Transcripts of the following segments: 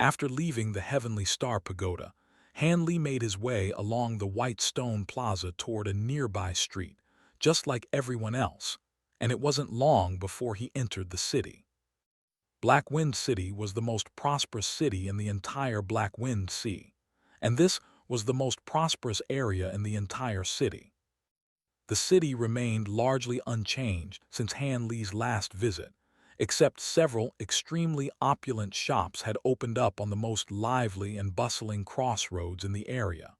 After leaving the Heavenly Star Pagoda, Han Li made his way along the white stone plaza toward a nearby street, just like everyone else, and it wasn't long before he entered the city. Black Wind City was the most prosperous city in the entire Black Wind Sea, and this was the most prosperous area in the entire city. The city remained largely unchanged since Han Li's last visit, except several extremely opulent shops had opened up on the most lively and bustling crossroads in the area.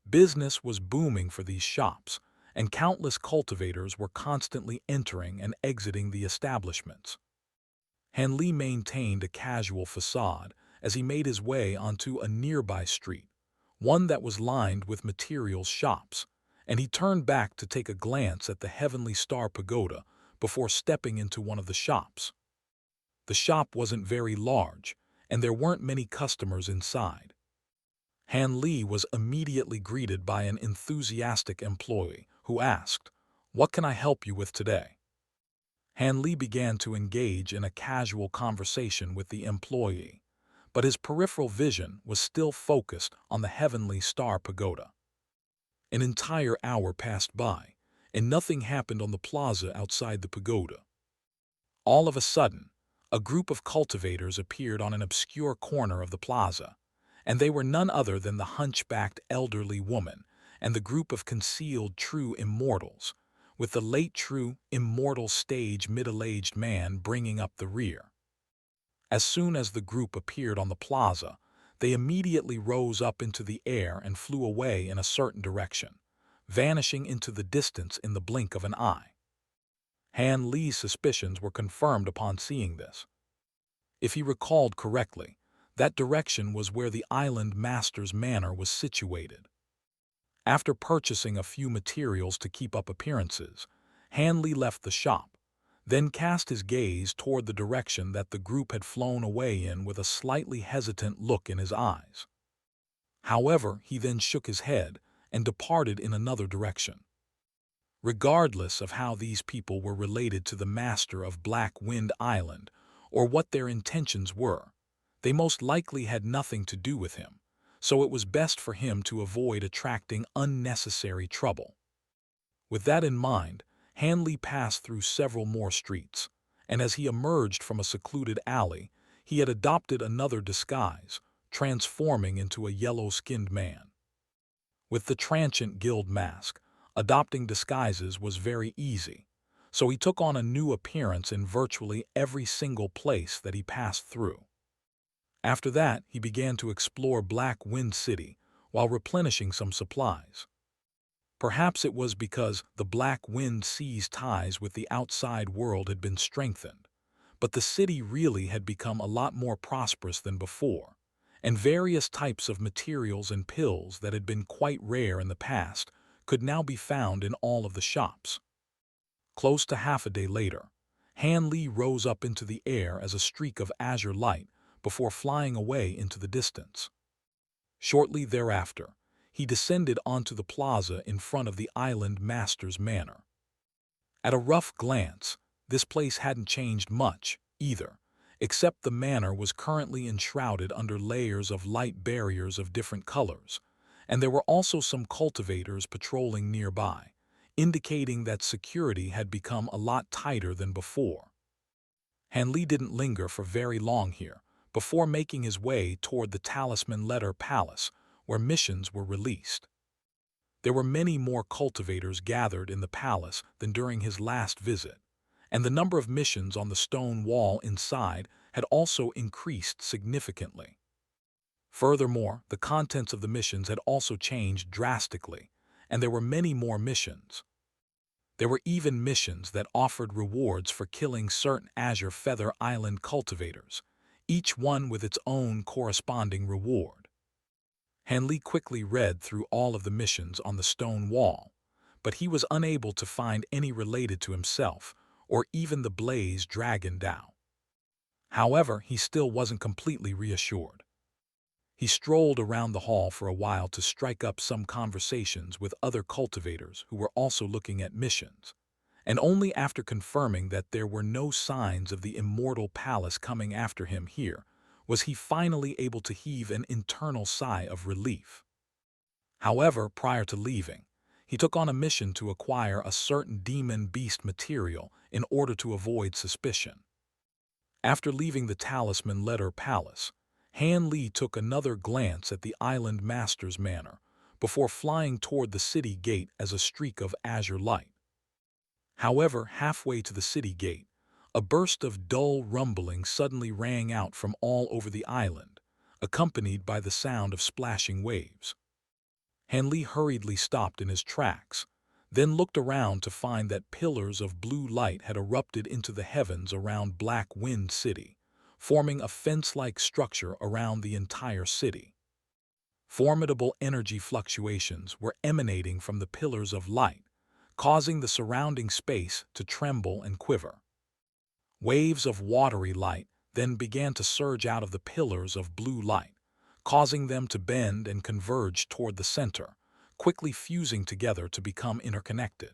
Business was booming for these shops, and countless cultivators were constantly entering and exiting the establishments. Han Li maintained a casual facade as he made his way onto a nearby street, one that was lined with materials shops, and he turned back to take a glance at the Heavenly Star Pagoda before stepping into one of the shops. The shop wasn't very large, and there weren't many customers inside. Han Li was immediately greeted by an enthusiastic employee who asked, "What can I help you with today?" Han Li began to engage in a casual conversation with the employee, but his peripheral vision was still focused on the Heavenly Star Pagoda. An entire hour passed by, and nothing happened on the plaza outside the pagoda. All of a sudden, a group of cultivators appeared on an obscure corner of the plaza, and they were none other than the hunchbacked elderly woman and the group of concealed true immortals, with the late true immortal stage middle-aged man bringing up the rear. As soon as the group appeared on the plaza, they immediately rose up into the air and flew away in a certain direction, vanishing into the distance in the blink of an eye. Han Li's suspicions were confirmed upon seeing this. If he recalled correctly, that direction was where the island master's manor was situated. After purchasing a few materials to keep up appearances, Han Li left the shop, then cast his gaze toward the direction that the group had flown away in with a slightly hesitant look in his eyes. However, he then shook his head and departed in another direction. Regardless of how these people were related to the master of Black Wind Island or what their intentions were, they most likely had nothing to do with him, so it was best for him to avoid attracting unnecessary trouble. With that in mind, Han Li passed through several more streets, and as he emerged from a secluded alley, he had adopted another disguise, transforming into a yellow-skinned man. With the transient guild mask, adopting disguises was very easy, so he took on a new appearance in virtually every single place that he passed through. After that, he began to explore Black Wind City while replenishing some supplies. Perhaps it was because the Black Wind Sea's ties with the outside world had been strengthened, but the city really had become a lot more prosperous than before, and various types of materials and pills that had been quite rare in the past could now be found in all of the shops. Close to half a day later, Han Li rose up into the air as a streak of azure light before flying away into the distance. Shortly thereafter, he descended onto the plaza in front of the island master's manor. At a rough glance, this place hadn't changed much, either, except the manor was currently enshrouded under layers of light barriers of different colors, and there were also some cultivators patrolling nearby, indicating that security had become a lot tighter than before. Han Li didn't linger for very long here, before making his way toward the Talisman Letter Palace, where missions were released. There were many more cultivators gathered in the palace than during his last visit, and the number of missions on the stone wall inside had also increased significantly. Furthermore, the contents of the missions had also changed drastically, and there were many more missions. There were even missions that offered rewards for killing certain Azure Feather Island cultivators, each one with its own corresponding reward. Han Li quickly read through all of the missions on the stone wall, but he was unable to find any related to himself or even the Blaze Dragon Dao. However, he still wasn't completely reassured. He strolled around the hall for a while to strike up some conversations with other cultivators who were also looking at missions, and only after confirming that there were no signs of the Immortal Palace coming after him here was he finally able to heave an internal sigh of relief. However, prior to leaving, he took on a mission to acquire a certain demon beast material in order to avoid suspicion. After leaving the Talisman Letter Palace, Han Li took another glance at the island master's manor before flying toward the city gate as a streak of azure light. However, halfway to the city gate, a burst of dull rumbling suddenly rang out from all over the island, accompanied by the sound of splashing waves. Han Li hurriedly stopped in his tracks, then looked around to find that pillars of blue light had erupted into the heavens around Black Wind City, forming a fence-like structure around the entire city. Formidable energy fluctuations were emanating from the pillars of light, causing the surrounding space to tremble and quiver. Waves of watery light then began to surge out of the pillars of blue light, causing them to bend and converge toward the center, quickly fusing together to become interconnected.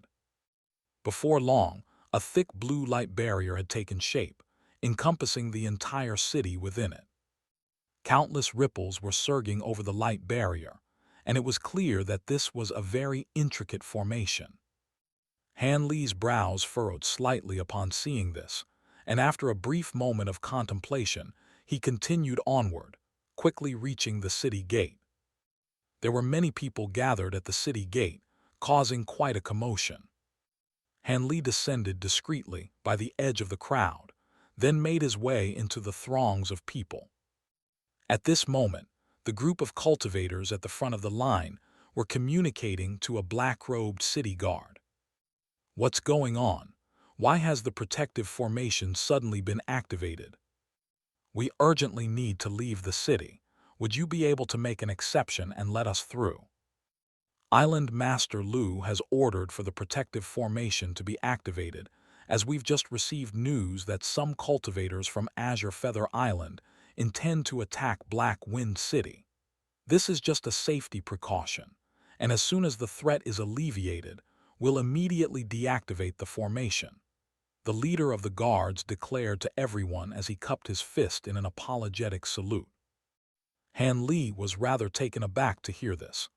Before long, a thick blue light barrier had taken shape, encompassing the entire city within it. Countless ripples were surging over the light barrier, and it was clear that this was a very intricate formation. Han Li's brows furrowed slightly upon seeing this, and after a brief moment of contemplation, he continued onward, quickly reaching the city gate. There were many people gathered at the city gate, causing quite a commotion. Han Li descended discreetly by the edge of the crowd, then made his way into the throngs of people. At this moment, the group of cultivators at the front of the line were communicating to a black-robed city guard. "What's going on? Why has the protective formation suddenly been activated? We urgently need to leave the city. Would you be able to make an exception and let us through? Island Master Lu has ordered for the protective formation to be activated, as we've just received news that some cultivators from Azure Feather Island intend to attack Black Wind City. This is just a safety precaution, and as soon as the threat is alleviated, we'll immediately deactivate the formation," the leader of the guards declared to everyone as he cupped his fist in an apologetic salute. Han Li was rather taken aback to hear this.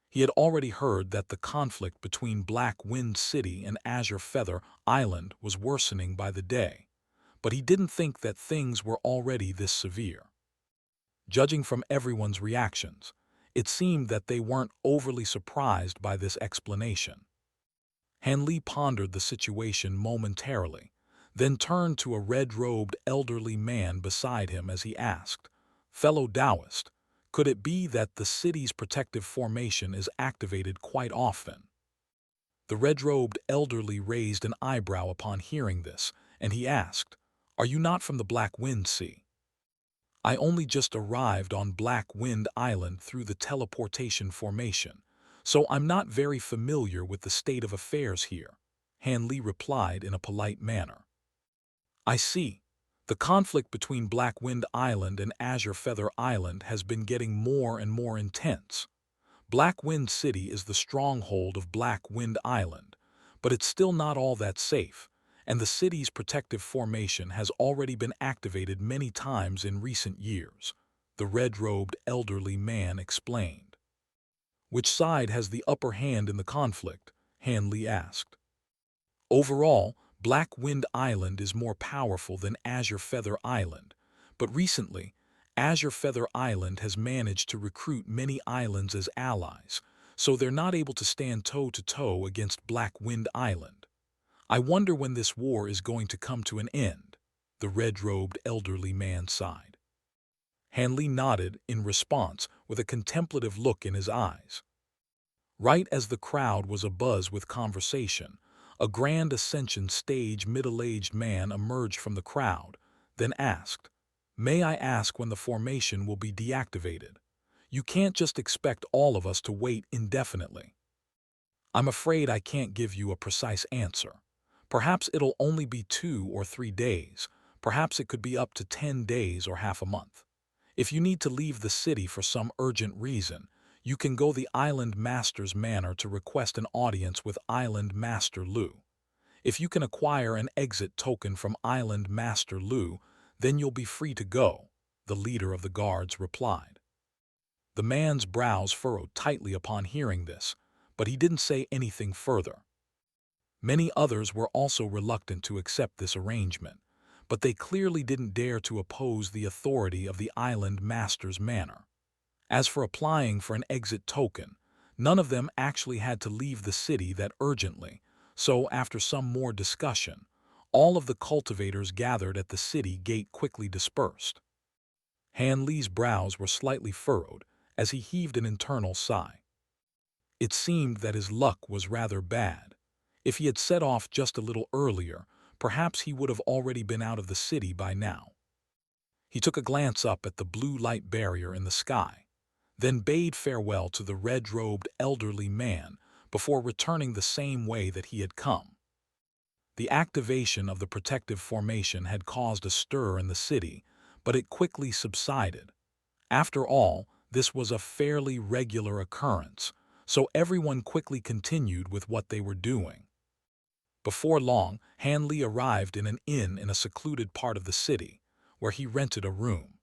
He had already heard that the conflict between Black Wind City and Azure Feather Island was worsening by the day, but he didn't think that things were already this severe. Judging from everyone's reactions, it seemed that they weren't overly surprised by this explanation. Han Li pondered the situation momentarily, then turned to a red-robed elderly man beside him as he asked, "Fellow Taoist, could it be that the city's protective formation is activated quite often?" The red-robed elderly raised an eyebrow upon hearing this, and he asked, "Are you not from the Black Wind Sea?" "I only just arrived on Black Wind Island through the teleportation formation, so I'm not very familiar with the state of affairs here," Han Li replied in a polite manner. "I see. The conflict between Black Wind Island and Azure Feather Island has been getting more and more intense. Black Wind City is the stronghold of Black Wind Island, but it's still not all that safe, and the city's protective formation has already been activated many times in recent years," the red-robed elderly man explained. "Which side has the upper hand in the conflict?" Han Li asked. "Overall, Black Wind Island is more powerful than Azure Feather Island, but recently, Azure Feather Island has managed to recruit many islands as allies, so they're not able to stand toe-to-toe against Black Wind Island. I wonder when this war is going to come to an end," the red-robed elderly man sighed. Han Li nodded in response with a contemplative look in his eyes. Right as the crowd was abuzz with conversation, a Grand Ascension stage middle-aged man emerged from the crowd, then asked, "May I ask when the formation will be deactivated? You can't just expect all of us to wait indefinitely." "I'm afraid I can't give you a precise answer. Perhaps it'll only be 2 or 3 days, perhaps it could be up to 10 days or half a month. If you need to leave the city for some urgent reason, you can go the Island Master's Manor to request an audience with Island Master Lu. If you can acquire an exit token from Island Master Lu, then you'll be free to go," the leader of the guards replied. The man's brows furrowed tightly upon hearing this, but he didn't say anything further. Many others were also reluctant to accept this arrangement, but they clearly didn't dare to oppose the authority of the island master's manor. As for applying for an exit token, none of them actually had to leave the city that urgently, so after some more discussion, all of the cultivators gathered at the city gate quickly dispersed. Han Li's brows were slightly furrowed as he heaved an internal sigh. It seemed that his luck was rather bad. If he had set off just a little earlier, perhaps he would have already been out of the city by now. He took a glance up at the blue light barrier in the sky, then bade farewell to the red-robed elderly man before returning the same way that he had come. The activation of the protective formation had caused a stir in the city, but it quickly subsided. After all, this was a fairly regular occurrence, so everyone quickly continued with what they were doing. Before long, Han Li arrived in an inn in a secluded part of the city, where he rented a room.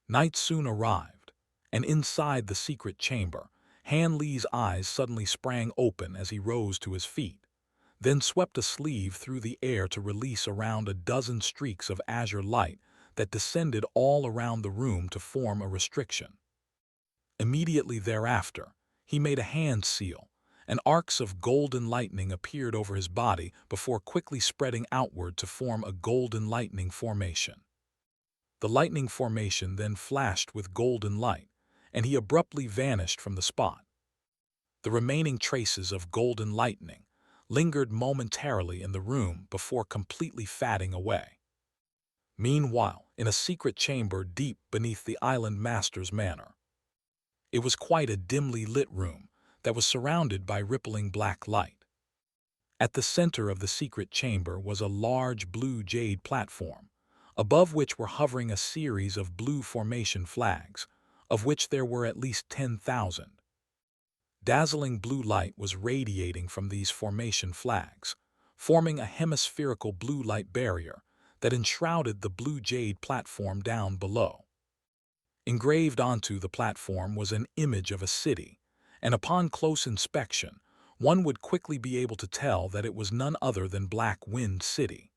Night soon arrived, and inside the secret chamber, Han Li's eyes suddenly sprang open as he rose to his feet, then swept a sleeve through the air to release around a dozen streaks of azure light that descended all around the room to form a restriction. Immediately thereafter, he made a hand seal, and arcs of golden lightning appeared over his body before quickly spreading outward to form a golden lightning formation. The lightning formation then flashed with golden light, and he abruptly vanished from the spot. The remaining traces of golden lightning lingered momentarily in the room before completely fading away. Meanwhile, in a secret chamber deep beneath the island master's manor, it was quite a dimly lit room that was surrounded by rippling black light. At the center of the secret chamber was a large blue jade platform, above which were hovering a series of blue formation flags, of which there were at least 10,000. Dazzling blue light was radiating from these formation flags, forming a hemispherical blue light barrier that enshrouded the blue jade platform down below. Engraved onto the platform was an image of a city, and upon close inspection, one would quickly be able to tell that it was none other than Black Wind City.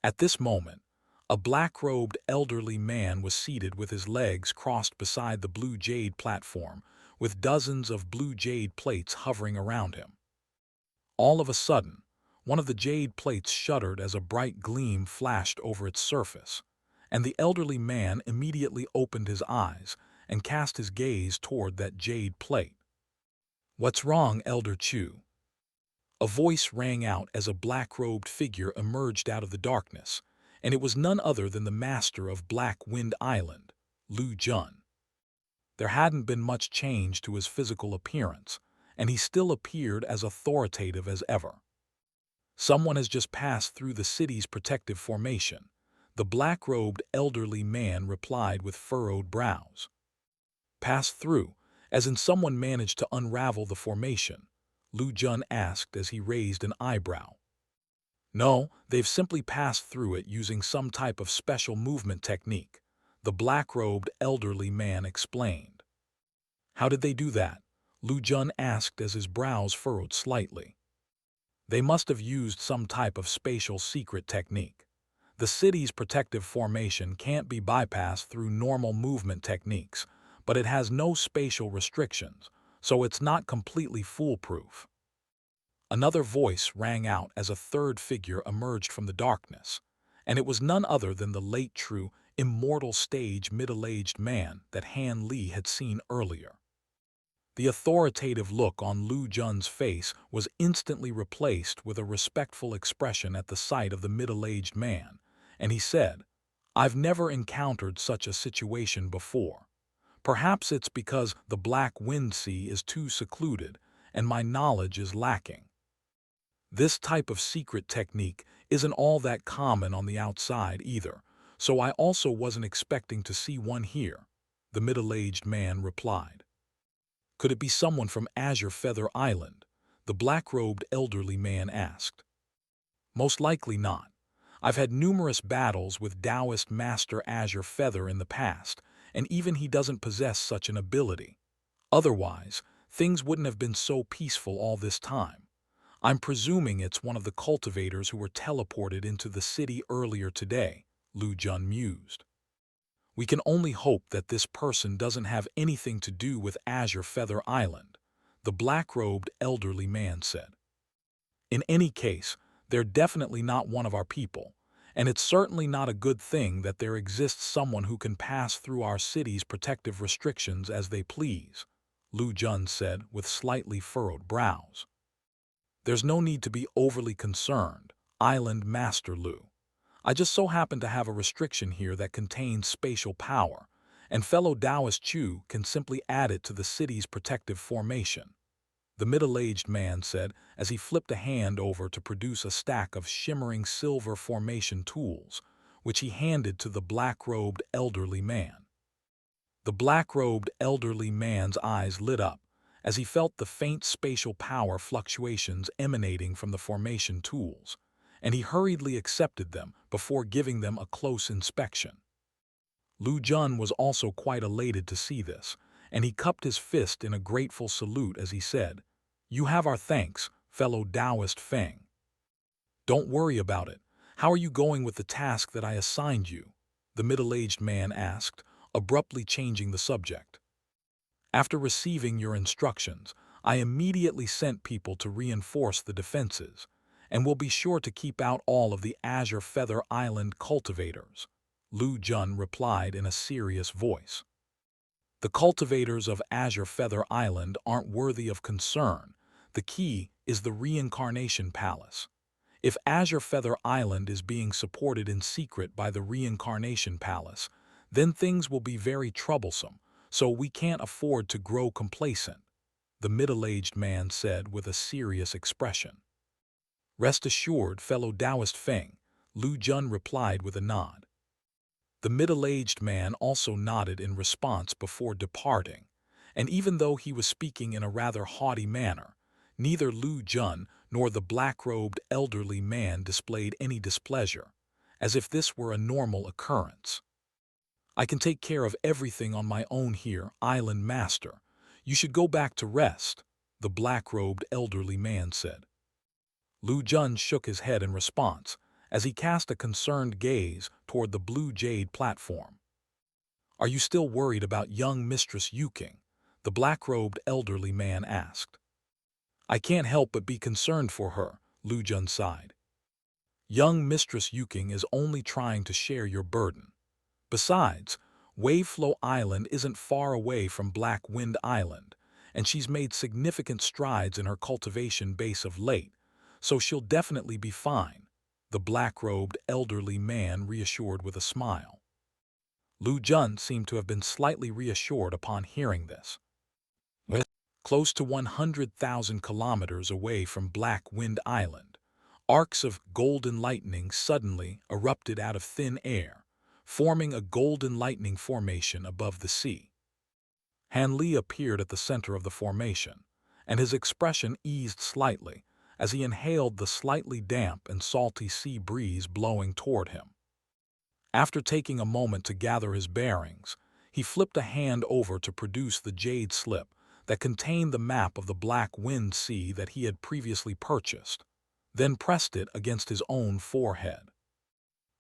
At this moment, a black-robed elderly man was seated with his legs crossed beside the blue jade platform, with dozens of blue jade plates hovering around him. All of a sudden, one of the jade plates shuddered as a bright gleam flashed over its surface, and the elderly man immediately opened his eyes and cast his gaze toward that jade plate. "What's wrong, Elder Chu?" A voice rang out as a black-robed figure emerged out of the darkness, and it was none other than the master of Black Wind Island, Lu Yuqing. There hadn't been much change to his physical appearance, and he still appeared as authoritative as ever. "Someone has just passed through the city's protective formation," the black-robed elderly man replied with furrowed brows. "Passed through, as in someone managed to unravel the formation?" Lu Yuqing asked as he raised an eyebrow. "No, they've simply passed through it using some type of special movement technique," the black-robed elderly man explained. "How did they do that?" Lu Yuqing asked as his brows furrowed slightly. "They must have used some type of spatial secret technique. The city's protective formation can't be bypassed through normal movement techniques, but it has no spatial restrictions, so it's not completely foolproof." Another voice rang out as a third figure emerged from the darkness, and it was none other than the late true Immortal stage middle-aged man that Han Li had seen earlier. The authoritative look on Lu Yuqing's face was instantly replaced with a respectful expression at the sight of the middle-aged man, and he said, "I've never encountered such a situation before. Perhaps it's because the Black Wind Sea is too secluded and my knowledge is lacking. This type of secret technique isn't all that common on the outside either, so I also wasn't expecting to see one here," the middle-aged man replied. "Could it be someone from Azure Feather Island?" the black-robed elderly man asked. "Most likely not. I've had numerous battles with Taoist Master Azure Feather in the past, and even he doesn't possess such an ability. Otherwise, things wouldn't have been so peaceful all this time. I'm presuming it's one of the cultivators who were teleported into the city earlier today, Lu Yuqing mused. We can only hope that this person doesn't have anything to do with Azure Feather Island, the black-robed elderly man said. In any case, they're definitely not one of our people, and it's certainly not a good thing that there exists someone who can pass through our city's protective restrictions as they please, Lu Yuqing said with slightly furrowed brows. There's no need to be overly concerned, Island Master Lu. I just so happen to have a restriction here that contains spatial power, and fellow Taoist Chu can simply add it to the city's protective formation, the middle-aged man said as he flipped a hand over to produce a stack of shimmering silver formation tools, which he handed to the black-robed elderly man. The black-robed elderly man's eyes lit up as he felt the faint spatial power fluctuations emanating from the formation tools, and he hurriedly accepted them before giving them a close inspection. Lu Yuqing was also quite elated to see this, and he cupped his fist in a grateful salute as he said, "You have our thanks, fellow Taoist Feng." "Don't worry about it. How are you going with the task that I assigned you?" the middle-aged man asked, abruptly changing the subject. "After receiving your instructions, I immediately sent people to reinforce the defenses, and will be sure to keep out all of the Azure Feather Island cultivators," Lu Yuqing replied in a serious voice. "The cultivators of Azure Feather Island aren't worthy of concern. The key is the Reincarnation Palace. If Azure Feather Island is being supported in secret by the Reincarnation Palace, then things will be very troublesome, so we can't afford to grow complacent," the middle-aged man said with a serious expression. "Rest assured, fellow Taoist Feng," Lu Yuqing replied with a nod. The middle-aged man also nodded in response before departing, and even though he was speaking in a rather haughty manner, neither Lu Yuqing nor the black-robed elderly man displayed any displeasure, as if this were a normal occurrence. "I can take care of everything on my own here, Island Master. You should go back to rest," the black-robed elderly man said. Lu Yuqing shook his head in response, as he cast a concerned gaze toward the blue jade platform. "Are you still worried about young Mistress Yuqing?" the black-robed elderly man asked. "I can't help but be concerned for her," Lu Yuqing sighed. "Young Mistress Yuqing is only trying to share your burden. Besides, Waveflow Island isn't far away from Black Wind Island, and she's made significant strides in her cultivation base of late, so she'll definitely be fine," the black-robed elderly man reassured with a smile. Lu Yuqing seemed to have been slightly reassured upon hearing this. Close to 100,000 kilometers away from Black Wind Island, arcs of golden lightning suddenly erupted out of thin air, forming a golden lightning formation above the sea. Han Li appeared at the center of the formation, and his expression eased slightly as he inhaled the slightly damp and salty sea breeze blowing toward him. After taking a moment to gather his bearings, he flipped a hand over to produce the jade slip that contained the map of the Black Wind Sea that he had previously purchased, then pressed it against his own forehead.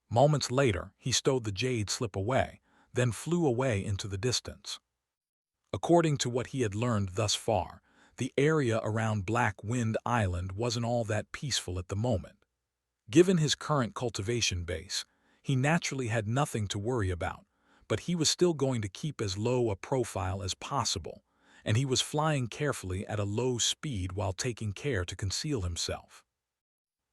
Moments later, he stowed the jade slip away, then flew away into the distance. According to what he had learned thus far, the area around Black Wind Island wasn't all that peaceful at the moment. Given his current cultivation base, he naturally had nothing to worry about, but he was still going to keep as low a profile as possible, and he was flying carefully at a low speed while taking care to conceal himself.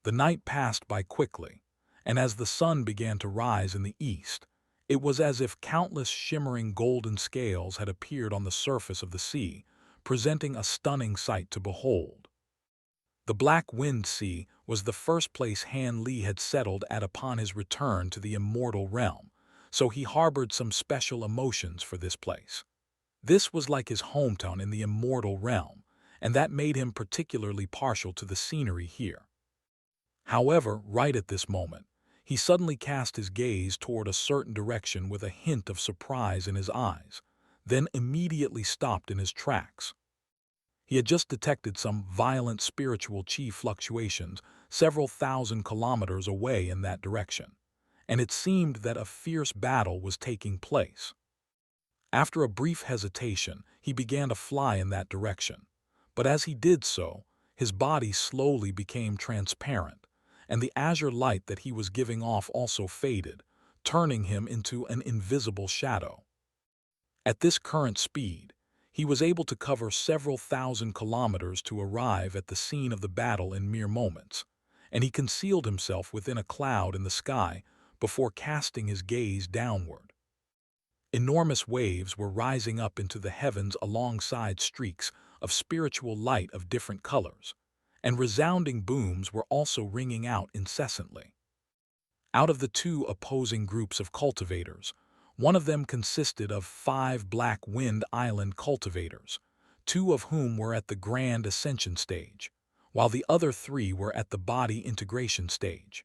The night passed by quickly, and as the sun began to rise in the east, it was as if countless shimmering golden scales had appeared on the surface of the sea, presenting a stunning sight to behold. The Black Wind Sea was the first place Han Li had settled at upon his return to the Immortal realm, so he harbored some special emotions for this place. This was like his hometown in the Immortal realm, and that made him particularly partial to the scenery here. However, right at this moment, He suddenly cast his gaze toward a certain direction with a hint of surprise in his eyes, then immediately stopped in his tracks. He had just detected some violent spiritual chi fluctuations several thousand kilometers away in that direction, and it seemed that a fierce battle was taking place. After a brief hesitation, he began to fly in that direction, but as he did so, his body slowly became transparent, and the azure light that he was giving off also faded, turning him into an invisible shadow. At this current speed, he was able to cover several thousand kilometers to arrive at the scene of the battle in mere moments, and he concealed himself within a cloud in the sky before casting his gaze downward. Enormous waves were rising up into the heavens alongside streaks of spiritual light of different colors, and resounding booms were also ringing out incessantly. Out of the two opposing groups of cultivators, one of them consisted of 5 Black Wind Island cultivators, 2 of whom were at the Grand Ascension stage, while the other 3 were at the Body Integration stage.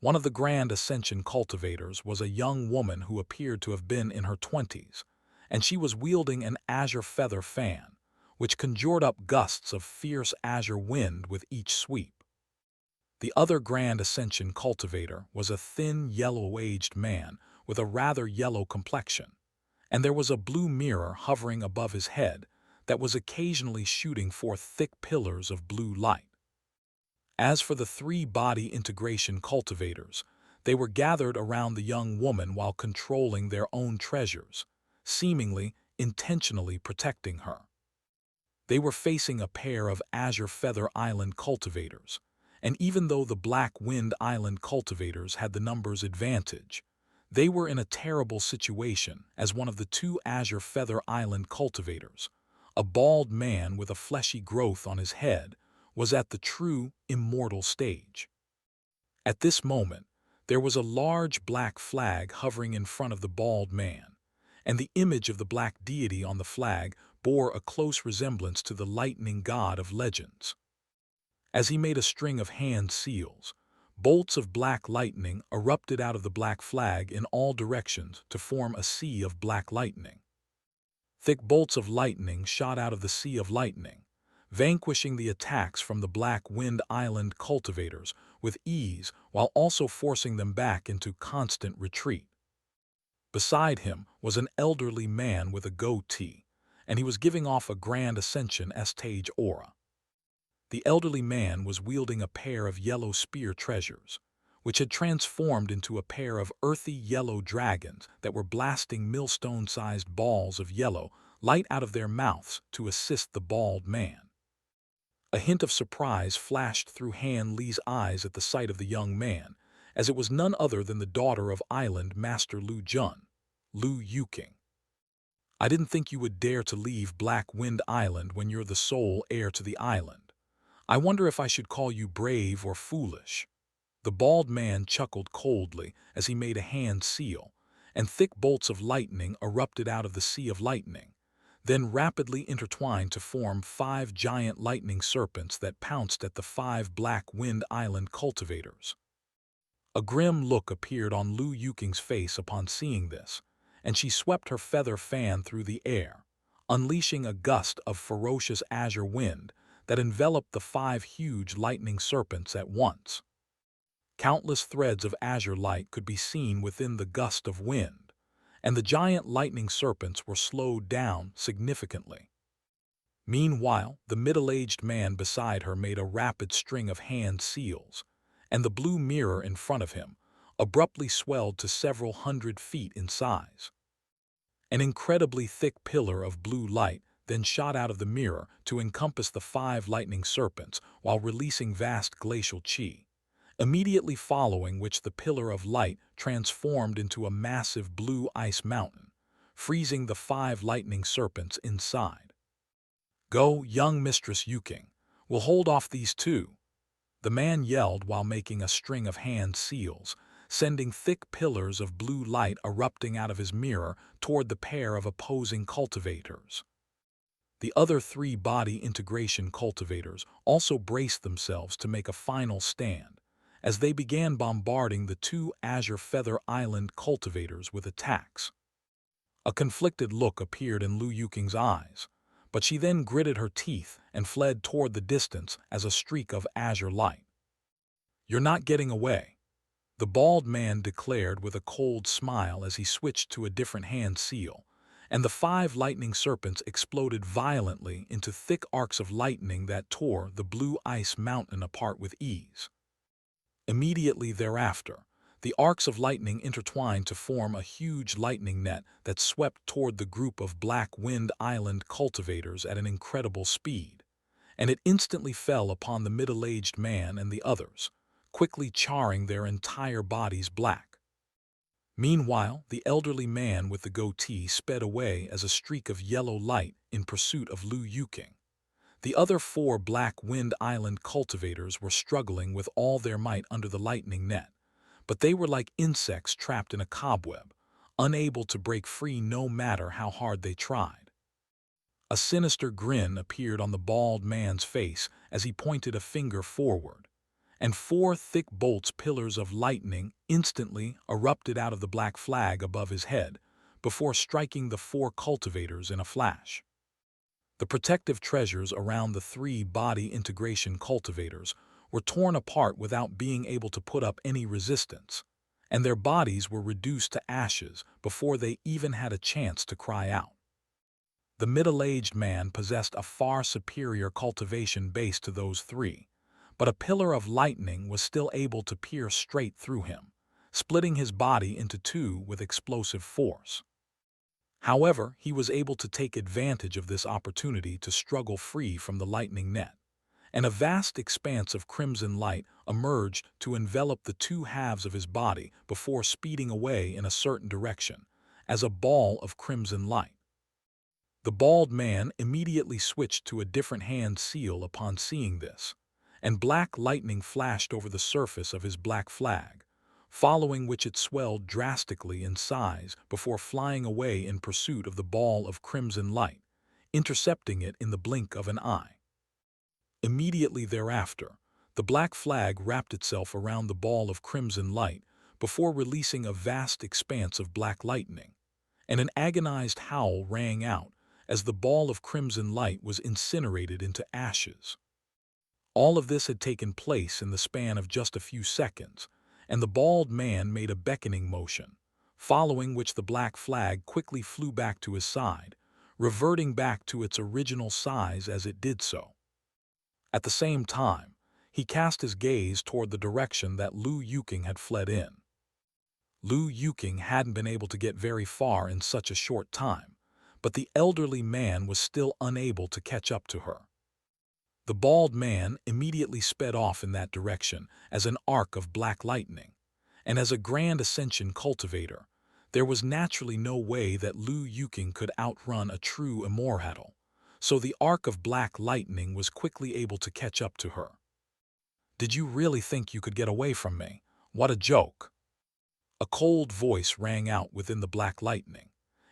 One of the Grand Ascension cultivators was a young woman who appeared to have been in her 20s, and she was wielding an azure feather fan, which conjured up gusts of fierce azure wind with each sweep. The other Grand Ascension cultivator was a thin, yellow-aged man with a rather yellow complexion, and there was a blue mirror hovering above his head that was occasionally shooting forth thick pillars of blue light. As for the 3 body integration cultivators, they were gathered around the young woman while controlling their own treasures, seemingly intentionally protecting her. They were facing a pair of Azure Feather Island cultivators, and even though the Black Wind Island cultivators had the numbers advantage, they were in a terrible situation as one of the 2 Azure Feather Island cultivators, a bald man with a fleshy growth on his head, was at the true immortal stage. At this moment, there was a large black flag hovering in front of the bald man, and the image of the black deity on the flag bore a close resemblance to the lightning god of legends. As he made a string of hand seals, bolts of black lightning erupted out of the black flag in all directions to form a sea of black lightning. Thick bolts of lightning shot out of the sea of lightning, vanquishing the attacks from the Black Wind Island cultivators with ease while also forcing them back into constant retreat. Beside him was an elderly man with a goatee, and he was giving off a Grand Ascension stage aura. The elderly man was wielding a pair of yellow spear treasures, which had transformed into a pair of earthy yellow dragons that were blasting millstone-sized balls of yellow light out of their mouths to assist the bald man. A hint of surprise flashed through Han Li's eyes at the sight of the young man, as it was none other than the daughter of Island Master Lu Yuqing. "I didn't think you would dare to leave Black Wind Island when you're the sole heir to the island. I wonder if I should call you brave or foolish." The bald man chuckled coldly as he made a hand seal, and thick bolts of lightning erupted out of the sea of lightning, then rapidly intertwined to form 5 giant lightning serpents that pounced at the 5 Black Wind Island cultivators. A grim look appeared on Lu Yuqing's face upon seeing this, and she swept her feather fan through the air, unleashing a gust of ferocious azure wind that enveloped the 5 huge lightning serpents at once. Countless threads of azure light could be seen within the gust of wind, and the giant lightning serpents were slowed down significantly. Meanwhile, the middle-aged man beside her made a rapid string of hand seals, and the blue mirror in front of him abruptly swelled to several hundred feet in size. An incredibly thick pillar of blue light then shot out of the mirror to encompass the 5 lightning serpents while releasing vast glacial chi, immediately following which the pillar of light transformed into a massive blue ice mountain, freezing the 5 lightning serpents inside. "Go, young Mistress Yuqing. We'll hold off these 2. The man yelled while making a string of hand seals, sending thick pillars of blue light erupting out of his mirror toward the pair of opposing cultivators. The other 3 body integration cultivators also braced themselves to make a final stand, as they began bombarding the two Azure Feather Island cultivators with attacks. A conflicted look appeared in Lu Yuqing's eyes, but she then gritted her teeth and fled toward the distance as a streak of azure light. "You're not getting away," the bald man declared with a cold smile as he switched to a different hand seal, and the 5 lightning serpents exploded violently into thick arcs of lightning that tore the blue ice mountain apart with ease. Immediately thereafter, the arcs of lightning intertwined to form a huge lightning net that swept toward the group of Black Wind Island cultivators at an incredible speed, and it instantly fell upon the middle-aged man and the others, quickly charring their entire bodies black. Meanwhile, the elderly man with the goatee sped away as a streak of yellow light in pursuit of Lu Yuqing. The other 4 Black Wind Island cultivators were struggling with all their might under the lightning net, but they were like insects trapped in a cobweb, unable to break free no matter how hard they tried. A sinister grin appeared on the bald man's face as he pointed a finger forward, and 4 thick pillars of lightning instantly erupted out of the black flag above his head before striking the 4 cultivators in a flash. The protective treasures around the 3 body integration cultivators were torn apart without being able to put up any resistance, and their bodies were reduced to ashes before they even had a chance to cry out. The middle-aged man possessed a far superior cultivation base to those 3, but a pillar of lightning was still able to pierce straight through him, splitting his body into 2 with explosive force. However, he was able to take advantage of this opportunity to struggle free from the lightning net, and a vast expanse of crimson light emerged to envelop the 2 halves of his body before speeding away in a certain direction, as a ball of crimson light. The bald man immediately switched to a different hand seal upon seeing this, and black lightning flashed over the surface of his black flag, following which it swelled drastically in size before flying away in pursuit of the ball of crimson light, intercepting it in the blink of an eye. Immediately thereafter, the black flag wrapped itself around the ball of crimson light before releasing a vast expanse of black lightning, and an agonized howl rang out as the ball of crimson light was incinerated into ashes. All of this had taken place in the span of just a few seconds, and the bald man made a beckoning motion, following which the black flag quickly flew back to his side, reverting back to its original size as it did so. At the same time, he cast his gaze toward the direction that Lu Yuqing had fled in. Lu Yuqing hadn't been able to get very far in such a short time, but the elderly man was still unable to catch up to her. The bald man immediately sped off in that direction as an arc of black lightning, and as a grand ascension cultivator, there was naturally no way that Lu Yuqing could outrun a true Immortal, so the arc of black lightning was quickly able to catch up to her. "Did you really think you could get away from me? What a joke!" A cold voice rang out within the black lightning,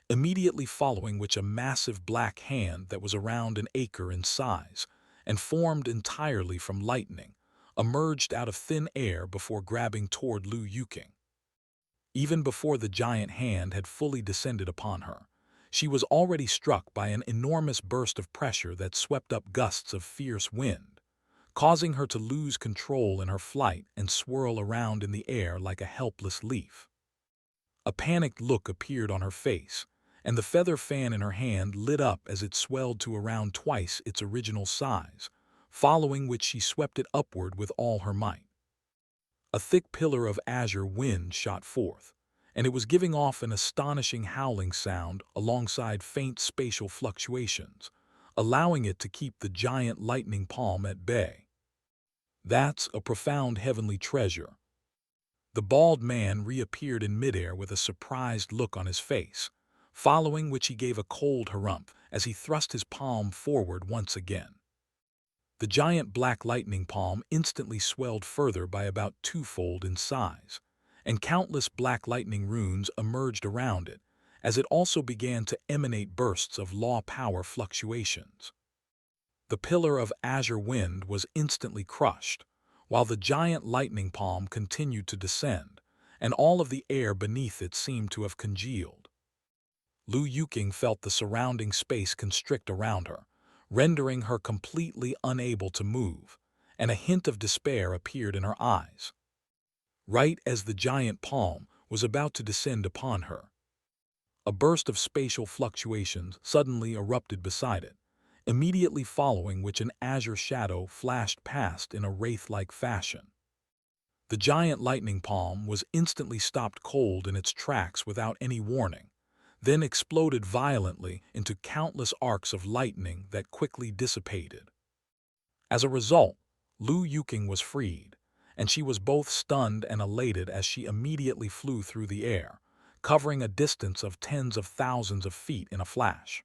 immediately following which a massive black hand that was around an acre in size and formed entirely from lightning emerged out of thin air before grabbing toward Lu Yuqing. Even before the giant hand had fully descended upon her, she was already struck by an enormous burst of pressure that swept up gusts of fierce wind, causing her to lose control in her flight and swirl around in the air like a helpless leaf. A panicked look appeared on her face, and the feather fan in her hand lit up as it swelled to around twice its original size, following which she swept it upward with all her might. A thick pillar of azure wind shot forth, and it was giving off an astonishing howling sound alongside faint spatial fluctuations, allowing it to keep the giant lightning palm at bay. "That's a profound heavenly treasure." The bald man reappeared in midair with a surprised look on his face, following which he gave a cold harumph as he thrust his palm forward once again. The giant black lightning palm instantly swelled further by about 2-fold in size, and countless black lightning runes emerged around it, as it also began to emanate bursts of law power fluctuations. The pillar of azure wind was instantly crushed, while the giant lightning palm continued to descend, and all of the air beneath it seemed to have congealed. Lu Yuqing felt the surrounding space constrict around her, rendering her completely unable to move, and a hint of despair appeared in her eyes. Right as the giant palm was about to descend upon her, a burst of spatial fluctuations suddenly erupted beside it, immediately following which an azure shadow flashed past in a wraith-like fashion. The giant lightning palm was instantly stopped cold in its tracks without any warning, then exploded violently into countless arcs of lightning that quickly dissipated. As a result, Lu Yuqing was freed, and she was both stunned and elated as she immediately flew through the air, covering a distance of tens of thousands of feet in a flash.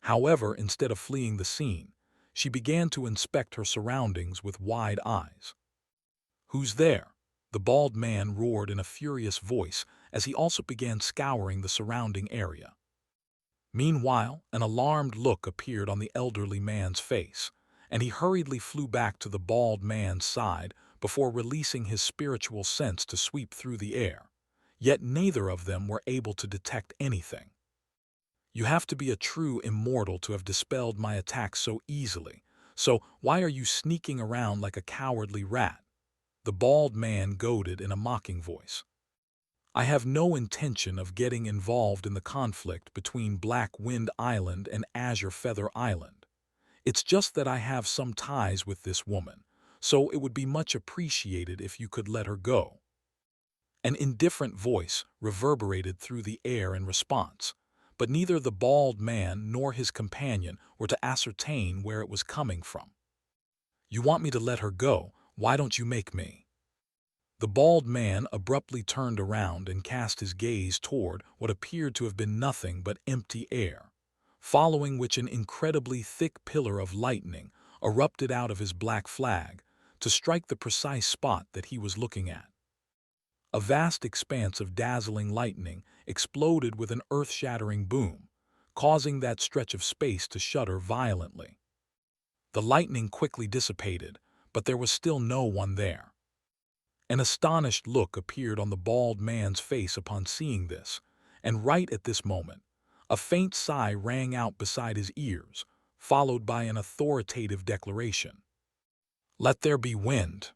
However, instead of fleeing the scene, she began to inspect her surroundings with wide eyes. "Who's there?" the bald man roared in a furious voice as he also began scouring the surrounding area. Meanwhile, an alarmed look appeared on the elderly man's face, and he hurriedly flew back to the bald man's side before releasing his spiritual sense to sweep through the air. Yet neither of them were able to detect anything. "You have to be a true immortal to have dispelled my attack so easily, so why are you sneaking around like a cowardly rat?" the bald man goaded in a mocking voice. "I have no intention of getting involved in the conflict between Black Wind Island and Azure Feather Island. It's just that I have some ties with this woman, so it would be much appreciated if you could let her go." An indifferent voice reverberated through the air in response, but neither the bald man nor his companion were to ascertain where it was coming from. "You want me to let her go? Why don't you make me?" The bald man abruptly turned around and cast his gaze toward what appeared to have been nothing but empty air, following which an incredibly thick pillar of lightning erupted out of his black flag to strike the precise spot that he was looking at. A vast expanse of dazzling lightning exploded with an earth-shattering boom, causing that stretch of space to shudder violently. The lightning quickly dissipated, but there was still no one there. An astonished look appeared on the bald man's face upon seeing this, and right at this moment, a faint sigh rang out beside his ears, followed by an authoritative declaration. "Let there be wind."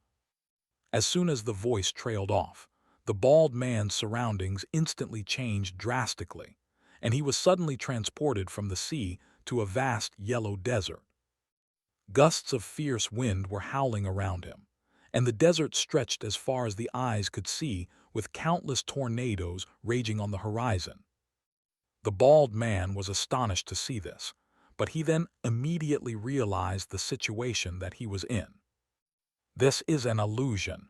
As soon as the voice trailed off, the bald man's surroundings instantly changed drastically, and he was suddenly transported from the sea to a vast yellow desert. Gusts of fierce wind were howling around him, and the desert stretched as far as the eyes could see, with countless tornadoes raging on the horizon. The bald man was astonished to see this, but he then immediately realized the situation that he was in. This is an illusion.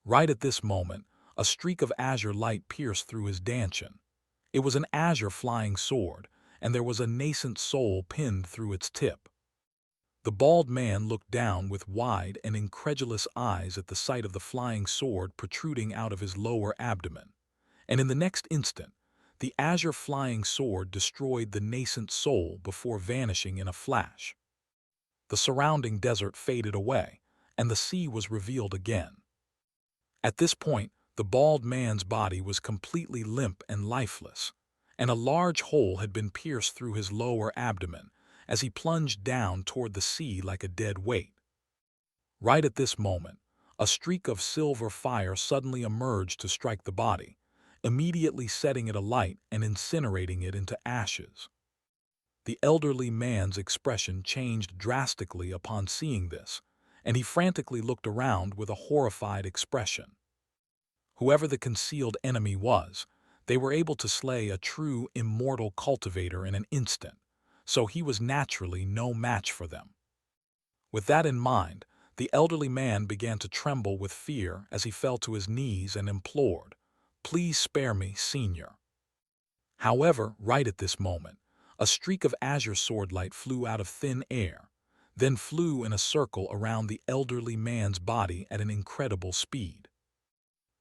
Right at this moment, a streak of azure light pierced through his dantian. It was an azure flying sword, and there was a nascent soul pinned through its tip. The bald man looked down with wide and incredulous eyes at the sight of the flying sword protruding out of his lower abdomen, and in the next instant, the azure flying sword destroyed the nascent soul before vanishing in a flash. The surrounding desert faded away, and the sea was revealed again. At this point, the bald man's body was completely limp and lifeless, and a large hole had been pierced through his lower abdomen as he plunged down toward the sea like a dead weight. Right at this moment, a streak of silver fire suddenly emerged to strike the body, immediately setting it alight and incinerating it into ashes. The elderly man's expression changed drastically upon seeing this, and he frantically looked around with a horrified expression. Whoever the concealed enemy was, they were able to slay a true immortal cultivator in an instant, so he was naturally no match for them. With that in mind, the elderly man began to tremble with fear as he fell to his knees and implored, "Please spare me, Senior." However, right at this moment, a streak of azure swordlight flew out of thin air, then flew in a circle around the elderly man's body at an incredible speed.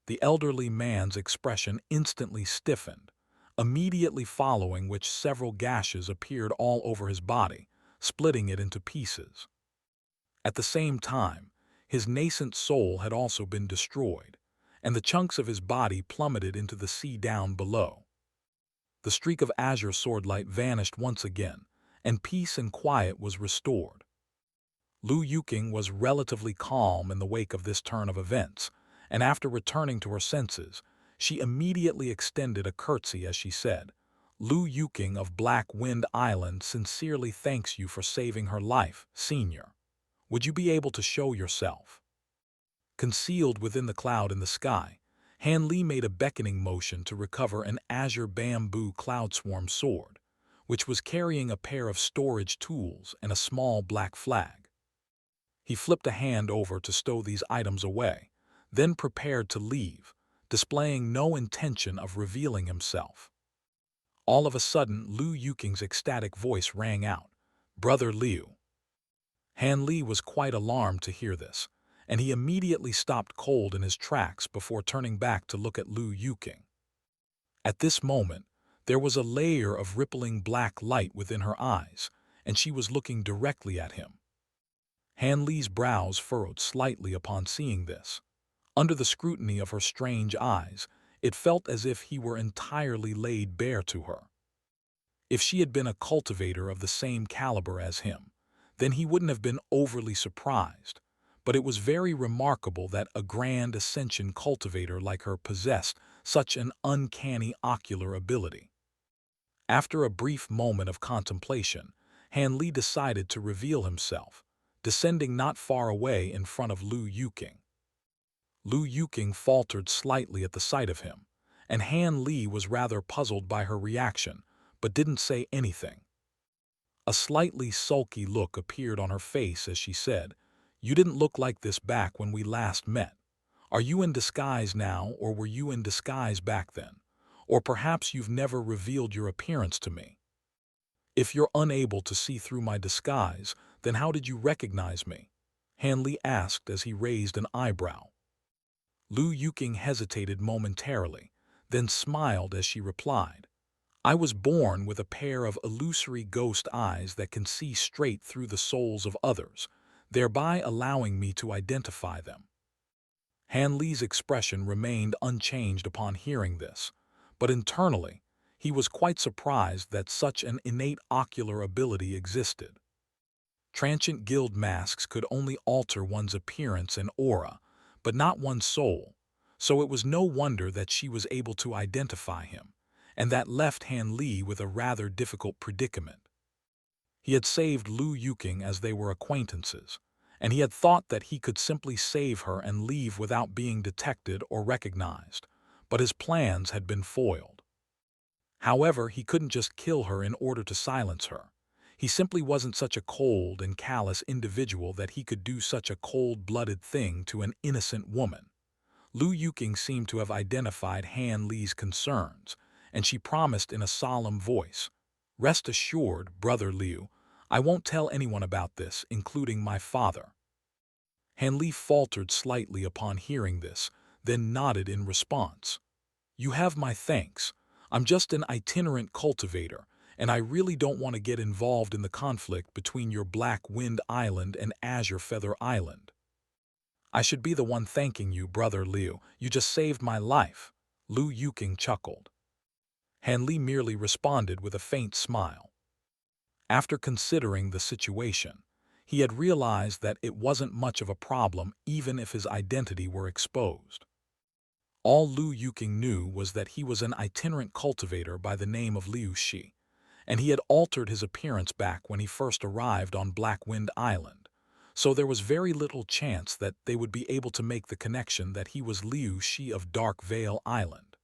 The elderly man's expression instantly stiffened, immediately following which several gashes appeared all over his body, splitting it into pieces. At the same time, His nascent soul had also been destroyed, and the chunks of his body plummeted into the sea down below. The streak of azure swordlight vanished once again, and peace and quiet was restored. Lu Yuqing was relatively calm in the wake of this turn of events, and after returning to her senses, she immediately extended a curtsy as she said, "Lu Yuqing of Black Wind Island sincerely thanks you for saving her life, Senior. Would you be able to show yourself?" Concealed within the cloud in the sky, Han Li made a beckoning motion to recover an azure bamboo cloudswarm sword, which was carrying a pair of storage tools and a small black flag. He flipped a hand over to stow these items away, then prepared to leave, displaying no intention of revealing himself. All of a sudden, Lu Yuqing's ecstatic voice rang out, "Brother Liu." Han Li was quite alarmed to hear this, and he immediately stopped cold in his tracks before turning back to look at Lu Yuqing. At this moment, there was a layer of rippling black light within her eyes, and she was looking directly at him. Han Li's brows furrowed slightly upon seeing this. Under the scrutiny of her strange eyes, it felt as if he were entirely laid bare to her. If she had been a cultivator of the same caliber as him, then he wouldn't have been overly surprised, but it was very remarkable that a grand ascension cultivator like her possessed such an uncanny ocular ability. After a brief moment of contemplation, Han Li decided to reveal himself, descending not far away in front of Lu Yuqing. Lu Yuqing faltered slightly at the sight of him, and Han Li was rather puzzled by her reaction, but didn't say anything. A slightly sulky look appeared on her face as she said, "You didn't look like this back when we last met. Are you in disguise now, or were you in disguise back then? Or perhaps you've never revealed your appearance to me? If you're unable to see through my disguise, then how did you recognize me?" Han Li asked as he raised an eyebrow. Lu Yuqing hesitated momentarily, then smiled as she replied, "I was born with a pair of illusory ghost eyes that can see straight through the souls of others, thereby allowing me to identify them." Han Li's expression remained unchanged upon hearing this, but internally, he was quite surprised that such an innate ocular ability existed. Transient guild masks could only alter one's appearance and aura, but not one's soul, so it was no wonder that she was able to identify him, and that left Han Li with a rather difficult predicament. He had saved Lu Yuqing as they were acquaintances, and he had thought that he could simply save her and leave without being detected or recognized, but his plans had been foiled. However, he couldn't just kill her in order to silence her. He simply wasn't such a cold and callous individual that he could do such a cold-blooded thing to an innocent woman. Lu Yuqing seemed to have identified Han Li's concerns, and she promised in a solemn voice, "Rest assured, Brother Liu, I won't tell anyone about this, including my father." Han Li faltered slightly upon hearing this, then nodded in response. "You have my thanks. I'm just an itinerant cultivator, and I really don't want to get involved in the conflict between your Black Wind Island and Azure Feather Island." "I should be the one thanking you, Brother Liu. You just saved my life," Lu Yuqing chuckled. Han Li merely responded with a faint smile. After considering the situation, he had realized that it wasn't much of a problem even if his identity were exposed. All Lu Yuqing knew was that he was an itinerant cultivator by the name of Liu Shi, and he had altered his appearance back when he first arrived on Black Wind Island, so there was very little chance that they would be able to make the connection that he was Liu Shi of Dark Vale Island.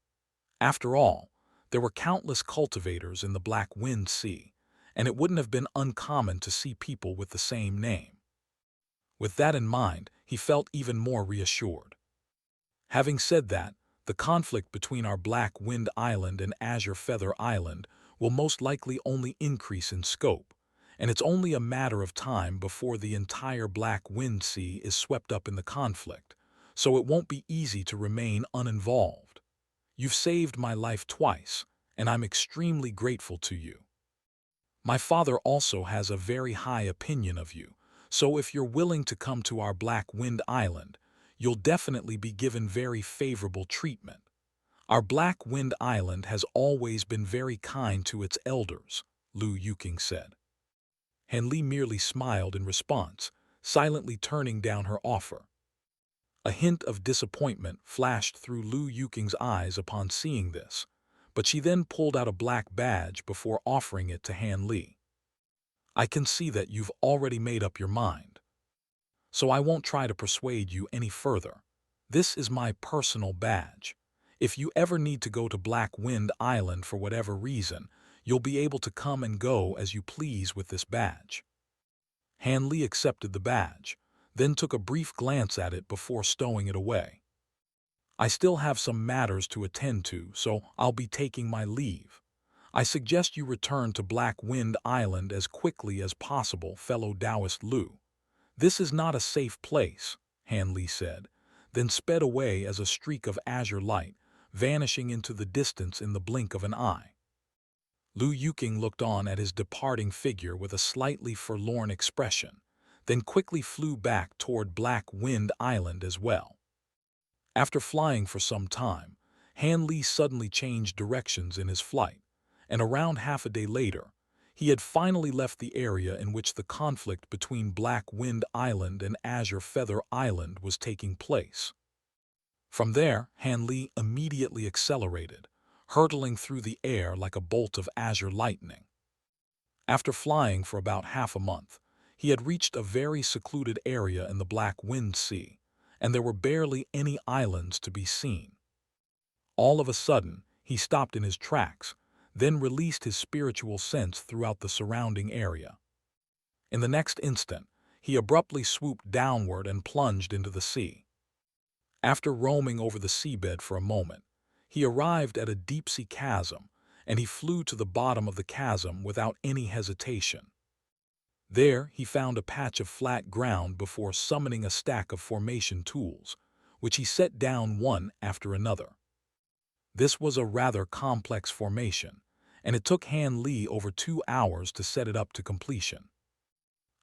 After all, there were countless cultivators in the Black Wind Sea, and it wouldn't have been uncommon to see people with the same name. With that in mind, he felt even more reassured. Having said that, the conflict between our Black Wind Island and Azure Feather Island will most likely only increase in scope, and it's only a matter of time before the entire Black Wind Sea is swept up in the conflict, so it won't be easy to remain uninvolved. You've saved my life twice, and I'm extremely grateful to you. My father also has a very high opinion of you, So if you're willing to come to our Black Wind Island, you'll definitely be given very favorable treatment. Our Black Wind Island has always been very kind to its elders, Lu Yuqing said. Henli merely smiled in response, silently turning down her offer. A hint of disappointment flashed through Lu Yuqing's eyes upon seeing this, but she then pulled out a black badge before offering it to Han Li. I can see that you've already made up your mind, so I won't try to persuade you any further. This is my personal badge. If you ever need to go to Black Wind Island for whatever reason, you'll be able to come and go as you please with this badge. Han Li accepted the badge, then took a brief glance at it before stowing it away. I still have some matters to attend to, so I'll be taking my leave. I suggest you return to Black Wind Island as quickly as possible, fellow Taoist Lu. This is not a safe place, Han Li said, then sped away as a streak of azure light, vanishing into the distance in the blink of an eye. Lu Yuqing looked on at his departing figure with a slightly forlorn expression, then quickly flew back toward Black Wind Island as well. After flying for some time, Han Li suddenly changed directions in his flight, and around half a day later, he had finally left the area in which the conflict between Black Wind Island and Azure Feather Island was taking place. From there, Han Li immediately accelerated, hurtling through the air like a bolt of azure lightning. After flying for about half a month, he had reached a very secluded area in the Black Wind Sea, and there were barely any islands to be seen. All of a sudden, he stopped in his tracks, then released his spiritual sense throughout the surrounding area. In the next instant, he abruptly swooped downward and plunged into the sea. After roaming over the seabed for a moment, he arrived at a deep-sea chasm, and he flew to the bottom of the chasm without any hesitation. There, he found a patch of flat ground before summoning a stack of formation tools, which he set down one after another. This was a rather complex formation, and it took Han Li over 2 hours to set it up to completion.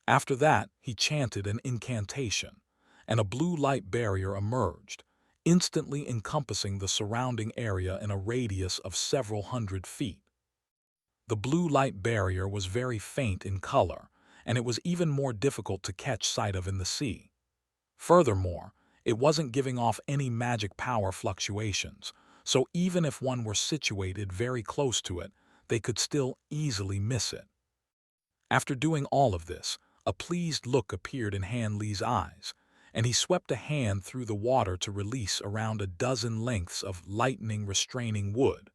After that, he chanted an incantation, and a blue light barrier emerged, instantly encompassing the surrounding area in a radius of several hundred feet. The blue light barrier was very faint in color, and it was even more difficult to catch sight of in the sea. Furthermore, it wasn't giving off any magic power fluctuations, so even if one were situated very close to it, they could still easily miss it. After doing all of this, a pleased look appeared in Han Li's eyes, and he swept a hand through the water to release around a dozen lengths of lightning-restraining wood,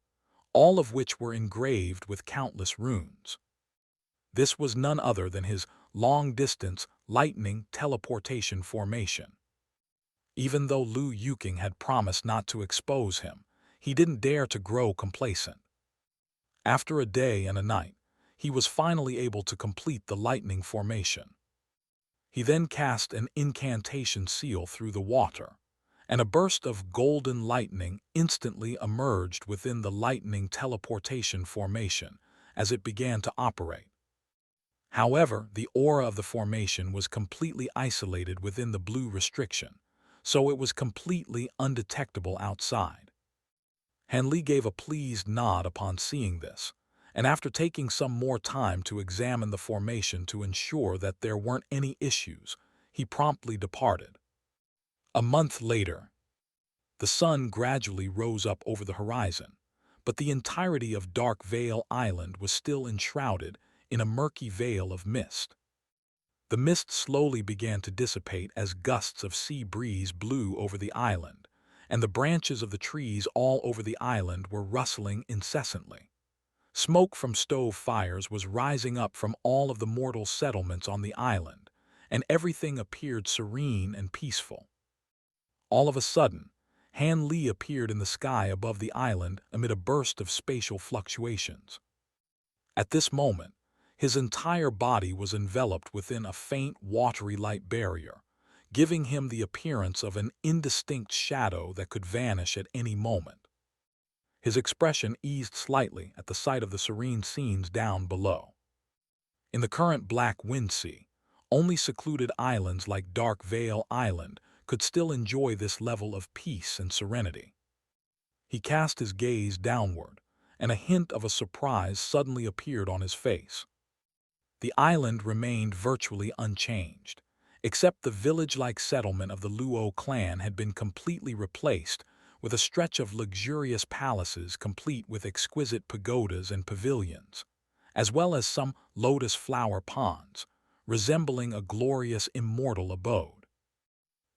all of which were engraved with countless runes. This was none other than his long-distance lightning teleportation formation. Even though Lu Yuqing had promised not to expose him, he didn't dare to grow complacent. After a day and a night, he was finally able to complete the lightning formation. He then cast an incantation seal through the water, and a burst of golden lightning instantly emerged within the lightning teleportation formation as it began to operate. However, the aura of the formation was completely isolated within the blue restriction, so it was completely undetectable outside. Han Li gave a pleased nod upon seeing this, and after taking some more time to examine the formation to ensure that there weren't any issues, he promptly departed. A month later, the sun gradually rose up over the horizon, but the entirety of Dark Veil Island was still enshrouded in a murky veil of mist. The mist slowly began to dissipate as gusts of sea breeze blew over the island, and the branches of the trees all over the island were rustling incessantly. Smoke from stove fires was rising up from all of the mortal settlements on the island, and everything appeared serene and peaceful. All of a sudden, Han Li appeared in the sky above the island amid a burst of spatial fluctuations. At this moment, his entire body was enveloped within a faint watery light barrier, giving him the appearance of an indistinct shadow that could vanish at any moment. His expression eased slightly at the sight of the serene scenes down below. In the current Black Wind Sea, Only secluded islands like Dark Vale Island could still enjoy this level of peace and serenity. He cast his gaze downward, and a hint of a surprise suddenly appeared on his face. The island remained virtually unchanged, except the village-like settlement of the Luo clan had been completely replaced with a stretch of luxurious palaces complete with exquisite pagodas and pavilions, as well as some lotus flower ponds, resembling a glorious immortal abode.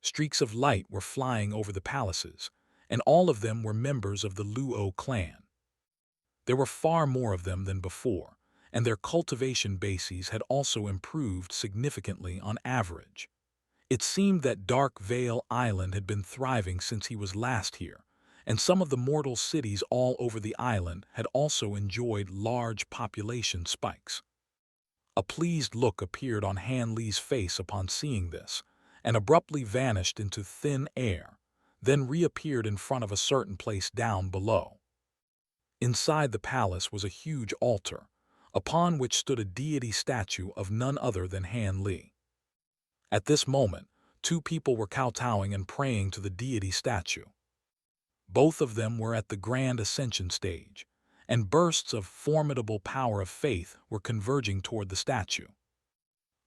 Streaks of light were flying over the palaces, and all of them were members of the Luo clan. There were far more of them than before, and their cultivation bases had also improved significantly on average. It seemed that Dark Vale Island had been thriving since he was last here, and some of the mortal cities all over the island had also enjoyed large population spikes. A pleased look appeared on Han Li's face upon seeing this, and abruptly vanished into thin air, then reappeared in front of a certain place down below. Inside the palace was a huge altar, upon which stood a deity statue of none other than Han Li. At this moment, two people were kowtowing and praying to the deity statue. Both of them were at the grand ascension stage, and bursts of formidable power of faith were converging toward the statue.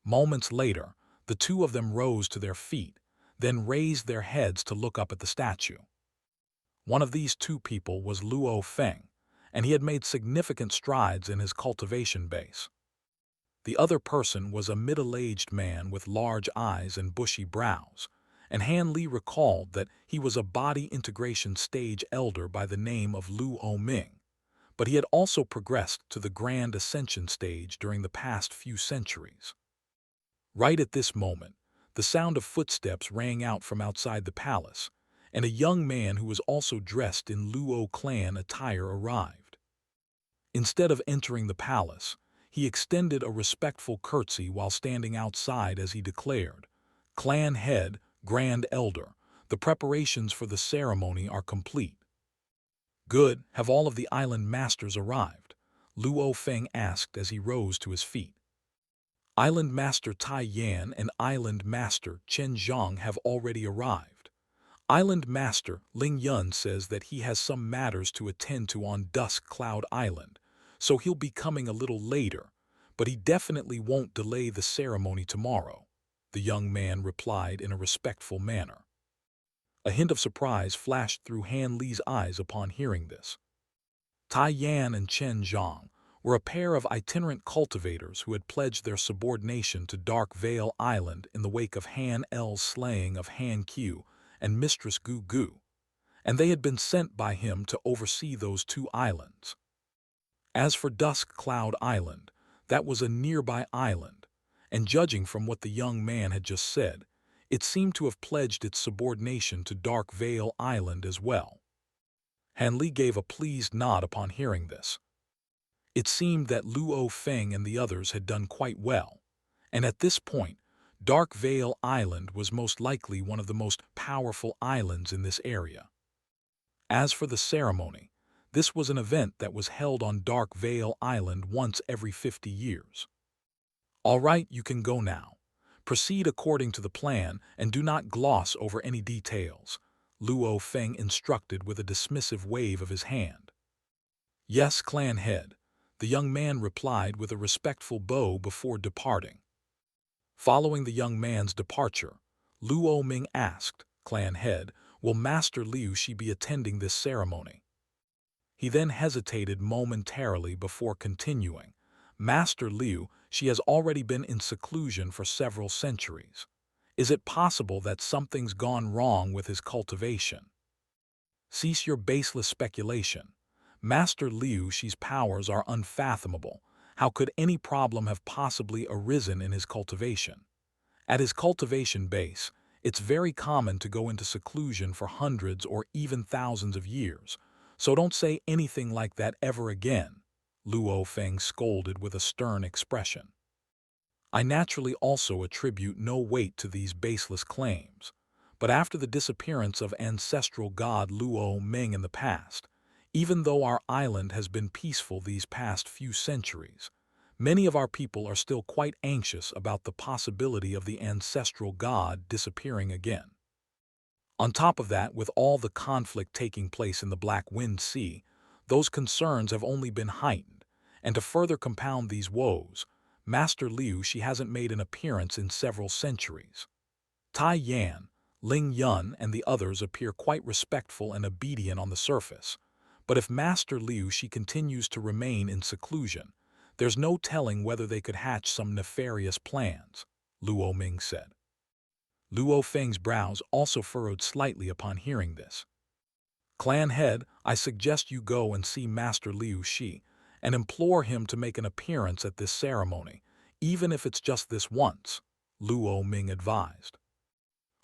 Moments later, the two of them rose to their feet, then raised their heads to look up at the statue. One of these two people was Lu Yuqing, and he had made significant strides in his cultivation base. The other person was a middle-aged man with large eyes and bushy brows, and Han Li recalled that he was a body integration stage elder by the name of Lu Yuqing, but he had also progressed to the grand ascension stage during the past few centuries. Right at this moment, the sound of footsteps rang out from outside the palace, and a young man who was also dressed in Luo clan attire arrived. Instead of entering the palace, he extended a respectful curtsy while standing outside as he declared, "Clan head, grand elder, the preparations for the ceremony are complete." "Good, have all of the island masters arrived?" Lu Yuqing asked as he rose to his feet. "Island Master Tai Yan and Island Master Chen Zhang have already arrived. Island Master Ling Yun says that he has some matters to attend to on Dusk Cloud Island, so he'll be coming a little later, but he definitely won't delay the ceremony tomorrow," the young man replied in a respectful manner. A hint of surprise flashed through Han Li's eyes upon hearing this. Tai Yan and Chen Zhang were a pair of itinerant cultivators who had pledged their subordination to Dark Vale Island in the wake of Han L's slaying of Han Q and Mistress Gu Gu, and they had been sent by him to oversee those two islands. As for Dusk Cloud Island, that was a nearby island, and judging from what the young man had just said, it seemed to have pledged its subordination to Dark Vale Island as well. Han Li gave a pleased nod upon hearing this. It seemed that Lu Yuqing and the others had done quite well, and at this point, Dark Vale Island was most likely one of the most powerful islands in this area. As for the ceremony, this was an event that was held on Dark Vale Island once every 50 years. "All right, you can go now. Proceed according to the plan and do not gloss over any details," Lu Yuqing instructed with a dismissive wave of his hand. "Yes, clan head," the young man replied with a respectful bow before departing. Following the young man's departure, Lu Yuqing asked, "Clan head, will Master Liu she be attending this ceremony?" He then hesitated momentarily before continuing, "Master Liu, she has already been in seclusion for several centuries. Is it possible that something's gone wrong with his cultivation? Cease your baseless speculation. Master Liu she's powers are unfathomable. How could any problem have possibly arisen in his cultivation? At his cultivation base, it's very common to go into seclusion for hundreds or even thousands of years, so don't say anything like that ever again," Lu Yuqing scolded with a stern expression. "I naturally also attribute no weight to these baseless claims, but after the disappearance of ancestral god Lu Yuqing in the past, even though our island has been peaceful these past few centuries, Many of our people are still quite anxious about the possibility of the ancestral god disappearing again. On top of that, with all the conflict taking place in the Black Wind Sea, those concerns have only been heightened, and to further compound these woes, Master Liu she hasn't made an appearance in several centuries. Tai Yan, Ling Yun, and the others appear quite respectful and obedient on the surface, but if Master Liu she continues to remain in seclusion, there's no telling whether they could hatch some nefarious plans, Lu Yuqing said. Lu Yuqing's brows also furrowed slightly upon hearing this. Clan head, I suggest you go and see Master Liu Shi and implore him to make an appearance at this ceremony, even if it's just this once, Lu Yuqing advised.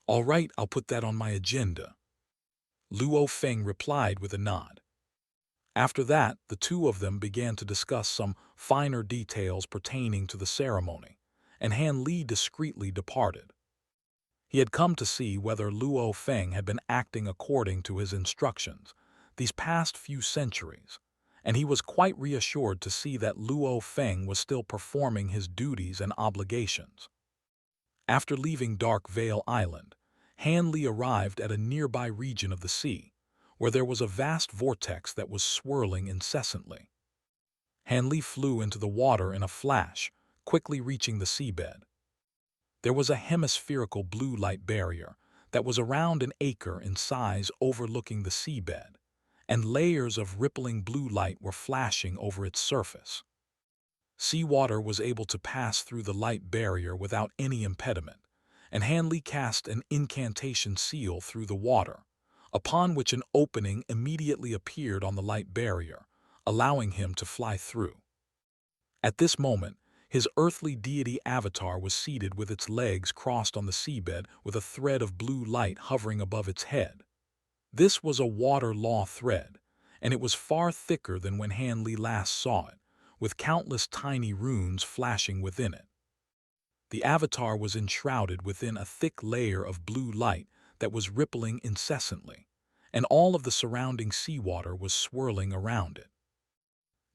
All right, I'll put that on my agenda, Lu Yuqing replied with a nod. After that, the two of them began to discuss some finer details pertaining to the ceremony, and Han Li discreetly departed. He had come to see whether Lu Yuqing had been acting according to his instructions these past few centuries, and he was quite reassured to see that Lu Yuqing was still performing his duties and obligations. After leaving Dark Vale Island, Han Li arrived at a nearby region of the sea, where there was a vast vortex that was swirling incessantly. Han Li flew into the water in a flash, quickly reaching the seabed. There was a hemispherical blue light barrier that was around an acre in size overlooking the seabed, and layers of rippling blue light were flashing over its surface. Seawater was able to pass through the light barrier without any impediment, and Han Li cast an incantation seal through the water, upon which an opening immediately appeared on the light barrier, allowing him to fly through. At this moment, his earthly deity avatar was seated with its legs crossed on the seabed with a thread of blue light hovering above its head. This was a water law thread, and it was far thicker than when Han Li last saw it, with countless tiny runes flashing within it. The avatar was enshrouded within a thick layer of blue light that was rippling incessantly, and all of the surrounding seawater was swirling around it.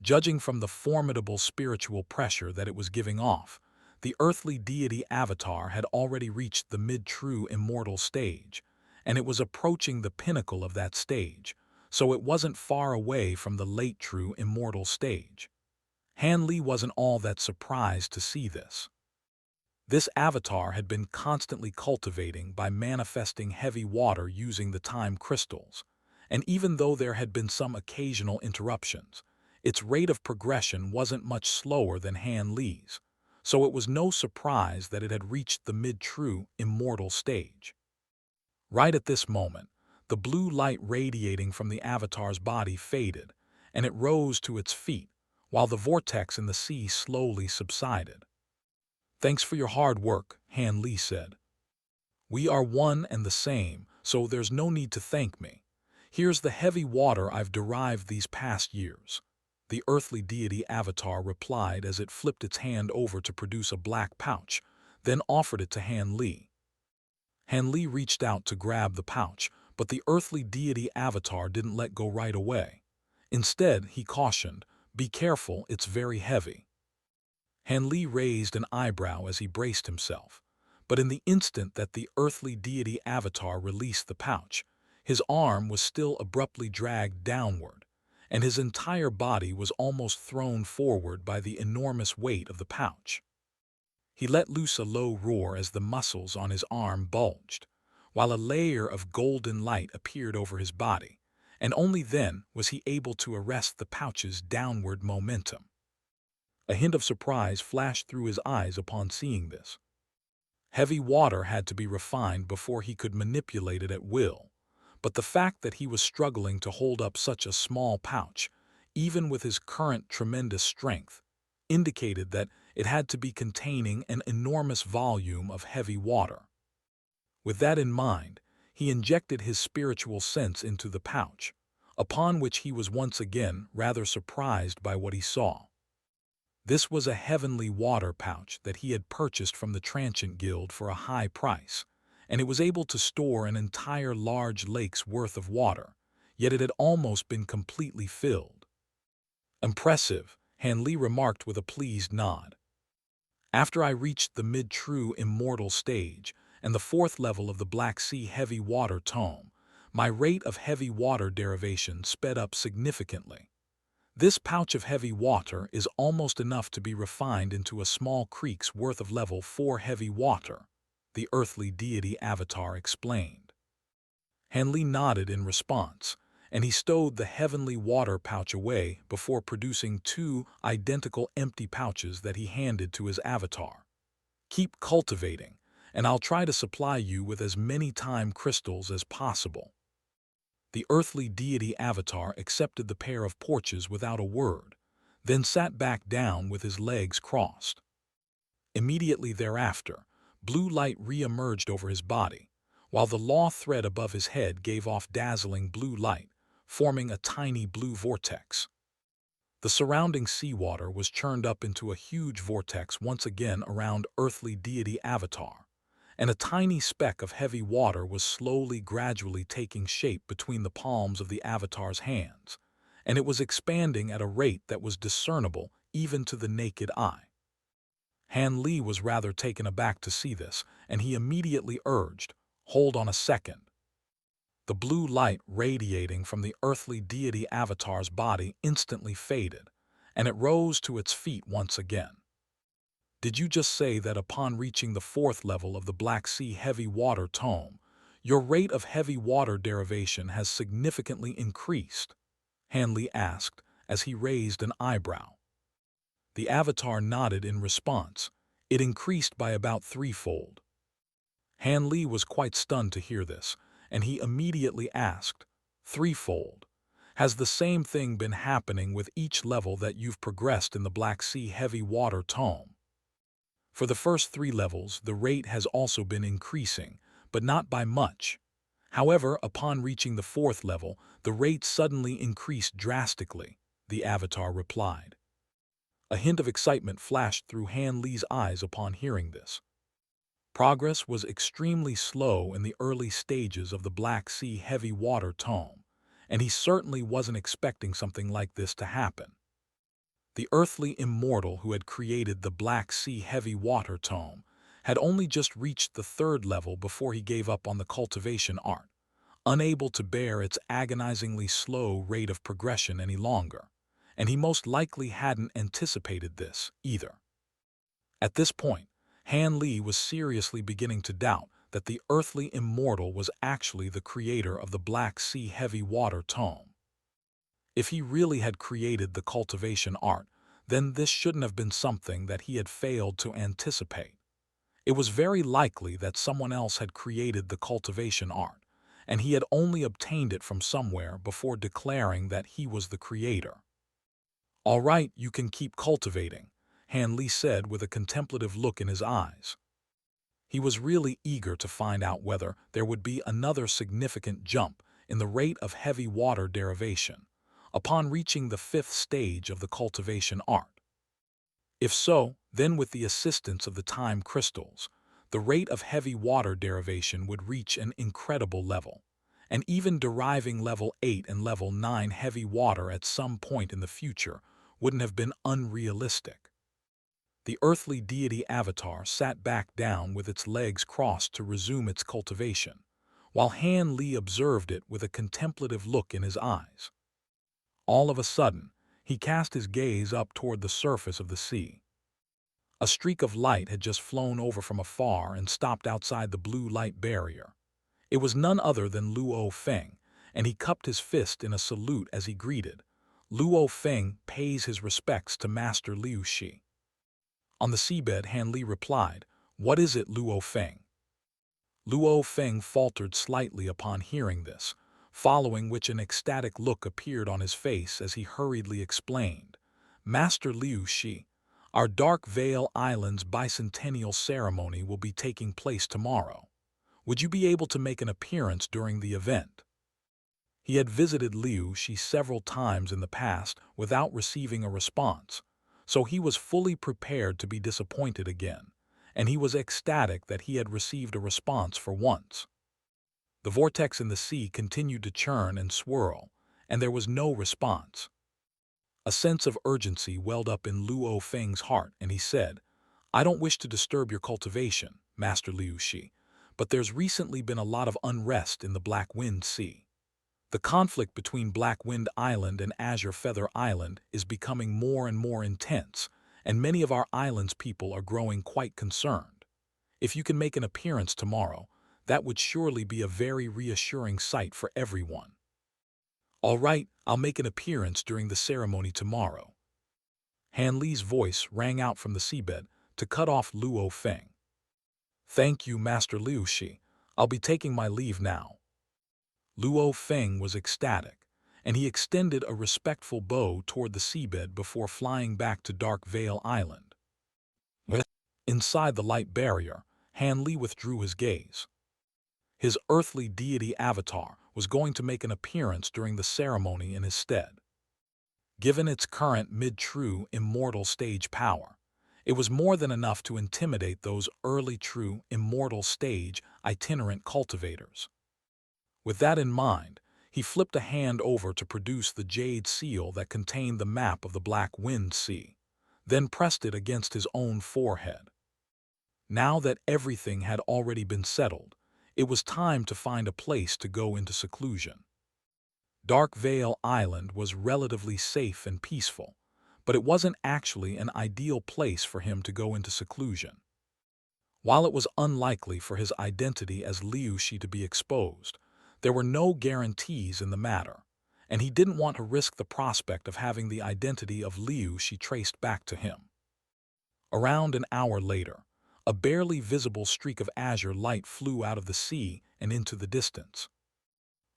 Judging from the formidable spiritual pressure that it was giving off, the earthly deity avatar had already reached the mid-true immortal stage, and it was approaching the pinnacle of that stage, so it wasn't far away from the late true immortal stage. Han Li wasn't all that surprised to see this. This avatar had been constantly cultivating by manifesting heavy water using the time crystals, and even though there had been some occasional interruptions, its rate of progression wasn't much slower than Han Li's, so it was no surprise that it had reached the mid-true immortal stage. Right at this moment, the blue light radiating from the avatar's body faded, and it rose to its feet, while the vortex in the sea slowly subsided. Thanks for your hard work, Han Li said. We are one and the same, so there's no need to thank me. Here's the heavy water I've derived these past years, the earthly deity avatar replied as it flipped its hand over to produce a black pouch, then offered it to Han Li. Han Li reached out to grab the pouch, but the earthly deity avatar didn't let go right away. Instead, he cautioned, "Be careful, it's very heavy." Han Li raised an eyebrow as he braced himself, but in the instant that the earthly deity avatar released the pouch, his arm was still abruptly dragged downward, and his entire body was almost thrown forward by the enormous weight of the pouch. He let loose a low roar as the muscles on his arm bulged, while a layer of golden light appeared over his body, and only then was he able to arrest the pouch's downward momentum. A hint of surprise flashed through his eyes upon seeing this. Heavy water had to be refined before he could manipulate it at will, but the fact that he was struggling to hold up such a small pouch, even with his current tremendous strength, indicated that it had to be containing an enormous volume of heavy water. With that in mind, he injected his spiritual sense into the pouch, upon which he was once again rather surprised by what he saw. This was a heavenly water pouch that he had purchased from the Transient Guild for a high price, and it was able to store an entire large lake's worth of water, yet it had almost been completely filled. Impressive, Han Li remarked with a pleased nod. After I reached the mid-true immortal stage and the fourth level of the Black Sea heavy water tome, my rate of heavy water derivation sped up significantly. This pouch of heavy water is almost enough to be refined into a small creek's worth of level 4 heavy water, the earthly deity avatar explained. Han Li nodded in response, and he stowed the heavenly water pouch away before producing 2 identical empty pouches that he handed to his avatar. Keep cultivating, and I'll try to supply you with as many time crystals as possible. The earthly deity avatar accepted the pair of pouches without a word, then sat back down with his legs crossed. Immediately thereafter, blue light re-emerged over his body, while the law thread above his head gave off dazzling blue light, forming a tiny blue vortex. The surrounding seawater was churned up into a huge vortex once again around earthly deity avatar, and a tiny speck of heavy water was gradually taking shape between the palms of the avatar's hands, and it was expanding at a rate that was discernible even to the naked eye. Han Li was rather taken aback to see this, and he immediately urged, "Hold on a second." The blue light radiating from the earthly deity avatar's body instantly faded, and it rose to its feet once again. Did you just say that upon reaching the fourth level of the Black Sea heavy water tome, your rate of heavy water derivation has significantly increased? Han Li asked as he raised an eyebrow. The avatar nodded in response. It increased by about threefold. Han Li was quite stunned to hear this, and he immediately asked, "Threefold? Has the same thing been happening with each level that you've progressed in the Black Sea heavy water tome?" For the first 3 levels, the rate has also been increasing, but not by much. However, upon reaching the 4th level, the rate suddenly increased drastically, the avatar replied. A hint of excitement flashed through Han Li's eyes upon hearing this. Progress was extremely slow in the early stages of the Black Sea heavy water tome, and he certainly wasn't expecting something like this to happen. The earthly immortal who had created the Black Sea heavy water tome had only just reached the 3rd level before he gave up on the cultivation art, unable to bear its agonizingly slow rate of progression any longer, and he most likely hadn't anticipated this either. At this point, Han Li was seriously beginning to doubt that the earthly immortal was actually the creator of the Black Sea heavy water tome. If he really had created the cultivation art, then this shouldn't have been something that he had failed to anticipate. It was very likely that someone else had created the cultivation art, and he had only obtained it from somewhere before declaring that he was the creator. "All right, you can keep cultivating," Han Li said with a contemplative look in his eyes. He was really eager to find out whether there would be another significant jump in the rate of heavy water derivation upon reaching the 5th stage of the cultivation art. If so, then with the assistance of the time crystals, the rate of heavy water derivation would reach an incredible level, and even deriving level 8 and level 9 heavy water at some point in the future wouldn't have been unrealistic. The earthly deity avatar sat back down with its legs crossed to resume its cultivation, while Han Li observed it with a contemplative look in his eyes. All of a sudden, he cast his gaze up toward the surface of the sea. A streak of light had just flown over from afar and stopped outside the blue light barrier. It was none other than Lu Yuqing, and he cupped his fist in a salute as he greeted. Lu Yuqing pays his respects to Master Liu Shi. On the seabed, Han Li replied, "What is it, Lu Yuqing?" Lu Yuqing faltered slightly upon hearing this, following which an ecstatic look appeared on his face as he hurriedly explained, "Master Liu Shi, our Dark Veil Island's bicentennial ceremony will be taking place tomorrow. Would you be able to make an appearance during the event?" He had visited Liu Shi several times in the past without receiving a response, so he was fully prepared to be disappointed again, and he was ecstatic that he had received a response for once. The vortex in the sea continued to churn and swirl, and there was no response. A sense of urgency welled up in Lu Yuqing's heart, and he said, "I don't wish to disturb your cultivation, Master Liu Shi, but there's recently been a lot of unrest in the Black Wind Sea. The conflict between Black Wind Island and Azure Feather Island is becoming more and more intense, and many of our island's people are growing quite concerned. If you can make an appearance tomorrow, that would surely be a very reassuring sight for everyone." "All right, I'll make an appearance during the ceremony tomorrow." Han Li's voice rang out from the seabed to cut off Lu Yuqing. "Thank you, Master Liu Shi. I'll be taking my leave now." Lu Yuqing was ecstatic, and he extended a respectful bow toward the seabed before flying back to Dark Vale Island. Inside the light barrier, Han Li withdrew his gaze. His earthly deity avatar was going to make an appearance during the ceremony in his stead. Given its current mid-true immortal stage power, it was more than enough to intimidate those early true immortal stage itinerant cultivators. With that in mind, he flipped a hand over to produce the jade seal that contained the map of the Black Wind Sea, then pressed it against his own forehead. Now that everything had already been settled, it was time to find a place to go into seclusion. Dark Vale Island was relatively safe and peaceful, but it wasn't actually an ideal place for him to go into seclusion. While it was unlikely for his identity as Liu Shi to be exposed, there were no guarantees in the matter, and he didn't want to risk the prospect of having the identity of Liu Shi traced back to him. Around an hour later, a barely visible streak of azure light flew out of the sea and into the distance.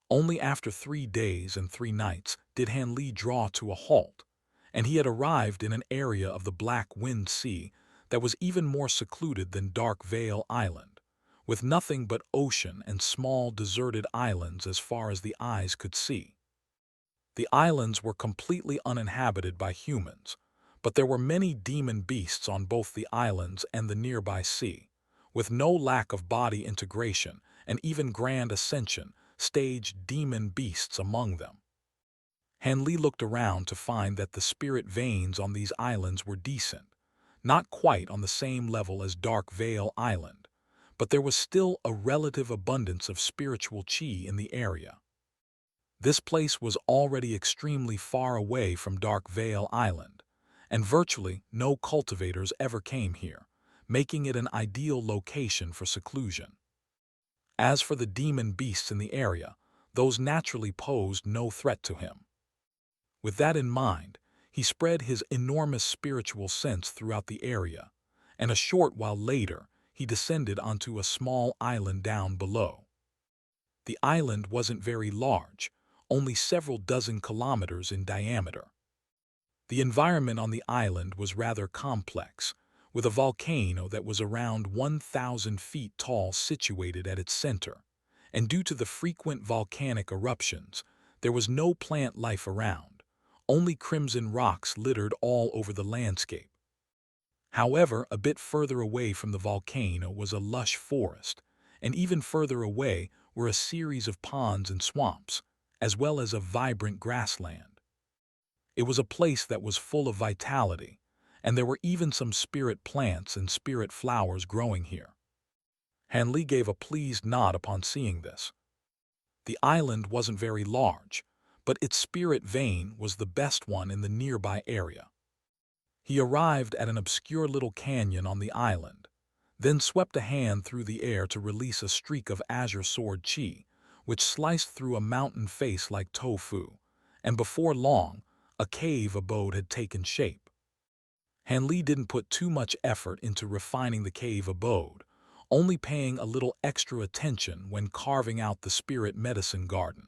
Only after 3 days and 3 nights did Han Li draw to a halt, and he had arrived in an area of the Black Wind Sea that was even more secluded than Dark Vale Island, with nothing but ocean and small deserted islands as far as the eyes could see. The islands were completely uninhabited by humans, but there were many demon beasts on both the islands and the nearby sea, with no lack of body integration and even grand ascension stage demon beasts among them. Han Li looked around to find that the spirit veins on these islands were decent, not quite on the same level as Dark Vale Island, but there was still a relative abundance of spiritual qi in the area. This place was already extremely far away from Dark Vale Island, and virtually no cultivators ever came here, making it an ideal location for seclusion. As for the demon beasts in the area, those naturally posed no threat to him. With that in mind, he spread his enormous spiritual sense throughout the area, and a short while later, he descended onto a small island down below. The island wasn't very large, only several dozen kilometers in diameter. The environment on the island was rather complex, with a volcano that was around 1,000 feet tall situated at its center, and due to the frequent volcanic eruptions, there was no plant life around, only crimson rocks littered all over the landscape. However, a bit further away from the volcano was a lush forest, and even further away were a series of ponds and swamps, as well as a vibrant grassland. It was a place that was full of vitality, and there were even some spirit plants and spirit flowers growing here. Han Li gave a pleased nod upon seeing this. The island wasn't very large, but its spirit vein was the best one in the nearby area. He arrived at an obscure little canyon on the island, then swept a hand through the air to release a streak of azure sword qi, which sliced through a mountain face like tofu, and before long, a cave abode had taken shape. Han Li didn't put too much effort into refining the cave abode, only paying a little extra attention when carving out the spirit medicine garden.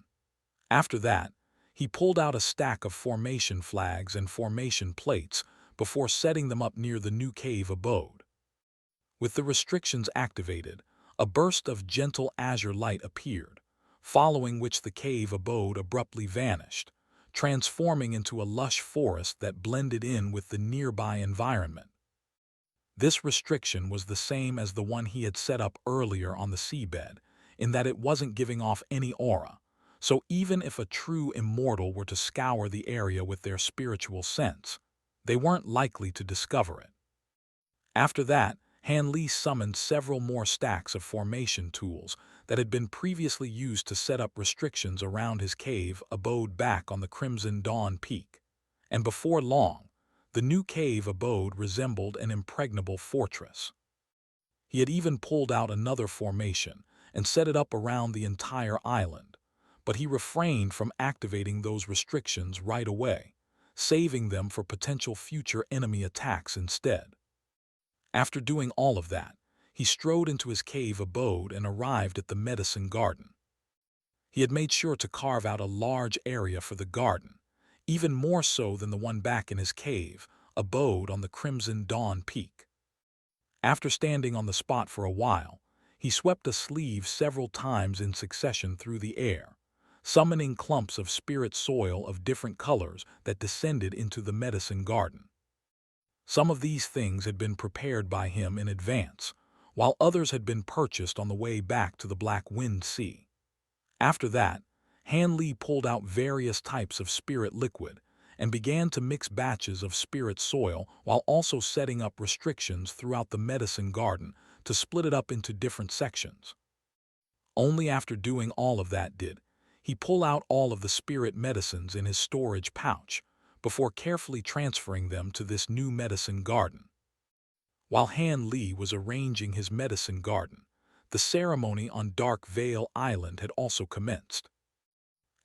After that, he pulled out a stack of formation flags and formation plates before setting them up near the new cave abode. With the restrictions activated, a burst of gentle azure light appeared, following which the cave abode abruptly vanished, transforming into a lush forest that blended in with the nearby environment. This restriction was the same as the one he had set up earlier on the seabed, in that it wasn't giving off any aura, So even if a true immortal were to scour the area with their spiritual sense, they weren't likely to discover it. After that, Han Li summoned several more stacks of formation tools that had been previously used to set up restrictions around his cave abode back on the Crimson Dawn Peak. And before long, the new cave abode resembled an impregnable fortress. He had even pulled out another formation and set it up around the entire island, but he refrained from activating those restrictions right away, saving them for potential future enemy attacks instead. After doing all of that, he strode into his cave abode and arrived at the medicine garden. He had made sure to carve out a large area for the garden, even more so than the one back in his cave abode on the Crimson Dawn Peak. After standing on the spot for a while, he swept a sleeve several times in succession through the air, summoning clumps of spirit soil of different colors that descended into the medicine garden. Some of these things had been prepared by him in advance, while others had been purchased on the way back to the Black Wind Sea. After that, Han Li pulled out various types of spirit liquid and began to mix batches of spirit soil while also setting up restrictions throughout the medicine garden to split it up into different sections. Only after doing all of that did he pull out all of the spirit medicines in his storage pouch before carefully transferring them to this new medicine garden. While Han Li was arranging his medicine garden, the ceremony on Dark Vale Island had also commenced.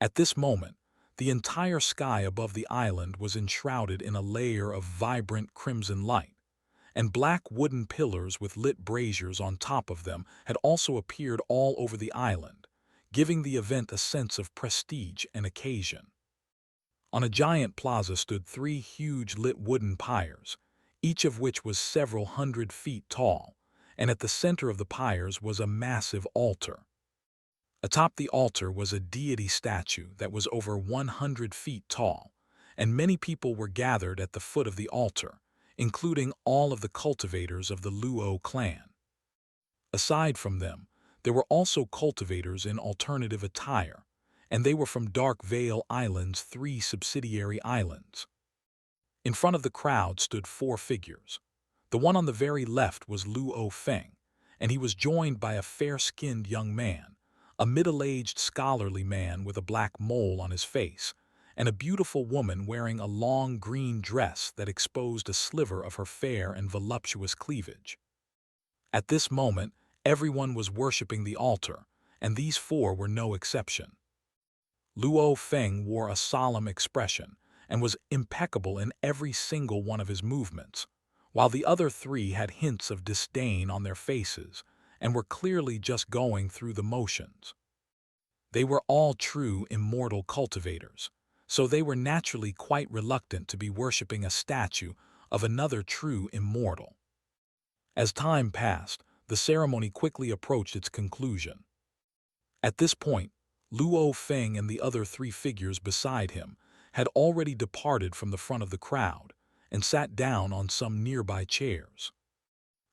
At this moment, the entire sky above the island was enshrouded in a layer of vibrant crimson light, and black wooden pillars with lit braziers on top of them had also appeared all over the island, giving the event a sense of prestige and occasion. On a giant plaza stood 3 huge lit wooden pyres, each of which was several hundred feet tall, and at the center of the pyres was a massive altar. Atop the altar was a deity statue that was over 100 feet tall, and many people were gathered at the foot of the altar, including all of the cultivators of the Luo clan. Aside from them, there were also cultivators in alternative attire, and they were from Dark Vale Island's 3 subsidiary islands. In front of the crowd stood 4 figures. The one on the very left was Lu Yuqing, and he was joined by a fair-skinned young man, a middle-aged scholarly man with a black mole on his face, and a beautiful woman wearing a long green dress that exposed a sliver of her fair and voluptuous cleavage. At this moment, everyone was worshipping the altar, and these 4 were no exception. Lu Yuqing wore a solemn expression and was impeccable in every single one of his movements, while the other 3 had hints of disdain on their faces and were clearly just going through the motions. They were all true immortal cultivators, so they were naturally quite reluctant to be worshipping a statue of another true immortal. As time passed, the ceremony quickly approached its conclusion. At this point, Lu Yuqing and the other 3 figures beside him had already departed from the front of the crowd and sat down on some nearby chairs.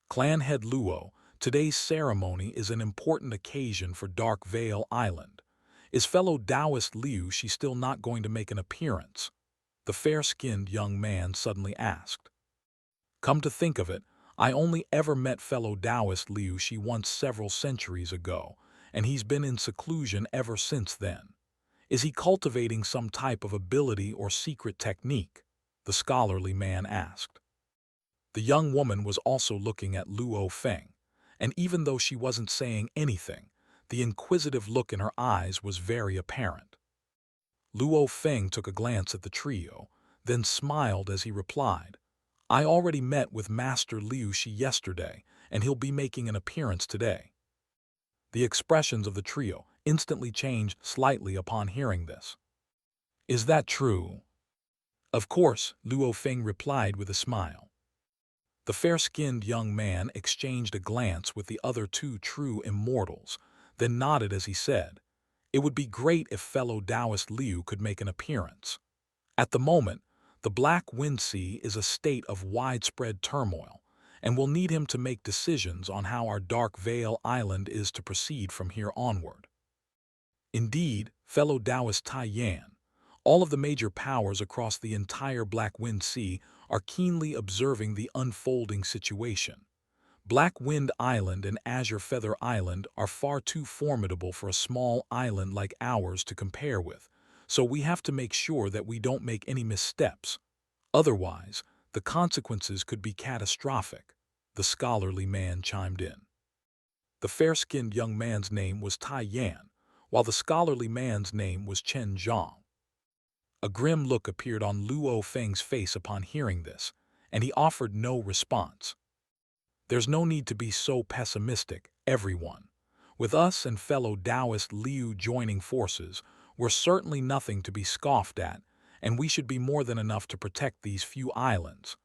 Clan Head Luo, today's ceremony is an important occasion for Dark Vale Island. Is fellow Taoist Liu she still not going to make an appearance? The fair-skinned young man suddenly asked. Come to think of it, I only ever met fellow Taoist Liu she once several centuries ago, and he's been in seclusion ever since then. Is he cultivating some type of ability or secret technique? The scholarly man asked. The young woman was also looking at Lu Yuqing, and even though she wasn't saying anything, the inquisitive look in her eyes was very apparent. Lu Yuqing took a glance at the trio, then smiled as he replied, I already met with Master Liu Shi yesterday, and he'll be making an appearance today. The expressions of the trio instantly changed slightly upon hearing this. Is that true? Of course, Lu Yuqing replied with a smile. The fair-skinned young man exchanged a glance with the other 2 true immortals, then nodded as he said, It would be great if fellow Taoist Liu could make an appearance. At the moment, the Black Wind Sea is a state of widespread turmoil, and we'll need him to make decisions on how our Dark Vale Island is to proceed from here onward. Indeed, fellow Taoist Tai Yan. All of the major powers across the entire Black Wind Sea are keenly observing the unfolding situation. Black Wind Island and Azure Feather Island are far too formidable for a small island like ours to compare with, so we have to make sure that we don't make any missteps. Otherwise, the consequences could be catastrophic, the scholarly man chimed in. The fair-skinned young man's name was Tai Yan, while the scholarly man's name was Chen Zhang. A grim look appeared on Lu Feng's face upon hearing this, and he offered no response. There's no need to be so pessimistic, everyone. With us and fellow Taoist Liu joining forces, we're certainly nothing to be scoffed at, and we should be more than enough to protect these few islands,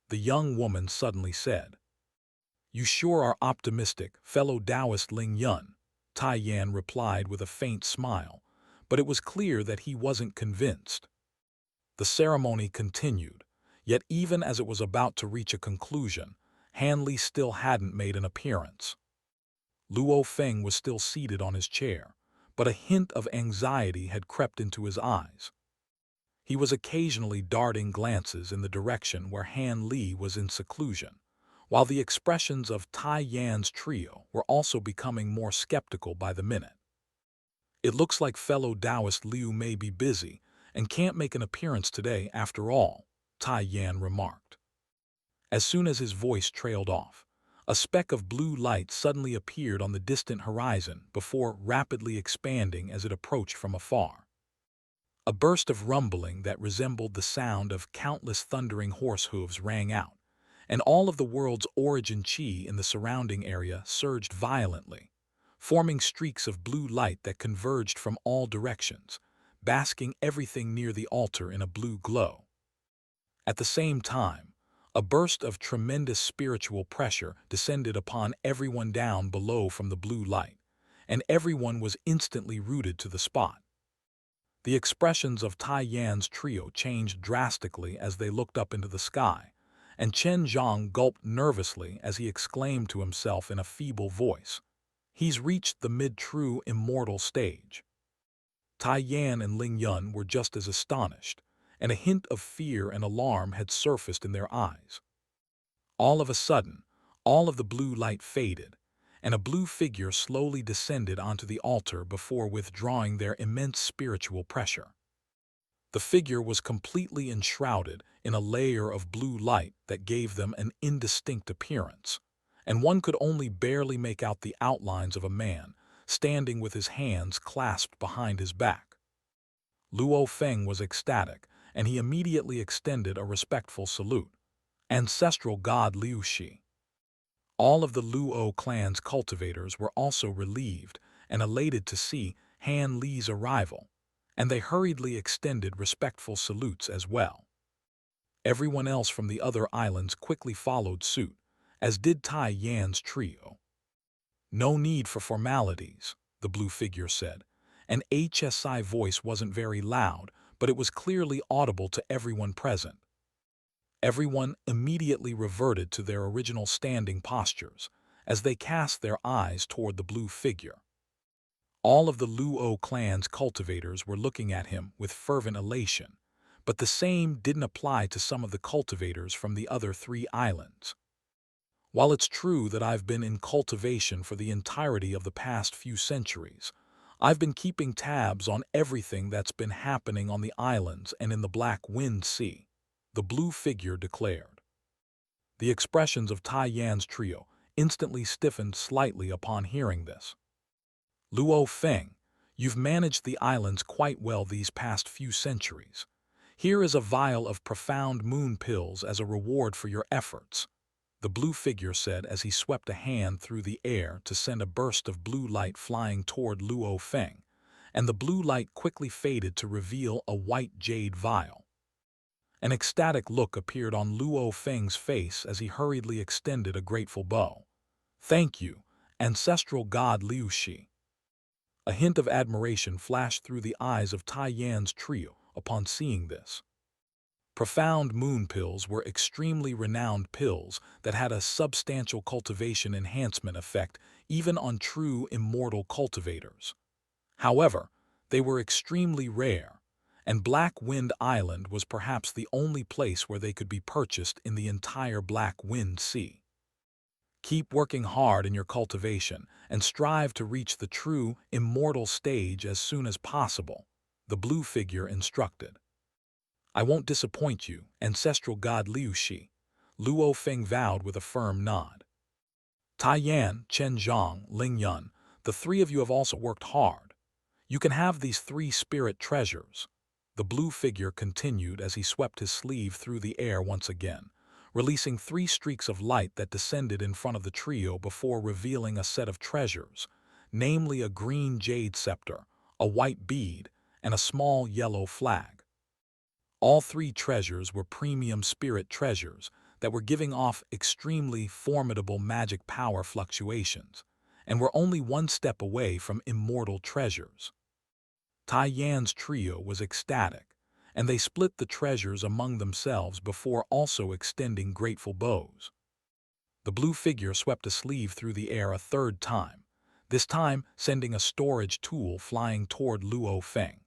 the young woman suddenly said. You sure are optimistic, fellow Taoist Ling Yun, Tai Yan replied with a faint smile, but it was clear that he wasn't convinced. The ceremony continued, yet even as it was about to reach a conclusion, Hanley still hadn't made an appearance. Lu Feng was still seated on his chair, but a hint of anxiety had crept into his eyes. He was occasionally darting glances in the direction where Han Li was in seclusion, while the expressions of Tai Yan's trio were also becoming more skeptical by the minute. It looks like fellow Taoist Liu may be busy and can't make an appearance today after all, Tai Yan remarked. As soon as his voice trailed off, a speck of blue light suddenly appeared on the distant horizon before rapidly expanding as it approached from afar. A burst of rumbling that resembled the sound of countless thundering horse hooves rang out, and all of the world's origin chi in the surrounding area surged violently, forming streaks of blue light that converged from all directions, basking everything near the altar in a blue glow. At the same time, a burst of tremendous spiritual pressure descended upon everyone down below from the blue light, and everyone was instantly rooted to the spot. The expressions of Tai Yan's trio changed drastically as they looked up into the sky, and Chen Zhang gulped nervously as he exclaimed to himself in a feeble voice, "He's reached the mid-true immortal stage." Tai Yan and Ling Yun were just as astonished, and a hint of fear and alarm had surfaced in their eyes. All of a sudden, all of the blue light faded, and a blue figure slowly descended onto the altar before withdrawing their immense spiritual pressure. The figure was completely enshrouded in a layer of blue light that gave them an indistinct appearance, and one could only barely make out the outlines of a man standing with his hands clasped behind his back. Lu Feng was ecstatic, and he immediately extended a respectful salute. Ancestral god Liu Shi. All of the Lu clan's cultivators were also relieved and elated to see Han Li's arrival, and they hurriedly extended respectful salutes as well. Everyone else from the other islands quickly followed suit, as did Tai Yan's trio. No need for formalities, the blue figure said. An HSI voice wasn't very loud, but it was clearly audible to everyone present. Everyone immediately reverted to their original standing postures as they cast their eyes toward the blue figure. All of the Lu clan's cultivators were looking at him with fervent elation, but the same didn't apply to some of the cultivators from the other 3 islands. While it's true that I've been in cultivation for the entirety of the past few centuries, I've been keeping tabs on everything that's been happening on the islands and in the Black Wind Sea, the blue figure declared. The expressions of Tai Yan's trio instantly stiffened slightly upon hearing this. Lu Feng, you've managed the islands quite well these past few centuries. Here is a vial of profound moon pills as a reward for your efforts, the blue figure said as he swept a hand through the air to send a burst of blue light flying toward Lu Feng, and the blue light quickly faded to reveal a white jade vial. An ecstatic look appeared on Lu Feng's face as he hurriedly extended a grateful bow. Thank you, ancestral god Liu Shi. A hint of admiration flashed through the eyes of Tai Yan's trio upon seeing this. Profound moon pills were extremely renowned pills that had a substantial cultivation enhancement effect even on true immortal cultivators. However, They were extremely rare, and Black Wind Island was perhaps the only place where they could be purchased in the entire Black Wind Sea. Keep working hard in your cultivation and strive to reach the true, immortal stage as soon as possible, the blue figure instructed. I won't disappoint you, ancestral god Liu Shi, Lu Yuqing vowed with a firm nod. Tai Yan, Chen Zhang, Ling Yun, the three of you have also worked hard. You can have these 3 spirit treasures. The blue figure continued as he swept his sleeve through the air once again, releasing 3 streaks of light that descended in front of the trio before revealing a set of treasures, namely a green jade scepter, a white bead, and a small yellow flag. All 3 treasures were premium spirit treasures that were giving off extremely formidable magic power fluctuations, and were only 1 step away from immortal treasures. Tai Yan's trio was ecstatic, and they split the treasures among themselves before also extending grateful bows. The blue figure swept a sleeve through the air a 3rd time, this time sending a storage tool flying toward Lu Yuqing.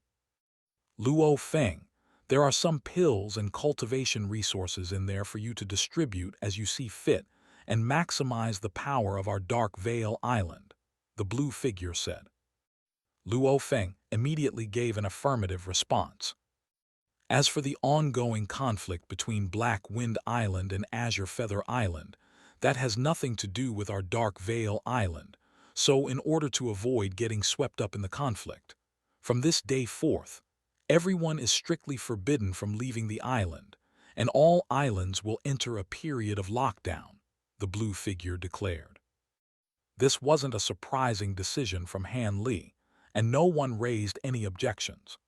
Lu Yuqing, there are some pills and cultivation resources in there for you to distribute as you see fit and maximize the power of our Dark Veil Island, the blue figure said. Lu Yuqing immediately gave an affirmative response. As for the ongoing conflict between Black Wind Island and Azure Feather Island, that has nothing to do with our Dark Veil Island, so in order to avoid getting swept up in the conflict, from this day forth, everyone is strictly forbidden from leaving the island, and all islands will enter a period of lockdown, the blue figure declared. This wasn't a surprising decision from Han Li, and no one raised any objections.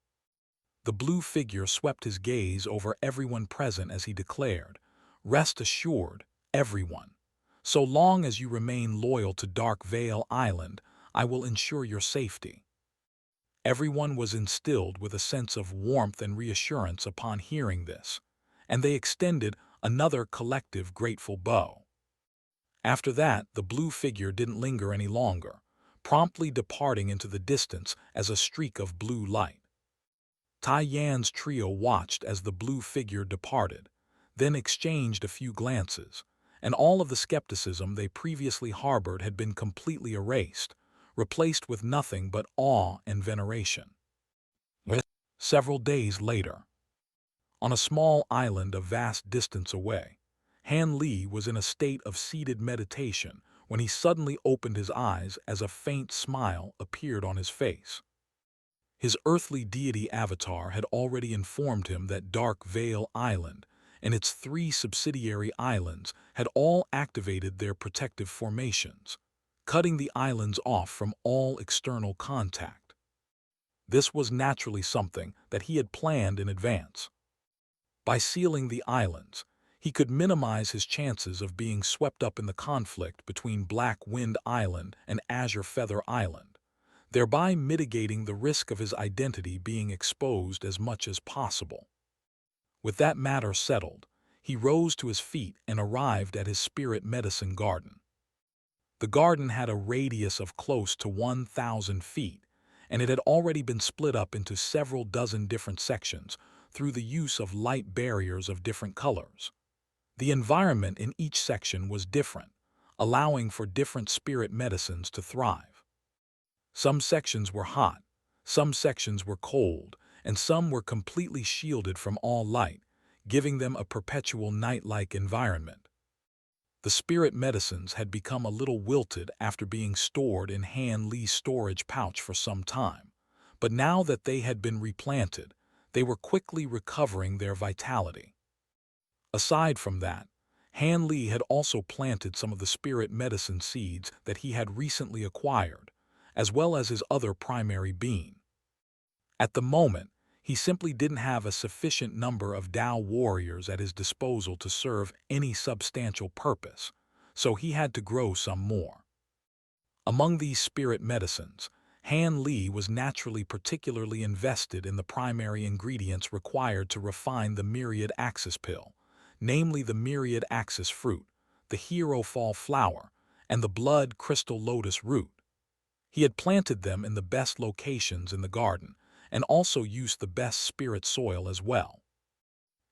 The blue figure swept his gaze over everyone present as he declared, "Rest assured, everyone. So long as you remain loyal to Dark Veil Island, I will ensure your safety." Everyone was instilled with a sense of warmth and reassurance upon hearing this, and they extended another collective grateful bow. After that, the blue figure didn't linger any longer, promptly departing into the distance as a streak of blue light. Tai Yan's trio watched as the blue figure departed, then exchanged a few glances, and all of the skepticism they previously harbored had been completely erased, replaced with nothing but awe and veneration. Several days later, on a small island a vast distance away, Han Li was in a state of seated meditation when he suddenly opened his eyes as a faint smile appeared on his face. His earthly deity avatar had already informed him that Dark Veil Island and its 3 subsidiary islands had all activated their protective formations, cutting the islands off from all external contact. This was naturally something that he had planned in advance. By sealing the islands, he could minimize his chances of being swept up in the conflict between Black Wind Island and Azure Feather Island, thereby mitigating the risk of his identity being exposed as much as possible. With that matter settled, he rose to his feet and arrived at his spirit medicine garden. The garden had a radius of close to 1,000 feet, and it had already been split up into several dozen different sections through the use of light barriers of different colors. The environment in each section was different, allowing for different spirit medicines to thrive. Some sections were hot, some sections were cold, and some were completely shielded from all light, giving them a perpetual night-like environment. The spirit medicines had become a little wilted after being stored in Han Li's storage pouch for some time, but now that they had been replanted, they were quickly recovering their vitality. Aside from that, Han Li had also planted some of the spirit medicine seeds that he had recently acquired, as well as his other primary bean. At the moment, he simply didn't have a sufficient number of Tao warriors at his disposal to serve any substantial purpose, so he had to grow some more. Among these spirit medicines, Han Li was naturally particularly invested in the primary ingredients required to refine the Myriad Axis pill, namely the Myriad Axis fruit, the Hero Fall flower, and the Blood Crystal Lotus root. He had planted them in the best locations in the garden, and also used the best spirit soil as well.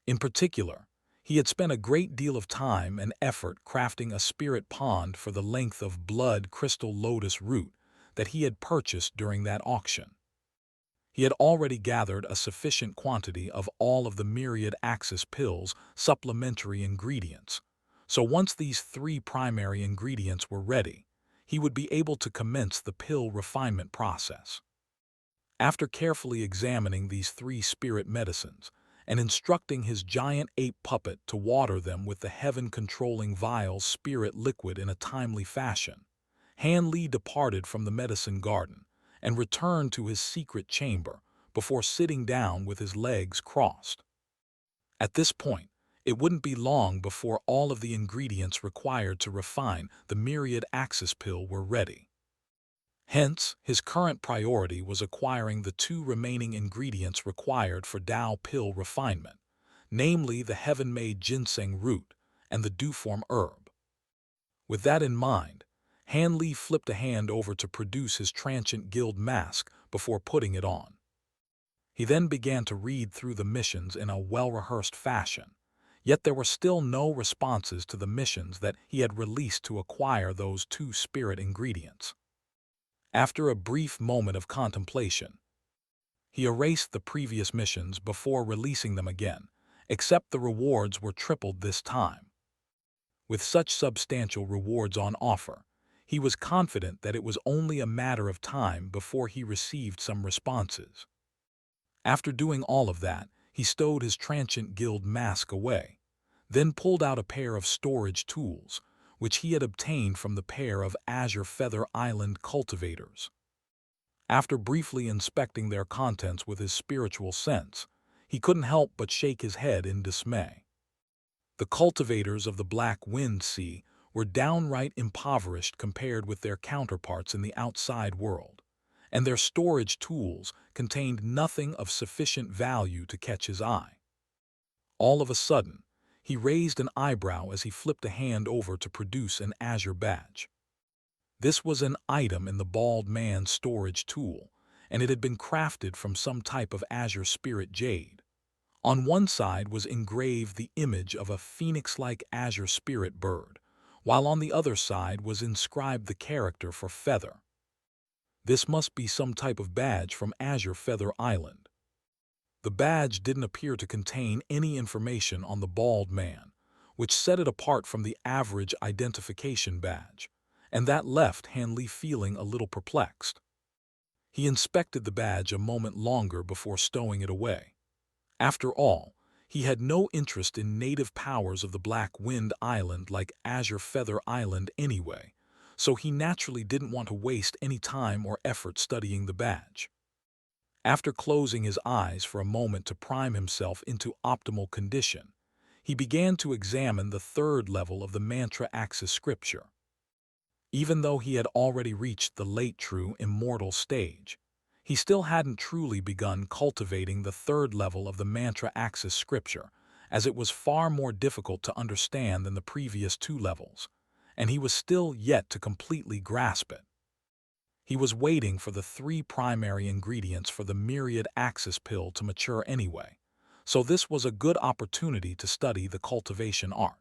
In particular, he had spent a great deal of time and effort crafting a spirit pond for the length of blood crystal lotus root that he had purchased during that auction. He had already gathered a sufficient quantity of all of the myriad axis pills' supplementary ingredients, so once these three primary ingredients were ready, he would be able to commence the pill refinement process. After carefully examining these three spirit medicines and instructing his giant ape puppet to water them with the heaven-controlling vial's spirit liquid in a timely fashion, Han Li departed from the medicine garden and returned to his secret chamber before sitting down with his legs crossed. At this point, it wouldn't be long before all of the ingredients required to refine the myriad axis pill were ready. Hence, his current priority was acquiring the two remaining ingredients required for Tao pill refinement, namely the heaven-made ginseng root and the dewform herb. With that in mind, Han Li flipped a hand over to produce his transient guild mask before putting it on. He then began to read through the missions in a well-rehearsed fashion, yet there were still no responses to the missions that he had released to acquire those two spirit ingredients. After a brief moment of contemplation, he erased the previous missions before releasing them again, except the rewards were tripled this time. With such substantial rewards on offer, he was confident that it was only a matter of time before he received some responses. After doing all of that, he stowed his transient guild mask away, then pulled out a pair of storage tools, which he had obtained from the pair of Azure Feather Island cultivators. After briefly inspecting their contents with his spiritual sense, he couldn't help but shake his head in dismay. The cultivators of the Black Wind Sea were downright impoverished compared with their counterparts in the outside world, and their storage tools contained nothing of sufficient value to catch his eye. All of a sudden, he raised an eyebrow as he flipped a hand over to produce an azure badge. This was an item in the bald man's storage tool, and it had been crafted from some type of azure spirit jade. On one side was engraved the image of a phoenix-like azure spirit bird, while on the other side was inscribed the character for feather. This must be some type of badge from Azure Feather Island. The badge didn't appear to contain any information on the bald man, which set it apart from the average identification badge, and that left Han Li feeling a little perplexed. He inspected the badge a moment longer before stowing it away. After all, he had no interest in native powers of the Black Wind Island like Azure Feather Island anyway, so he naturally didn't want to waste any time or effort studying the badge. After closing his eyes for a moment to prime himself into optimal condition, he began to examine the third level of the mantra axis scripture. Even though he had already reached the late true immortal stage, he still hadn't truly begun cultivating the third level of the mantra axis scripture, as it was far more difficult to understand than the previous two levels, and he was still yet to completely grasp it. He was waiting for the three primary ingredients for the myriad axis pill to mature anyway, so this was a good opportunity to study the cultivation art.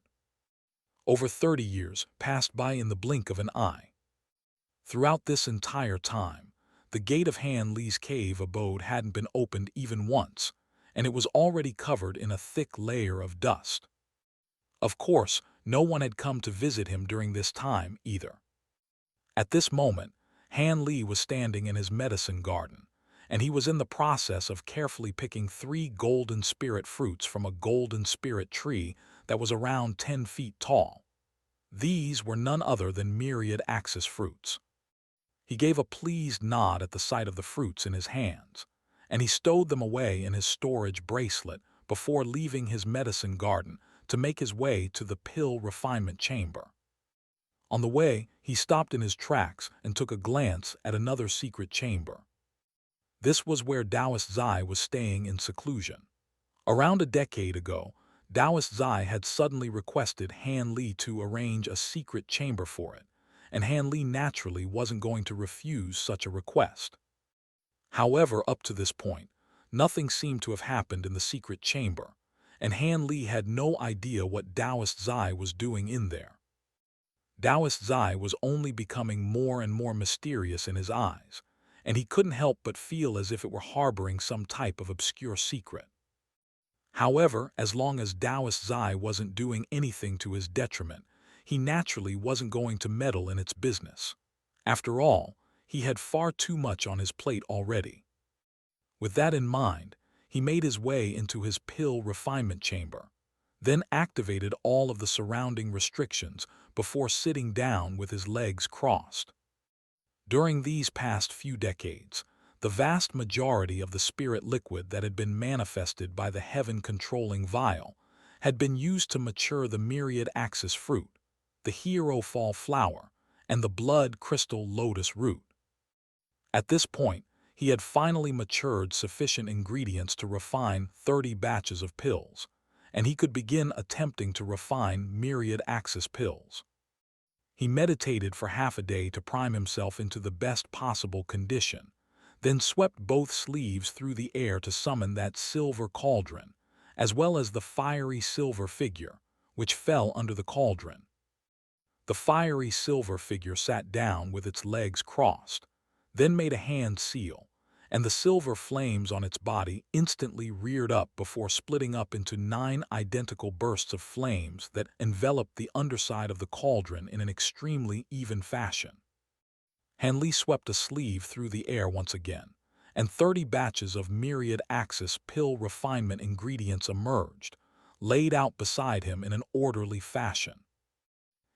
Over 30 years passed by in the blink of an eye. Throughout this entire time, the gate of Han Li's cave abode hadn't been opened even once, and it was already covered in a thick layer of dust. Of course, no one had come to visit him during this time either. At this moment, Han Li was standing in his medicine garden, and he was in the process of carefully picking 3 golden spirit fruits from a golden spirit tree that was around 10 feet tall. These were none other than myriad axis fruits. He gave a pleased nod at the sight of the fruits in his hands, and he stowed them away in his storage bracelet before leaving his medicine garden to make his way to the pill refinement chamber. On the way, he stopped in his tracks and took a glance at another secret chamber. This was where Taoist Zai was staying in seclusion. Around a decade ago, Taoist Zai had suddenly requested Han Li to arrange a secret chamber for it, and Han Li naturally wasn't going to refuse such a request. However, up to this point, nothing seemed to have happened in the secret chamber, and Han Li had no idea what Taoist Zai was doing in there. Taoist Zai was only becoming more and more mysterious in his eyes, and he couldn't help but feel as if it were harboring some type of obscure secret. However, as long as Taoist Zai wasn't doing anything to his detriment, he naturally wasn't going to meddle in its business. After all, he had far too much on his plate already. With that in mind, he made his way into his pill refinement chamber, then activated all of the surrounding restrictions before sitting down with his legs crossed. During these past few decades, the vast majority of the spirit liquid that had been manifested by the heaven-controlling vial had been used to mature the myriad axis fruit, the hierophal flower, and the blood crystal lotus root. At this point, he had finally matured sufficient ingredients to refine 30 batches of pills, and he could begin attempting to refine myriad axis pills. He meditated for half a day to prime himself into the best possible condition, then swept both sleeves through the air to summon that silver cauldron, as well as the fiery silver figure, which fell under the cauldron. The fiery silver figure sat down with its legs crossed, then made a hand seal, and the silver flames on its body instantly reared up before splitting up into 9 identical bursts of flames that enveloped the underside of the cauldron in an extremely even fashion. Han Li swept a sleeve through the air once again, and 30 batches of myriad axis pill refinement ingredients emerged, laid out beside him in an orderly fashion.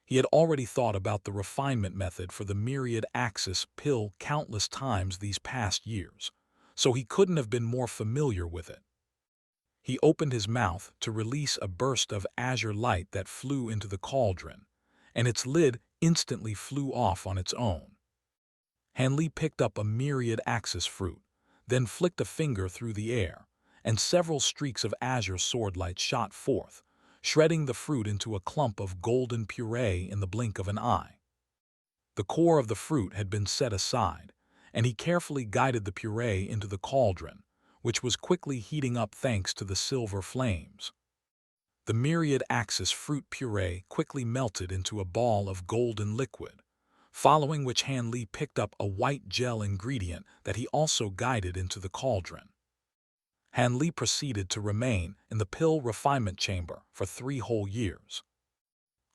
He had already thought about the refinement method for the myriad axis pill countless times these past years, so he couldn't have been more familiar with it. He opened his mouth to release a burst of azure light that flew into the cauldron, and its lid instantly flew off on its own. Han Li picked up a myriad axis fruit, then flicked a finger through the air, and several streaks of azure swordlight shot forth, shredding the fruit into a clump of golden puree in the blink of an eye. The core of the fruit had been set aside, and he carefully guided the puree into the cauldron, which was quickly heating up thanks to the silver flames. The myriad axis fruit puree quickly melted into a ball of golden liquid, following which Han Li picked up a white gel ingredient that he also guided into the cauldron. Han Li proceeded to remain in the pill refinement chamber for 3 whole years.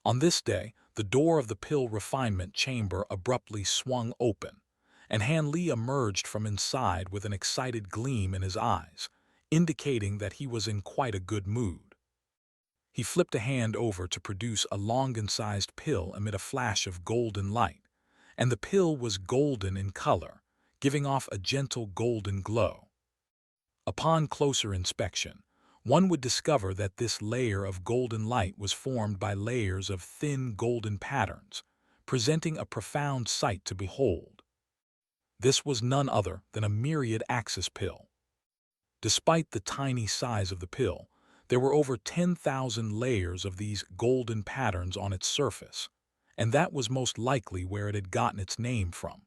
On this day, the door of the pill refinement chamber abruptly swung open, and Han Li emerged from inside with an excited gleam in his eyes, indicating that he was in quite a good mood. He flipped a hand over to produce a longan-sized pill amid a flash of golden light, and the pill was golden in color, giving off a gentle golden glow. Upon closer inspection, one would discover that this layer of golden light was formed by layers of thin golden patterns, presenting a profound sight to behold. This was none other than a myriad axis pill. Despite the tiny size of the pill, there were over 10,000 layers of these golden patterns on its surface, and that was most likely where it had gotten its name from.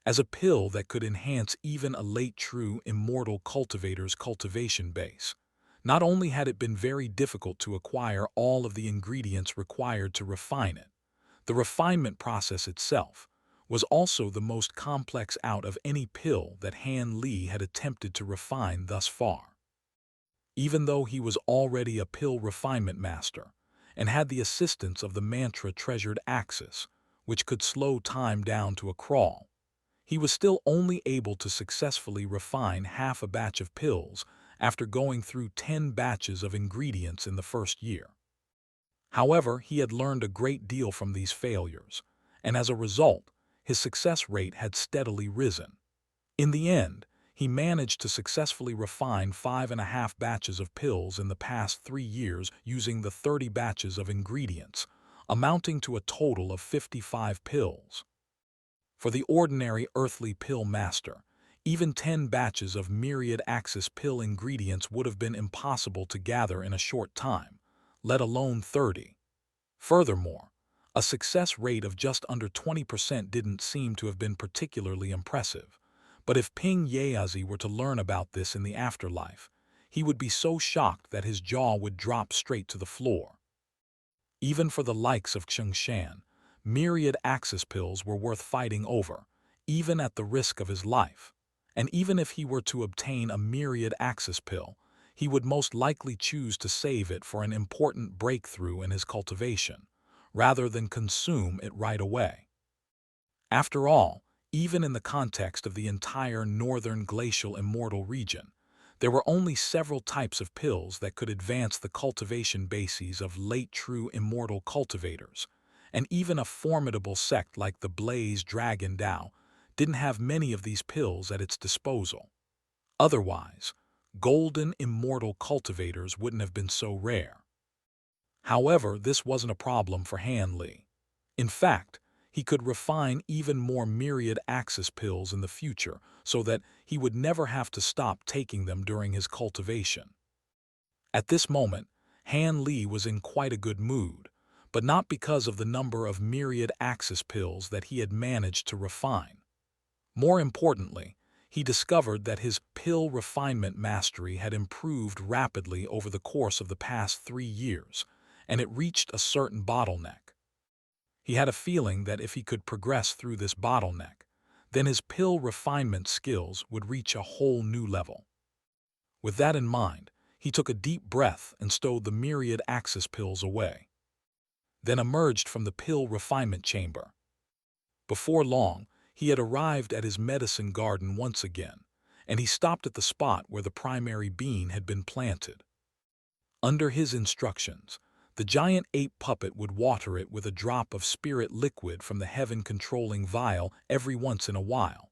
As a pill that could enhance even a late true immortal cultivator's cultivation base, not only had it been very difficult to acquire all of the ingredients required to refine it, the refinement process itself was also the most complex out of any pill that Han Li had attempted to refine thus far. Even though he was already a pill refinement master and had the assistance of the mantra-treasured axis, which could slow time down to a crawl, he was still only able to successfully refine half a batch of pills after going through 10 batches of ingredients in the first year. However, he had learned a great deal from these failures, and as a result, his success rate had steadily risen. In the end, he managed to successfully refine 5.5 batches of pills in the past 3 years using the 30 batches of ingredients, amounting to a total of 55 pills. For the ordinary earthly pill master, even 10 batches of myriad axis pill ingredients would have been impossible to gather in a short time, let alone 30. Furthermore, a success rate of just under 20% didn't seem to have been particularly impressive, But if Ping Yazi were to learn about this in the afterlife, he would be so shocked that his jaw would drop straight to the floor. Even for the likes of Shan, myriad axis pills were worth fighting over, even at the risk of his life. And even if he were to obtain a myriad axis pill, he would most likely choose to save it for an important breakthrough in his cultivation, rather than consume it right away. After all, even in the context of the entire northern glacial immortal region, there were only several types of pills that could advance the cultivation bases of late true immortal cultivators, and even a formidable sect like the Blaze Dragon Dao didn't have many of these pills at its disposal. Otherwise, golden immortal cultivators wouldn't have been so rare. However, this wasn't a problem for Han Li. In fact, he could refine even more myriad axis pills in the future so that he would never have to stop taking them during his cultivation. At this moment, Han Li was in quite a good mood, but not because of the number of myriad axis pills that he had managed to refine. More importantly, he discovered that his pill refinement mastery had improved rapidly over the course of the past 3 years, and it reached a certain bottleneck. He had a feeling that if he could progress through this bottleneck, then his pill refinement skills would reach a whole new level. With that in mind, he took a deep breath and stowed the myriad axis pills away, then emerged from the pill refinement chamber. Before long, he had arrived at his medicine garden once again, and he stopped at the spot where the primary bean had been planted. Under his instructions, the giant ape puppet would water it with a drop of spirit liquid from the heaven-controlling vial every once in a while,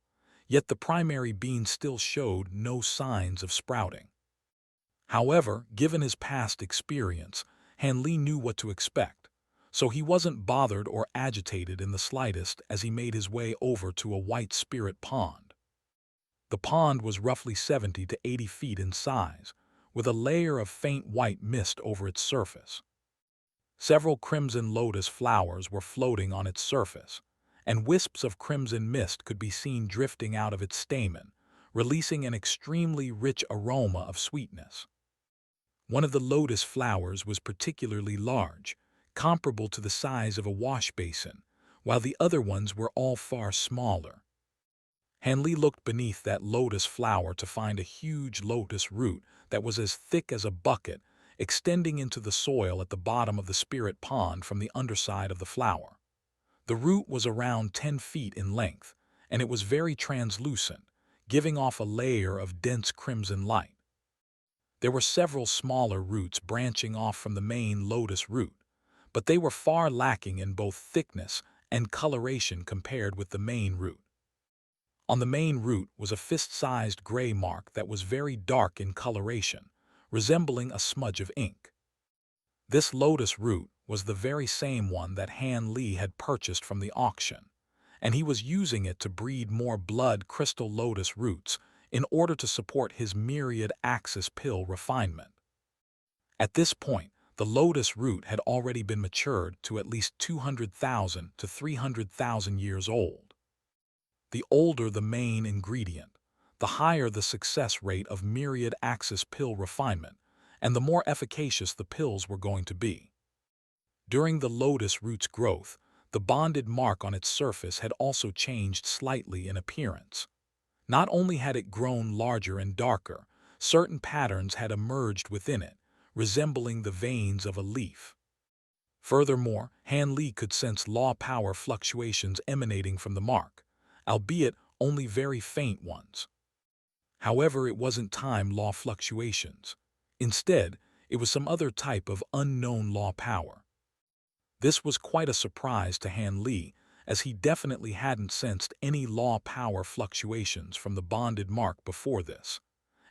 yet the primary bean still showed no signs of sprouting. However, given his past experience, Han Li knew what to expect, so he wasn't bothered or agitated in the slightest as he made his way over to a white spirit pond. The pond was roughly 70 to 80 feet in size, with a layer of faint white mist over its surface. Several crimson lotus flowers were floating on its surface, and wisps of crimson mist could be seen drifting out of its stamen, releasing an extremely rich aroma of sweetness. One of the lotus flowers was particularly large, comparable to the size of a wash basin, while the other ones were all far smaller. Han Li looked beneath that lotus flower to find a huge lotus root that was as thick as a bucket, extending into the soil at the bottom of the spirit pond from the underside of the flower. The root was around 10 feet in length, and it was very translucent, giving off a layer of dense crimson light. There were several smaller roots branching off from the main lotus root, but they were far lacking in both thickness and coloration compared with the main root. On the main root was a fist-sized gray mark that was very dark in coloration, resembling a smudge of ink. This lotus root was the very same one that Han Li had purchased from the auction, and he was using it to breed more blood crystal lotus roots in order to support his myriad axis pill refinement. At this point, the lotus root had already been matured to at least 200,000 to 300,000 years old. The older the main ingredient, the higher the success rate of myriad axis pill refinement, and the more efficacious the pills were going to be. During the lotus root's growth, the bonded mark on its surface had also changed slightly in appearance. Not only had it grown larger and darker, certain patterns had emerged within it, resembling the veins of a leaf. Furthermore, Han Li could sense law power fluctuations emanating from the mark, albeit only very faint ones. However, it wasn't time law fluctuations. Instead, it was some other type of unknown law power. This was quite a surprise to Han Li, as he definitely hadn't sensed any law power fluctuations from the bonded mark before this,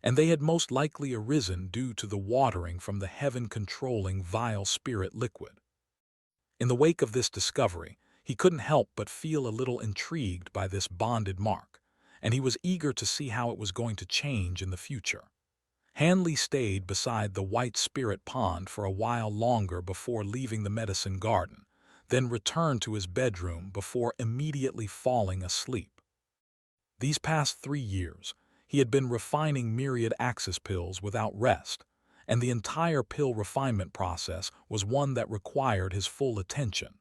and they had most likely arisen due to the watering from the heaven-controlling vile spirit liquid. In the wake of this discovery, he couldn't help but feel a little intrigued by this bonded mark, and he was eager to see how it was going to change in the future. Han Li stayed beside the white spirit pond for a while longer before leaving the medicine garden, then returned to his bedroom before immediately falling asleep. These past 3 years, he had been refining myriad axis pills without rest, and the entire pill refinement process was one that required his full attention.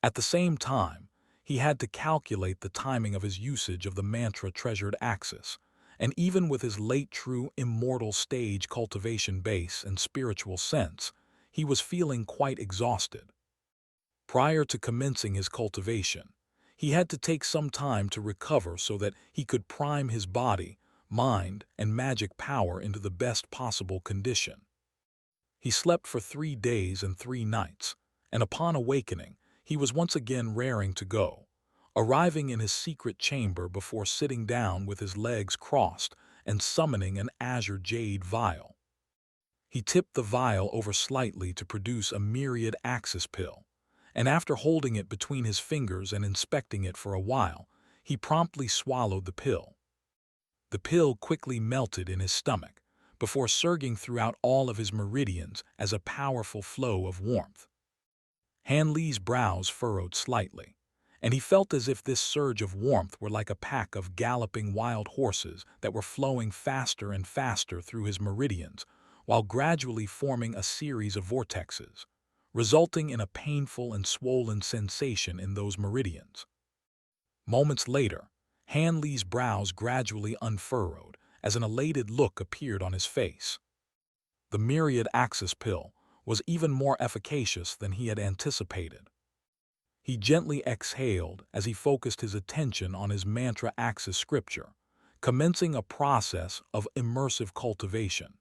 At the same time, he had to calculate the timing of his usage of the mantra-treasured axis, and even with his late true immortal stage cultivation base and spiritual sense, he was feeling quite exhausted. Prior to commencing his cultivation, he had to take some time to recover so that he could prime his body, mind, and magic power into the best possible condition. He slept for 3 days and 3 nights, and upon awakening, he was once again raring to go, arriving in his secret chamber before sitting down with his legs crossed and summoning an azure jade vial. He tipped the vial over slightly to produce a myriad axis pill, and after holding it between his fingers and inspecting it for a while, he promptly swallowed the pill. The pill quickly melted in his stomach, before surging throughout all of his meridians as a powerful flow of warmth. Han Li's brows furrowed slightly, and he felt as if this surge of warmth were like a pack of galloping wild horses that were flowing faster and faster through his meridians, while gradually forming a series of vortexes, resulting in a painful and swollen sensation in those meridians. Moments later, Han Li's brows gradually unfurrowed as an elated look appeared on his face. The myriad axis pill was even more efficacious than he had anticipated. He gently exhaled as he focused his attention on his mantra axis scripture, commencing a process of immersive cultivation.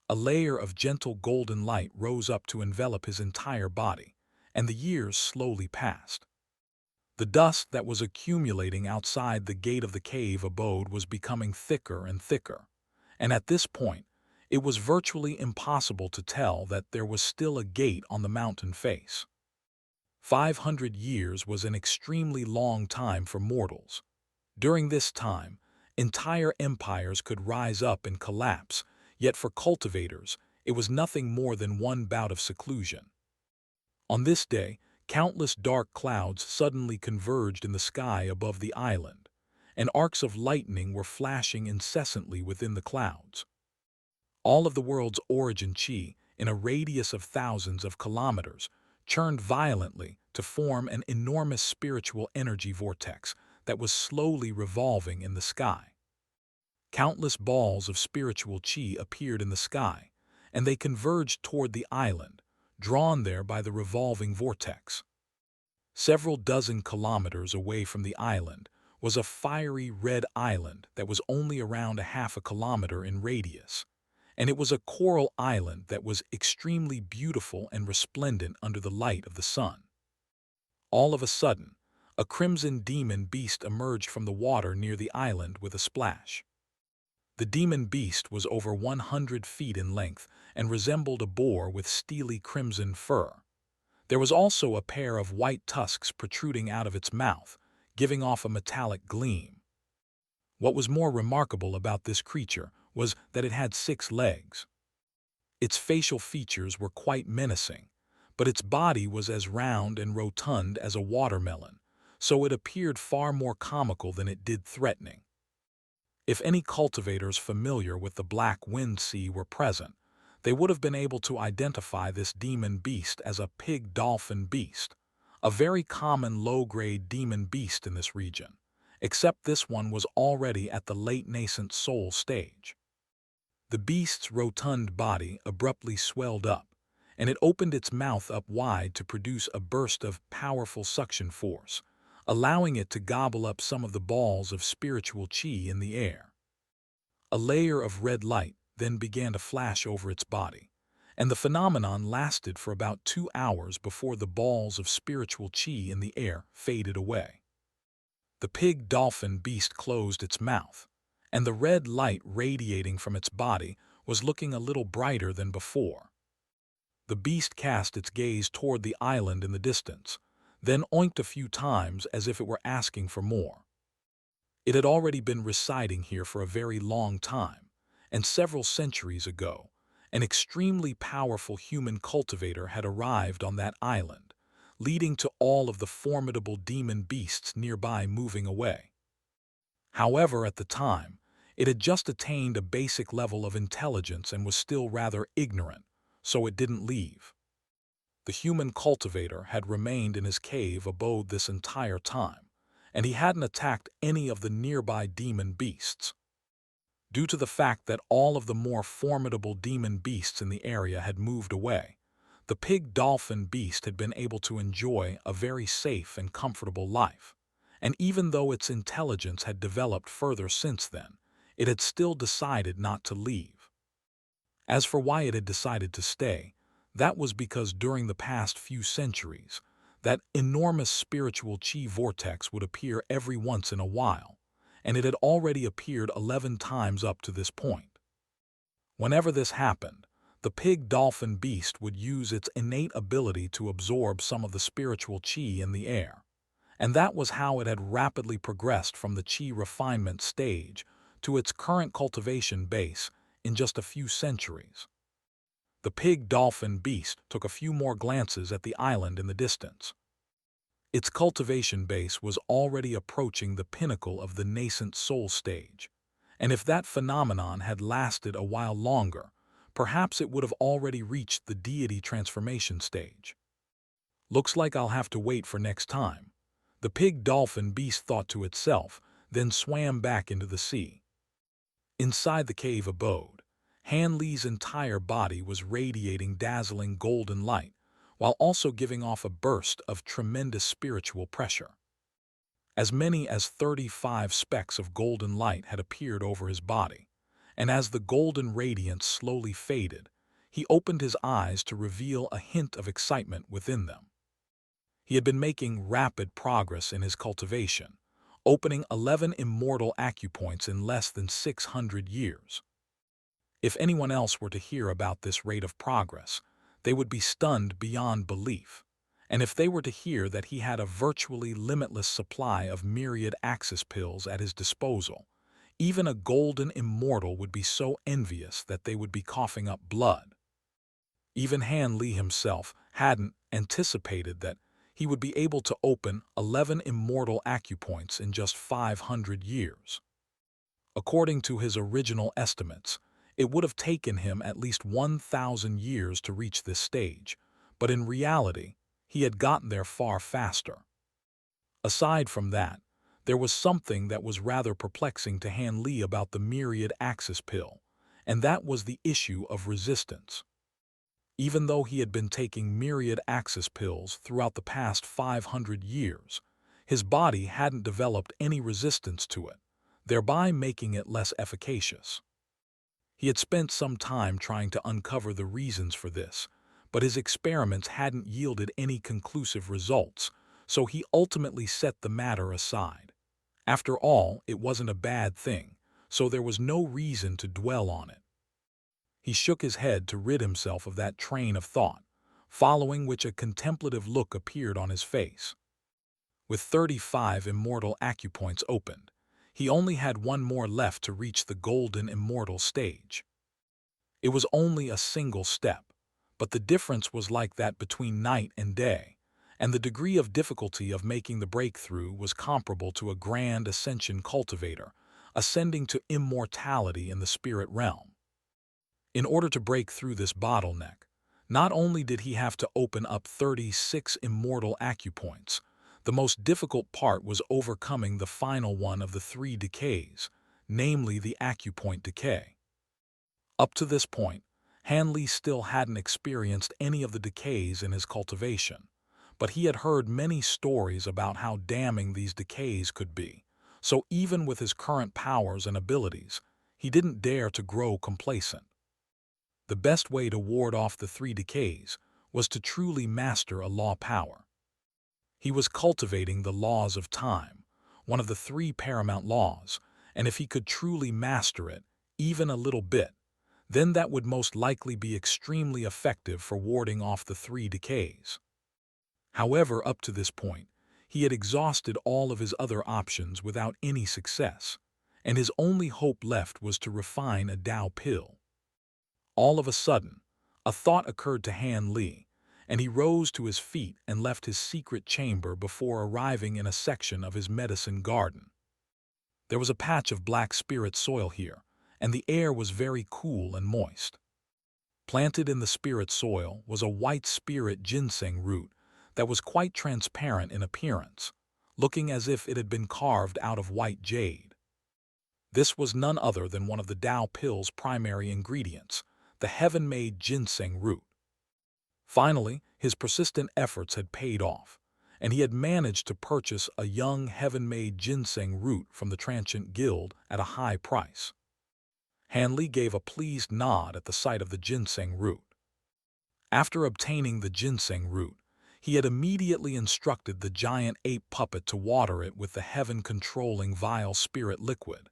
A layer of gentle golden light rose up to envelop his entire body, and the years slowly passed. The dust that was accumulating outside the gate of the cave abode was becoming thicker and thicker, and at this point, it was virtually impossible to tell that there was still a gate on the mountain face. 500 years was an extremely long time for mortals. During this time, entire empires could rise up and collapse, yet for cultivators, it was nothing more than one bout of seclusion. On this day, countless dark clouds suddenly converged in the sky above the island, and arcs of lightning were flashing incessantly within the clouds. All of the world's origin chi, in a radius of thousands of kilometers, churned violently to form an enormous spiritual energy vortex that was slowly revolving in the sky. Countless balls of spiritual chi appeared in the sky, and they converged toward the island, drawn there by the revolving vortex. Several dozen kilometers away from the island was a fiery red island that was only around a half a kilometer in radius, and it was a coral island that was extremely beautiful and resplendent under the light of the sun. All of a sudden, a crimson demon beast emerged from the water near the island with a splash. The demon beast was over 100 feet in length and resembled a boar with steely crimson fur. There was also a pair of white tusks protruding out of its mouth, giving off a metallic gleam. What was more remarkable about this creature was that it had 6 legs. Its facial features were quite menacing, but its body was as round and rotund as a watermelon, so it appeared far more comical than it did threatening. If any cultivators familiar with the Black Wind Sea were present, they would have been able to identify this demon beast as a pig dolphin beast, a very common low-grade demon beast in this region, except this one was already at the late nascent soul stage. The beast's rotund body abruptly swelled up, and it opened its mouth up wide to produce a burst of powerful suction force, allowing it to gobble up some of the balls of spiritual chi in the air. A layer of red light then began to flash over its body, and the phenomenon lasted for about 2 hours before the balls of spiritual chi in the air faded away. The pig dolphin beast closed its mouth, and the red light radiating from its body was looking a little brighter than before. The beast cast its gaze toward the island in the distance, then oinked a few times as if it were asking for more. It had already been residing here for a very long time, and several centuries ago, an extremely powerful human cultivator had arrived on that island, leading to all of the formidable demon beasts nearby moving away. However, at the time, it had just attained a basic level of intelligence and was still rather ignorant, so it didn't leave. The human cultivator had remained in his cave abode this entire time, and he hadn't attacked any of the nearby demon beasts. Due to the fact that all of the more formidable demon beasts in the area had moved away, the pig dolphin beast had been able to enjoy a very safe and comfortable life, and even though its intelligence had developed further since then, it had still decided not to leave. As for why it had decided to stay, that was because during the past few centuries, that enormous spiritual chi vortex would appear every once in a while, and it had already appeared 11 times up to this point. Whenever this happened, the pig dolphin beast would use its innate ability to absorb some of the spiritual chi in the air, and that was how it had rapidly progressed from the chi refinement stage to its current cultivation base in just a few centuries. The pig dolphin beast took a few more glances at the island in the distance. Its cultivation base was already approaching the pinnacle of the nascent soul stage, and if that phenomenon had lasted a while longer, perhaps it would have already reached the deity transformation stage. Looks like I'll have to wait for next time, the pig dolphin beast thought to itself, then swam back into the sea. Inside the cave abode, Han Li's entire body was radiating dazzling golden light, while also giving off a burst of tremendous spiritual pressure. As many as 35 specks of golden light had appeared over his body, and as the golden radiance slowly faded, he opened his eyes to reveal a hint of excitement within them. He had been making rapid progress in his cultivation, opening 11 immortal acupoints in less than 600 years. If anyone else were to hear about this rate of progress, they would be stunned beyond belief, and if they were to hear that he had a virtually limitless supply of myriad axis pills at his disposal, even a golden immortal would be so envious that they would be coughing up blood. Even Han Li himself hadn't anticipated that he would be able to open 11 immortal acupoints in just 500 years. According to his original estimates, it would have taken him at least 1,000 years to reach this stage, but in reality, he had gotten there far faster. Aside from that, there was something that was rather perplexing to Han Li about the myriad axis pill, and that was the issue of resistance. Even though he had been taking myriad axis pills throughout the past 500 years, his body hadn't developed any resistance to it, thereby making it less efficacious. He had spent some time trying to uncover the reasons for this, but his experiments hadn't yielded any conclusive results, so he ultimately set the matter aside. After all, it wasn't a bad thing, so there was no reason to dwell on it. He shook his head to rid himself of that train of thought, following which a contemplative look appeared on his face. With 35 immortal acupoints opened, he only had one more left to reach the golden immortal stage. It was only a single step, but the difference was like that between night and day, and the degree of difficulty of making the breakthrough was comparable to a grand ascension cultivator ascending to immortality in the spirit realm. In order to break through this bottleneck, not only did he have to open up 36 immortal acupoints, the most difficult part was overcoming the final one of the 3 decays, namely the acupoint decay. Up to this point, Han Li still hadn't experienced any of the decays in his cultivation, but he had heard many stories about how damning these decays could be, so even with his current powers and abilities, he didn't dare to grow complacent. The best way to ward off the 3 decays was to truly master a law power. He was cultivating the laws of time, one of the 3 paramount laws, and if he could truly master it, even a little bit, then that would most likely be extremely effective for warding off the 3 decays. However, up to this point, he had exhausted all of his other options without any success, and his only hope left was to refine a Tao pill. All of a sudden, a thought occurred to Han Li, and he rose to his feet and left his secret chamber before arriving in a section of his medicine garden. There was a patch of black spirit soil here, and the air was very cool and moist. Planted in the spirit soil was a white spirit ginseng root that was quite transparent in appearance, looking as if it had been carved out of white jade. This was none other than one of the Tao pill's primary ingredients, the heaven-made ginseng root. Finally, his persistent efforts had paid off, and he had managed to purchase a young heaven-made ginseng root from the Transient Guild at a high price. Hanley gave a pleased nod at the sight of the ginseng root. After obtaining the ginseng root, he had immediately instructed the giant ape puppet to water it with the heaven-controlling vile spirit liquid,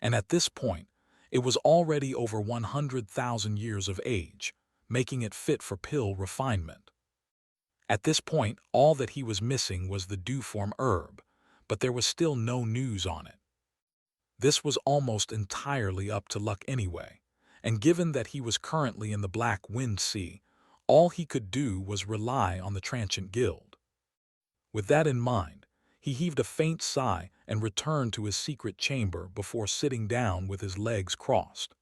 and at this point, it was already over 100,000 years of age, making it fit for pill refinement. At this point, all that he was missing was the dewform herb, but there was still no news on it. This was almost entirely up to luck anyway, and given that he was currently in the Black Wind Sea, all he could do was rely on the Transient Guild. With that in mind, he heaved a faint sigh and returned to his secret chamber before sitting down with his legs crossed.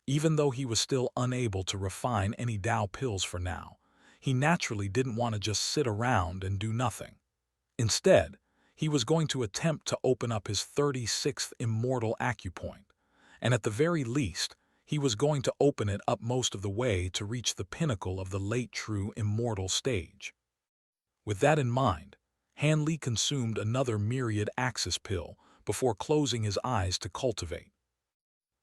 Even though he was still unable to refine any Tao pills for now, he naturally didn't want to just sit around and do nothing. Instead, he was going to attempt to open up his 36th Immortal acupoint, and at the very least, he was going to open it up most of the way to reach the pinnacle of the late true Immortal stage. With that in mind, Hanley consumed another myriad axis pill before closing his eyes to cultivate.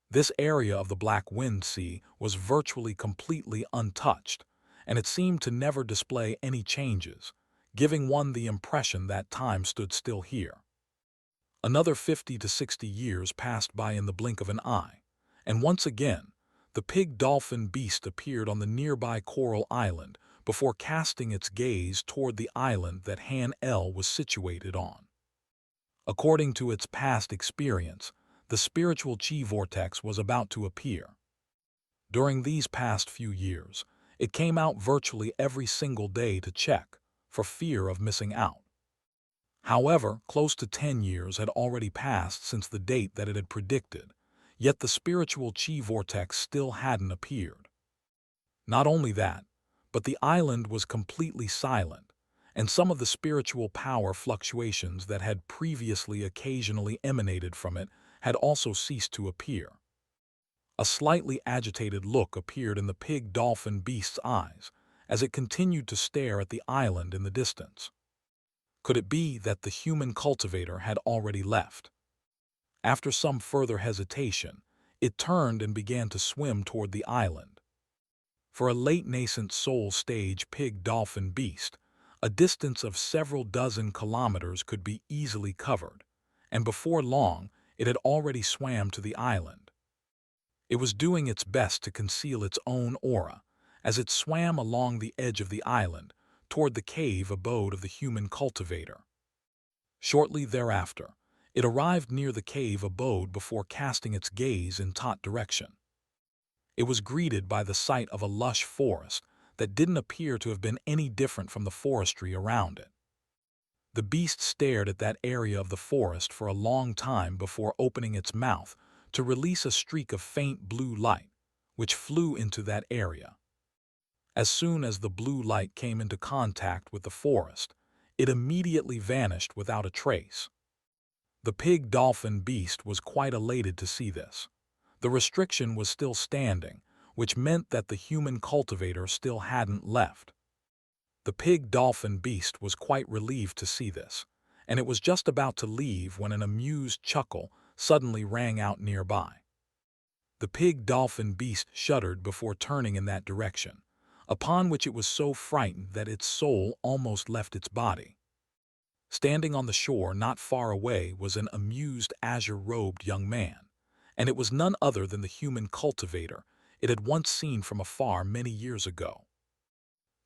This area of the Black Wind Sea was virtually completely untouched, and it seemed to never display any changes, giving one the impression that time stood still here. Another 50 to 60 years passed by in the blink of an eye, and once again, the pig dolphin beast appeared on the nearby coral island before casting its gaze toward the island that Han El was situated on. According to its past experience, the spiritual chi vortex was about to appear. During these past few years, it came out virtually every single day to check, for fear of missing out. However, close to 10 years had already passed since the date that it had predicted, yet the spiritual chi vortex still hadn't appeared. Not only that, but the island was completely silent, and some of the spiritual power fluctuations that had previously occasionally emanated from it had also ceased to appear. A slightly agitated look appeared in the pig dolphin beast's eyes as it continued to stare at the island in the distance. Could it be that the human cultivator had already left? After some further hesitation, it turned and began to swim toward the island. For a late nascent soul stage pig dolphin beast, a distance of several dozen kilometers could be easily covered, and before long it had already swam to the island. It was doing its best to conceal its own aura as it swam along the edge of the island toward the cave abode of the human cultivator. Shortly thereafter, it arrived near the cave abode before casting its gaze in that direction. It was greeted by the sight of a lush forest that didn't appear to have been any different from the forestry around it. The beast stared at that area of the forest for a long time before opening its mouth to release a streak of faint blue light, which flew into that area. As soon as the blue light came into contact with the forest, it immediately vanished without a trace. The pig dolphin beast was quite elated to see this. The restriction was still standing, which meant that the human cultivator still hadn't left. The pig dolphin beast was quite relieved to see this, and it was just about to leave when an amused chuckle suddenly rang out nearby. The pig dolphin beast shuddered before turning in that direction, upon which it was so frightened that its soul almost left its body. Standing on the shore not far away was an amused azure-robed young man, and it was none other than the human cultivator it had once seen from afar many years ago.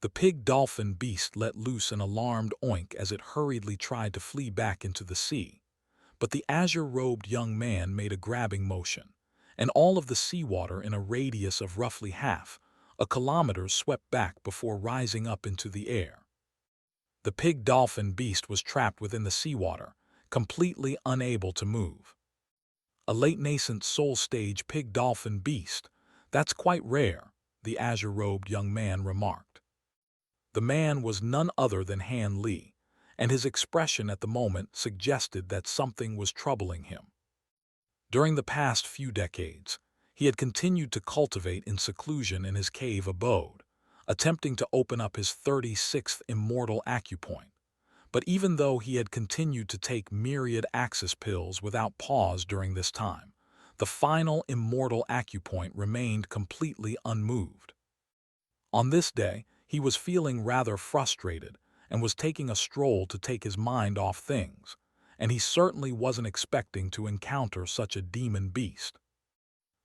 The pig dolphin beast let loose an alarmed oink as it hurriedly tried to flee back into the sea, but the azure-robed young man made a grabbing motion, and all of the seawater in a radius of roughly half a kilometer swept back before rising up into the air. The pig dolphin beast was trapped within the seawater, completely unable to move. a late-nascent soul-stage pig-dolphin beast. That's quite rare, the azure-robed young man remarked. The man was none other than Han Li, and his expression at the moment suggested that something was troubling him. During the past few decades, he had continued to cultivate in seclusion in his cave abode, attempting to open up his 36th immortal acupoint. But even though he had continued to take myriad axis pills without pause during this time, the final immortal acupoint remained completely unmoved. On this day, he was feeling rather frustrated and was taking a stroll to take his mind off things, and he certainly wasn't expecting to encounter such a demon beast.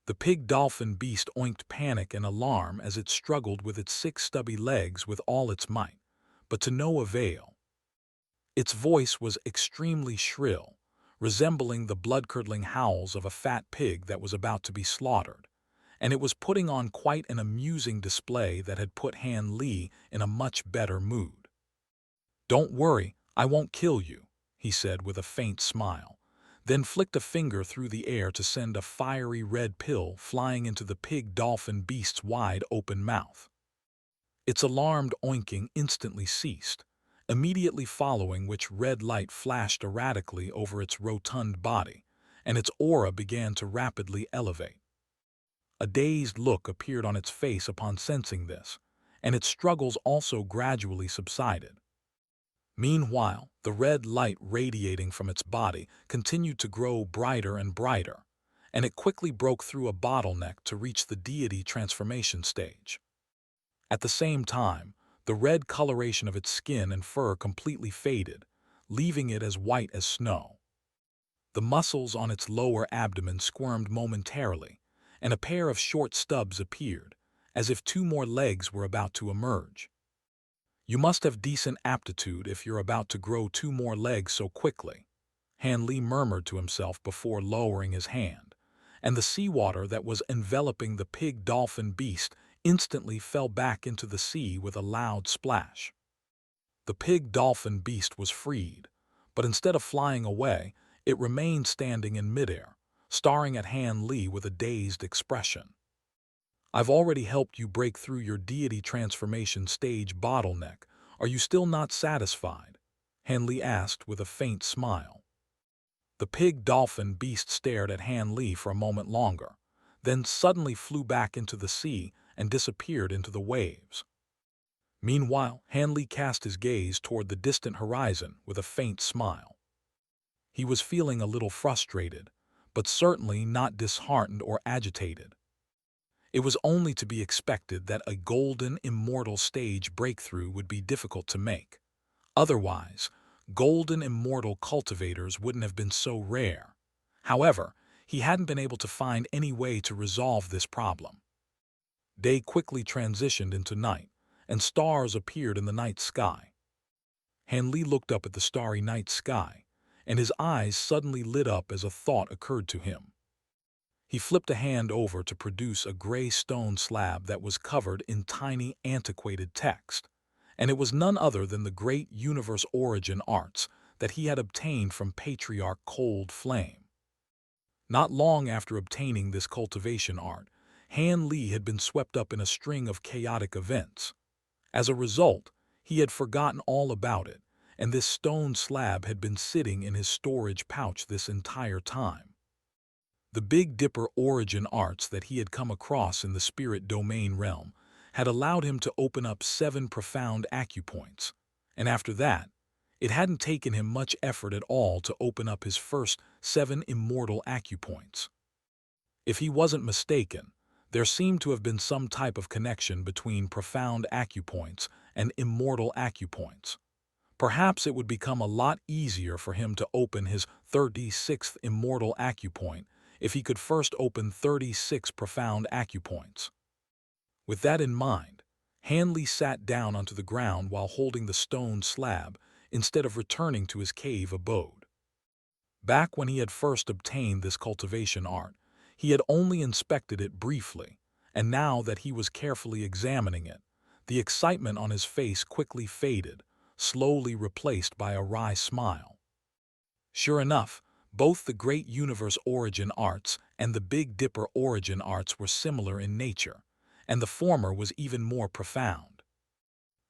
The pig-dolphin beast oinked panic and alarm as it struggled with its 6 stubby legs with all its might, but to no avail. Its voice was extremely shrill, resembling the blood-curdling howls of a fat pig that was about to be slaughtered, and it was putting on quite an amusing display that had put Han Li in a much better mood. "Don't worry, I won't kill you," he said with a faint smile, then flicked a finger through the air to send a fiery red pill flying into the pig-dolphin beast's wide-open mouth. Its alarmed oinking instantly ceased, immediately following which red light flashed erratically over its rotund body, and its aura began to rapidly elevate. A dazed look appeared on its face upon sensing this, and its struggles also gradually subsided. Meanwhile, the red light radiating from its body continued to grow brighter and brighter, and it quickly broke through a bottleneck to reach the deity transformation stage. At the same time, the red coloration of its skin and fur completely faded, leaving it as white as snow. The muscles on its lower abdomen squirmed momentarily, and a pair of short stubs appeared, as if 2 more legs were about to emerge. "You must have decent aptitude if you're about to grow 2 more legs so quickly," Han Li murmured to himself before lowering his hand, and the seawater that was enveloping the pig-dolphin beast instantly fell back into the sea with a loud splash. The pig-dolphin beast was freed, but instead of flying away, it remained standing in midair, staring at Han Li with a dazed expression. "I've already helped you break through your deity transformation stage bottleneck. Are you still not satisfied?" Han Li asked with a faint smile. The pig-dolphin beast stared at Han Li for a moment longer, then suddenly flew back into the sea and disappeared into the waves. Meanwhile, Han Li cast his gaze toward the distant horizon with a faint smile. He was feeling a little frustrated, but certainly not disheartened or agitated. It was only to be expected that a golden immortal stage breakthrough would be difficult to make. Otherwise, golden immortal cultivators wouldn't have been so rare. However, he hadn't been able to find any way to resolve this problem. Day quickly transitioned into night, and stars appeared in the night sky. Han Li looked up at the starry night sky, and his eyes suddenly lit up as a thought occurred to him. He flipped a hand over to produce a gray stone slab that was covered in tiny, antiquated text, and it was none other than the great universe origin arts that he had obtained from Patriarch Cold Flame. Not long after obtaining this cultivation art, Han Li had been swept up in a string of chaotic events. As a result, he had forgotten all about it, and this stone slab had been sitting in his storage pouch this entire time. The Big Dipper origin arts that he had come across in the spirit domain realm had allowed him to open up 7 profound acupoints, and after that, it hadn't taken him much effort at all to open up his first 7 immortal acupoints. If he wasn't mistaken, there seemed to have been some type of connection between profound acupoints and immortal acupoints. Perhaps it would become a lot easier for him to open his 36th immortal acupoint if he could first open 36 profound acupoints. With that in mind, Han Li sat down onto the ground while holding the stone slab instead of returning to his cave abode. Back when he had first obtained this cultivation art, he had only inspected it briefly, and now that he was carefully examining it, the excitement on his face quickly faded, slowly replaced by a wry smile. Sure enough, Both the Great Universe Origin Arts and the Big Dipper Origin Arts were similar in nature, and the former was even more profound.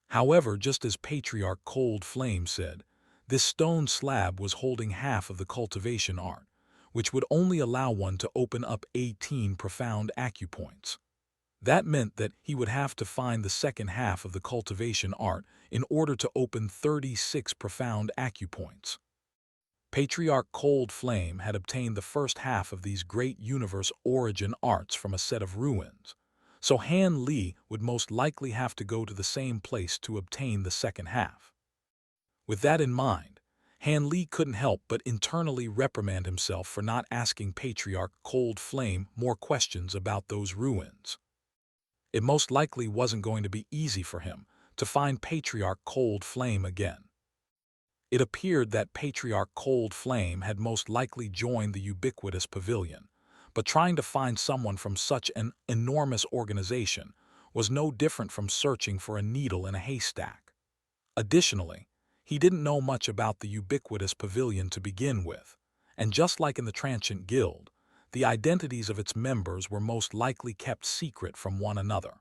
However, just as Patriarch Cold Flame said, this stone slab was holding half of the cultivation art, which would only allow one to open up 18 profound acupoints. That meant that he would have to find the second half of the cultivation art in order to open 36 profound acupoints. Patriarch Cold Flame had obtained the first half of these Great Universe Origin Arts from a set of ruins, so Han Li would most likely have to go to the same place to obtain the second half. With that in mind, Han Li couldn't help but internally reprimand himself for not asking Patriarch Cold Flame more questions about those ruins. It most likely wasn't going to be easy for him to find Patriarch Cold Flame again. It appeared that Patriarch Cold Flame had most likely joined the ubiquitous pavilion, but trying to find someone from such an enormous organization was no different from searching for a needle in a haystack. Additionally, he didn't know much about the ubiquitous pavilion to begin with, and just like in the Transient Guild, the identities of its members were most likely kept secret from one another.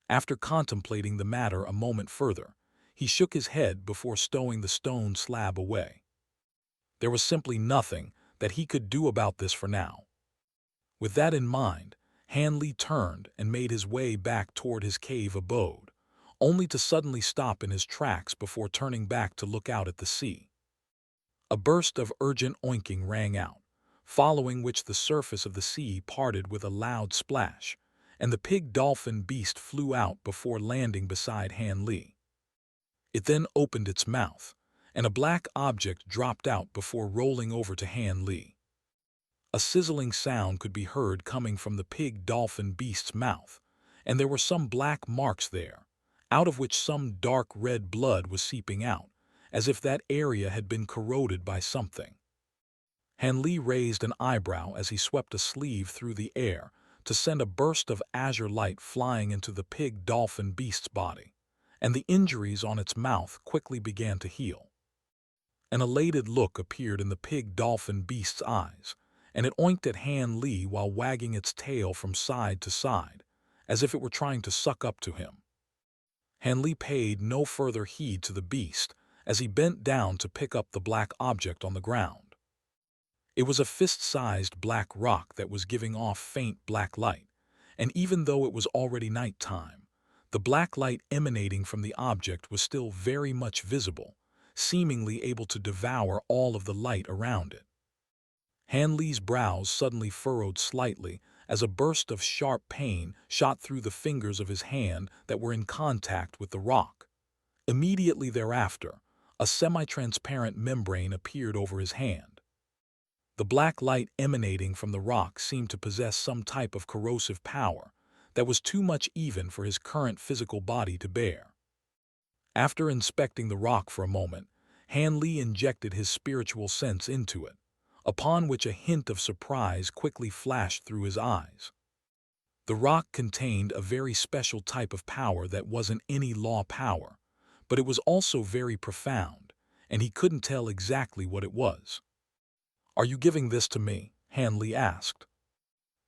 After contemplating the matter a moment further, he shook his head before stowing the stone slab away. There was simply nothing that he could do about this for now. With that in mind, Han Li turned and made his way back toward his cave abode, only to suddenly stop in his tracks before turning back to look out at the sea. A burst of urgent oinking rang out, following which the surface of the sea parted with a loud splash, and the pig dolphin beast flew out before landing beside Han Li. It then opened its mouth, and a black object dropped out before rolling over to Han Li. A sizzling sound could be heard coming from the pig dolphin beast's mouth, and there were some black marks there, out of which some dark red blood was seeping out, as if that area had been corroded by something. Han Li raised an eyebrow as he swept a sleeve through the air to send a burst of azure light flying into the pig dolphin beast's body, and the injuries on its mouth quickly began to heal. An elated look appeared in the pig dolphin beast's eyes, and it oinked at Han Li while wagging its tail from side to side, as if it were trying to suck up to him. Han Li paid no further heed to the beast as he bent down to pick up the black object on the ground. It was a fist-sized black rock that was giving off faint black light, and even though it was already nighttime, the black light emanating from the object was still very much visible, seemingly able to devour all of the light around it. Han Li's brows suddenly furrowed slightly as a burst of sharp pain shot through the fingers of his hand that were in contact with the rock. Immediately thereafter, a semi-transparent membrane appeared over his hand. The black light emanating from the rock seemed to possess some type of corrosive power that was too much even for his current physical body to bear. After inspecting the rock for a moment, Han Li injected his spiritual sense into it, upon which a hint of surprise quickly flashed through his eyes. The rock contained a very special type of power that wasn't any law power, but it was also very profound, and he couldn't tell exactly what it was. "Are you giving this to me?" Han Li asked.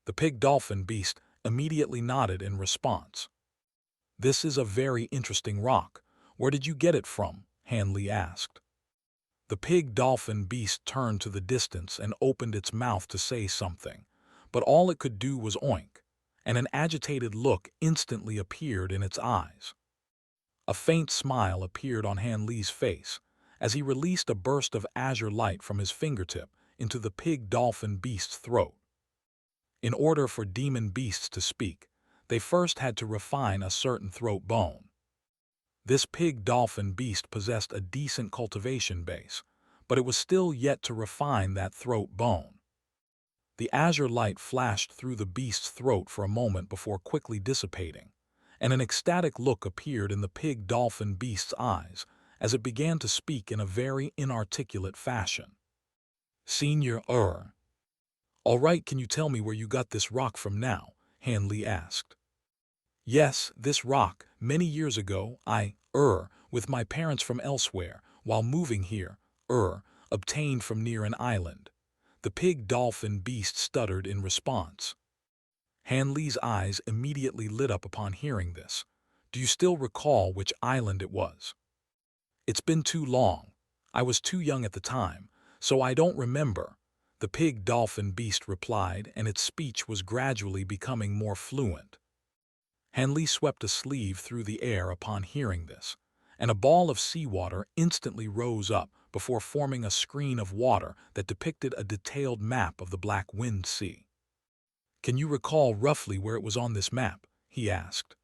The pig dolphin beast immediately nodded in response. "This is a very interesting rock. Where did you get it from?" Han Li asked. The pig dolphin beast turned to the distance and opened its mouth to say something, but all it could do was oink, and an agitated look instantly appeared in its eyes. A faint smile appeared on Han Li's face as he released a burst of azure light from his fingertip into the pig dolphin beast's throat. In order for demon beasts to speak, they first had to refine a certain throat bone. This pig dolphin beast possessed a decent cultivation base, but it was still yet to refine that throat bone. The azure light flashed through the beast's throat for a moment before quickly dissipating, and an ecstatic look appeared in the pig dolphin beast's eyes as it began to speak in a very inarticulate fashion. "Senior All right, can you tell me where you got this rock from now?" Han Li asked. "Yes, this rock, many years ago, with my parents from elsewhere, while moving here, obtained from near an island," The pig dolphin beast stuttered in response. Han Li's eyes immediately lit up upon hearing this. Do you still recall which island it was? It's been too long. I was too young at the time, so I don't remember, the pig dolphin beast replied, and its speech was gradually becoming more fluent. Han Li swept a sleeve through the air upon hearing this, and a ball of seawater instantly rose up before forming a screen of water that depicted a detailed map of the Black Wind Sea. Can you recall roughly where it was on this map? He asked.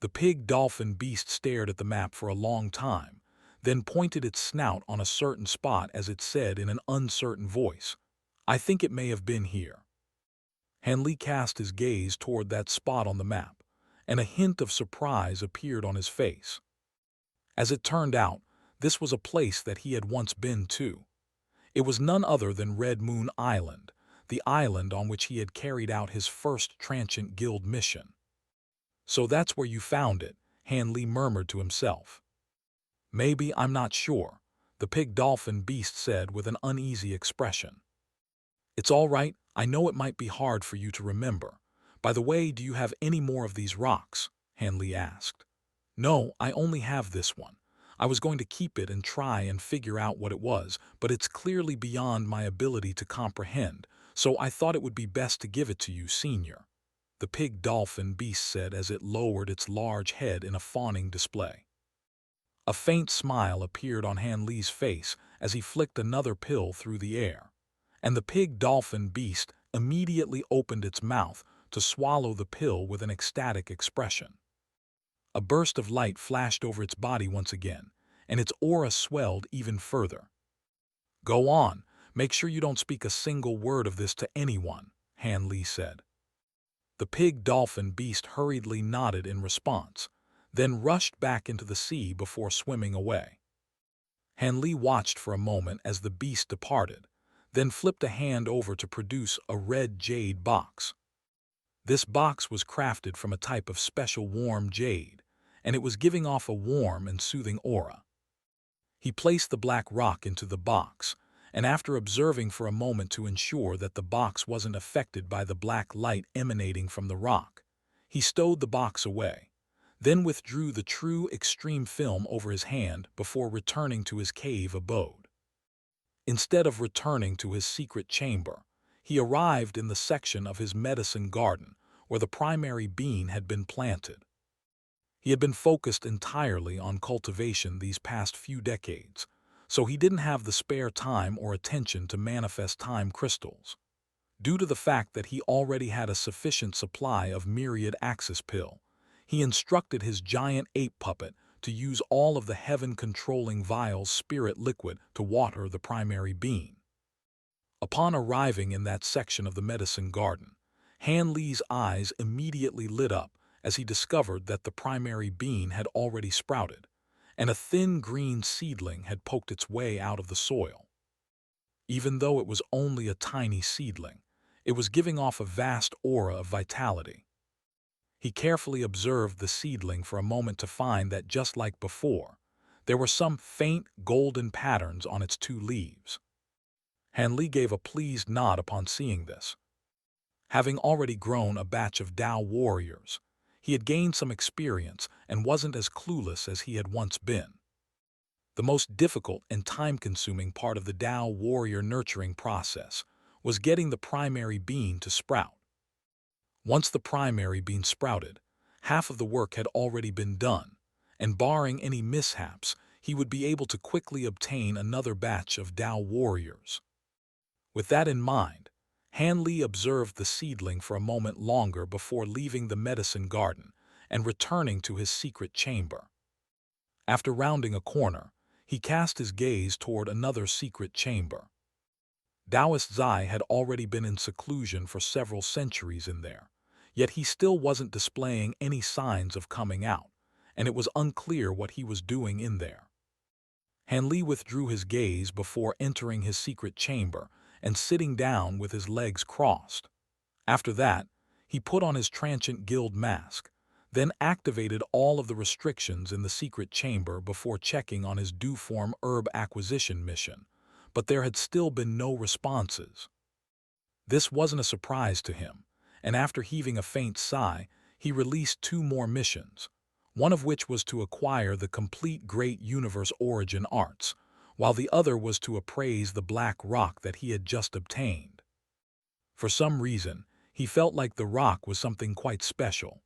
The pig dolphin beast stared at the map for a long time, then pointed its snout on a certain spot as it said in an uncertain voice, I think it may have been here. Han Li cast his gaze toward that spot on the map, and a hint of surprise appeared on his face. As it turned out, this was a place that he had once been to. It was none other than Red Moon Island, the island on which he had carried out his first Transient Guild mission. So that's where you found it, Han Li murmured to himself. Maybe, I'm not sure, the pig dolphin beast said with an uneasy expression. It's all right, I know it might be hard for you to remember. By the way, do you have any more of these rocks? Han Li asked. No, I only have this one. I was going to keep it and try and figure out what it was, but it's clearly beyond my ability to comprehend, so I thought it would be best to give it to you, Senior, the pig dolphin beast said as it lowered its large head in a fawning display. A faint smile appeared on Han Li's face as he flicked another pill through the air, and the pig dolphin beast immediately opened its mouth to swallow the pill with an ecstatic expression. A burst of light flashed over its body once again, and its aura swelled even further. Go on, make sure you don't speak a single word of this to anyone, Han Li said. The pig dolphin beast hurriedly nodded in response, then rushed back into the sea before swimming away. Han Li watched for a moment as the beast departed, then flipped a hand over to produce a red jade box. This box was crafted from a type of special warm jade, and it was giving off a warm and soothing aura. He placed the black rock into the box, and after observing for a moment to ensure that the box wasn't affected by the black light emanating from the rock, he stowed the box away, then withdrew the true extreme film over his hand before returning to his cave abode. Instead of returning to his secret chamber, he arrived in the section of his medicine garden where the primary bean had been planted. He had been focused entirely on cultivation these past few decades, so he didn't have the spare time or attention to manifest time crystals. Due to the fact that he already had a sufficient supply of myriad axis pill, he instructed his giant ape puppet to use all of the heaven-controlling vial's spirit liquid to water the primary bean. Upon arriving in that section of the medicine garden, Han Li's eyes immediately lit up as he discovered that the primary bean had already sprouted, and a thin green seedling had poked its way out of the soil. Even though it was only a tiny seedling, it was giving off a vast aura of vitality. He carefully observed the seedling for a moment to find that, just like before, there were some faint golden patterns on its two leaves. Han Li gave a pleased nod upon seeing this. Having already grown a batch of Tao warriors, he had gained some experience and wasn't as clueless as he had once been. The most difficult and time-consuming part of the Tao warrior nurturing process was getting the primary bean to sprout. Once the primary bean sprouted, half of the work had already been done, and barring any mishaps, he would be able to quickly obtain another batch of Tao warriors. With that in mind, Han Li observed the seedling for a moment longer before leaving the medicine garden and returning to his secret chamber. After rounding a corner, he cast his gaze toward another secret chamber. Taoist Zai had already been in seclusion for several centuries in there, yet he still wasn't displaying any signs of coming out, and it was unclear what he was doing in there. Han Li withdrew his gaze before entering his secret chamber and sitting down with his legs crossed. After that, he put on his Transient Guild mask, then activated all of the restrictions in the secret chamber before checking on his due-form herb acquisition mission, but there had still been no responses. This wasn't a surprise to him, and after heaving a faint sigh, he released 2 more missions, one of which was to acquire the complete Great Universe Origin arts, while the other was to appraise the black rock that he had just obtained. For some reason, he felt like the rock was something quite special.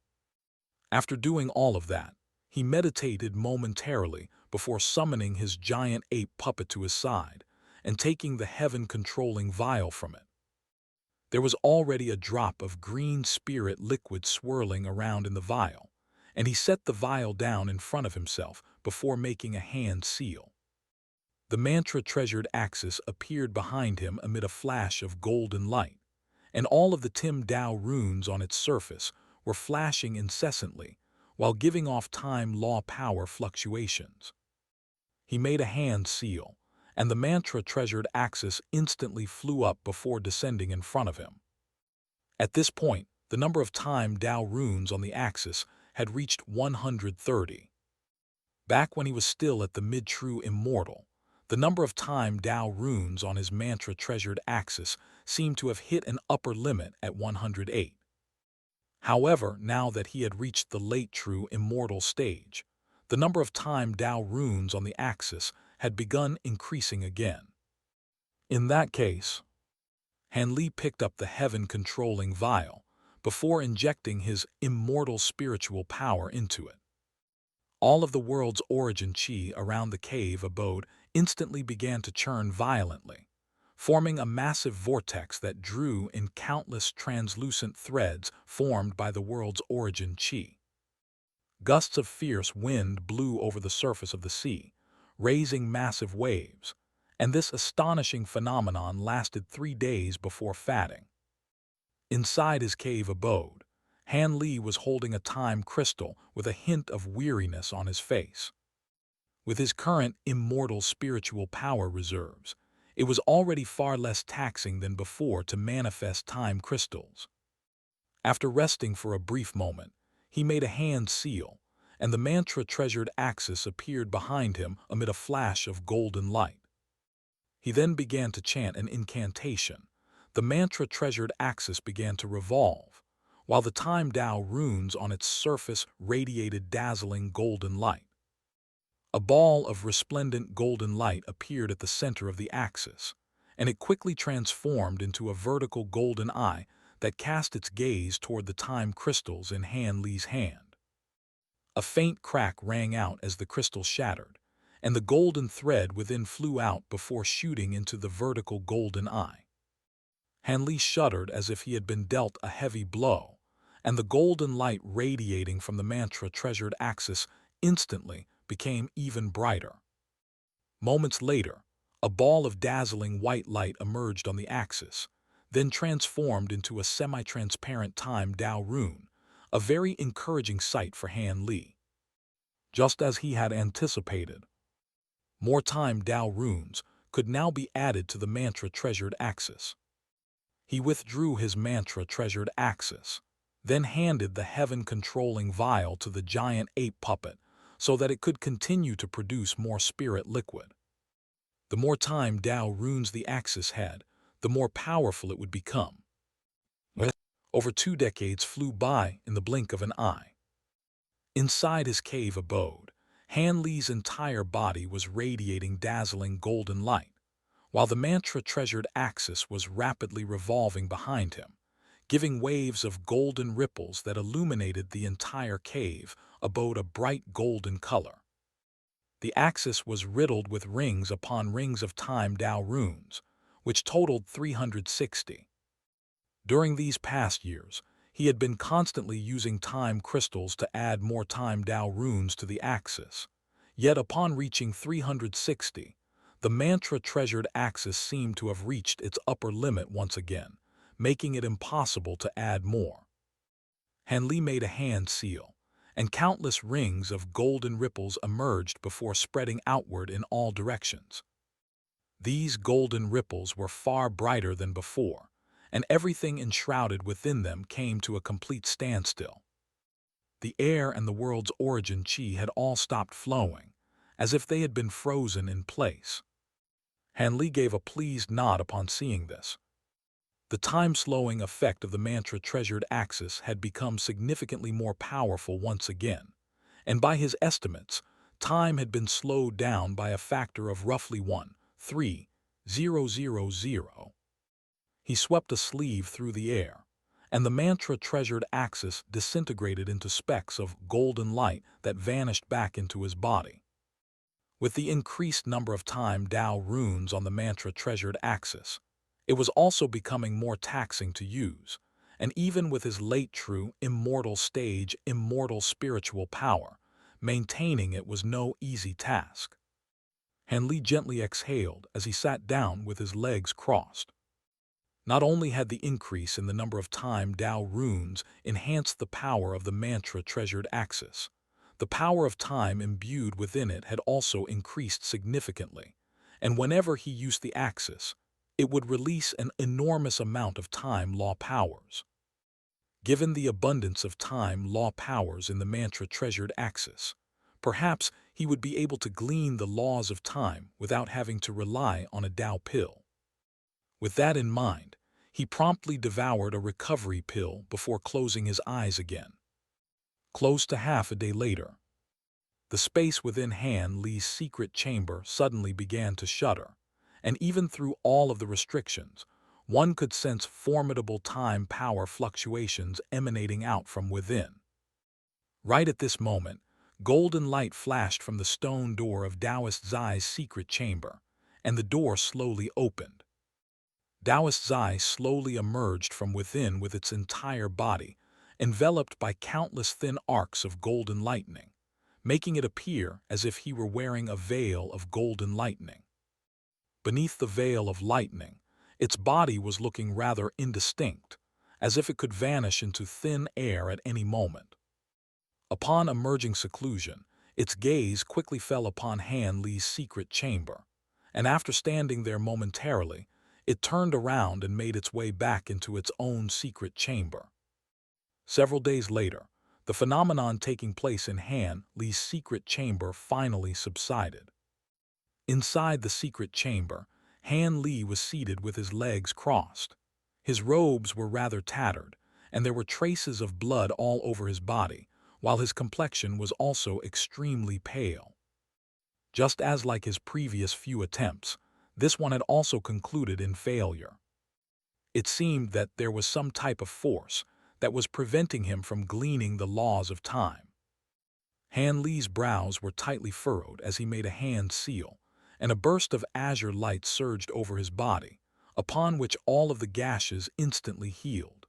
After doing all of that, he meditated momentarily before summoning his giant ape puppet to his side and taking the heaven-controlling vial from it. There was already a drop of green spirit liquid swirling around in the vial, and he set the vial down in front of himself before making a hand seal. The mantra-treasured axis appeared behind him amid a flash of golden light, and all of the Tim Dao runes on its surface were flashing incessantly while giving off time law power fluctuations. He made a hand seal, and the mantra-treasured axis instantly flew up before descending in front of him. At this point, the number of time Dao runes on the axis had reached 130. Back when he was still at the mid-true Immortal, the number of time Dao runes on his mantra-treasured axis seemed to have hit an upper limit at 108. However, now that he had reached the late true Immortal stage, the number of time Dao runes on the axis had begun increasing again. In that case, Han Li picked up the heaven-controlling vial before injecting his immortal spiritual power into it. All of the world's origin chi around the cave abode instantly began to churn violently, forming a massive vortex that drew in countless translucent threads formed by the world's origin chi. Gusts of fierce wind blew over the surface of the sea, raising massive waves, and this astonishing phenomenon lasted 3 days before fatting. Inside his cave abode, Han Li was holding a time crystal with a hint of weariness on his face. With his current immortal spiritual power reserves, it was already far less taxing than before to manifest time crystals. After resting for a brief moment, he made a hand seal, and the mantra-treasured axis appeared behind him amid a flash of golden light. He then began to chant an incantation. The mantra-treasured axis began to revolve, while the time Dao runes on its surface radiated dazzling golden light. A ball of resplendent golden light appeared at the center of the axis, and it quickly transformed into a vertical golden eye that cast its gaze toward the time crystals in Han Li's hand. A faint crack rang out as the crystal shattered, and the golden thread within flew out before shooting into the vertical golden eye. Han Li shuddered as if he had been dealt a heavy blow, and the golden light radiating from the mantra-treasured axis instantly became even brighter. Moments later, a ball of dazzling white light emerged on the axis, then transformed into a semi-transparent time Dao rune, a very encouraging sight for Han Li. Just as he had anticipated, more time Dao runes could now be added to the mantra-treasured axis. He withdrew his mantra-treasured axis, then handed the heaven-controlling vial to the giant ape puppet so that it could continue to produce more spirit liquid. The more time Dao runes the axis had, the more powerful it would become. Over 2 decades flew by in the blink of an eye. Inside his cave abode, Han Li's entire body was radiating dazzling golden light, while the mantra-treasured axis was rapidly revolving behind him, giving waves of golden ripples that illuminated the entire cave abode a bright golden color. The axis was riddled with rings upon rings of time Dao runes, which totaled 360. During these past years, he had been constantly using time crystals to add more time Dao runes to the axis. Yet upon reaching 360, the mantra-treasured axis seemed to have reached its upper limit once again, making it impossible to add more. Han Li made a hand seal, and countless rings of golden ripples emerged before spreading outward in all directions. These golden ripples were far brighter than before, and everything enshrouded within them came to a complete standstill. The air and the world's origin chi had all stopped flowing, as if they had been frozen in place. Han Li gave a pleased nod upon seeing this. The time-slowing effect of the mantra-treasured axis had become significantly more powerful once again, and by his estimates, time had been slowed down by a factor of roughly 1.3000. He swept a sleeve through the air, and the mantra-treasured axis disintegrated into specks of golden light that vanished back into his body. With the increased number of time Tao runes on the mantra-treasured axis, it was also becoming more taxing to use, and even with his late true immortal stage immortal spiritual power, maintaining it was no easy task. Han Li gently exhaled as he sat down with his legs crossed. Not only had the increase in the number of time Tao runes enhanced the power of the mantra-treasured axis, the power of time imbued within it had also increased significantly, and whenever he used the axis, it would release an enormous amount of time law powers. Given the abundance of time law powers in the mantra-treasured axis, perhaps he would be able to glean the laws of time without having to rely on a Tao pill. With that in mind, he promptly devoured a recovery pill before closing his eyes again. Close to half a day later, the space within Han Li's secret chamber suddenly began to shudder, and even through all of the restrictions, one could sense formidable time-power fluctuations emanating out from within. Right at this moment, golden light flashed from the stone door of Taoist Zai's secret chamber, and the door slowly opened. Taoist Zai slowly emerged from within with its entire body, enveloped by countless thin arcs of golden lightning, making it appear as if he were wearing a veil of golden lightning. Beneath the veil of lightning, its body was looking rather indistinct, as if it could vanish into thin air at any moment. Upon emerging seclusion, its gaze quickly fell upon Han Li's secret chamber, and after standing there momentarily, it turned around and made its way back into its own secret chamber. Several days later, the phenomenon taking place in Han Li's secret chamber finally subsided. Inside the secret chamber, Han Li was seated with his legs crossed. His robes were rather tattered, and there were traces of blood all over his body, while his complexion was also extremely pale. Just as like his previous few attempts, this one had also concluded in failure. It seemed that there was some type of force that was preventing him from gleaning the laws of time. Han Li's brows were tightly furrowed as he made a hand seal, and a burst of azure light surged over his body, upon which all of the gashes instantly healed.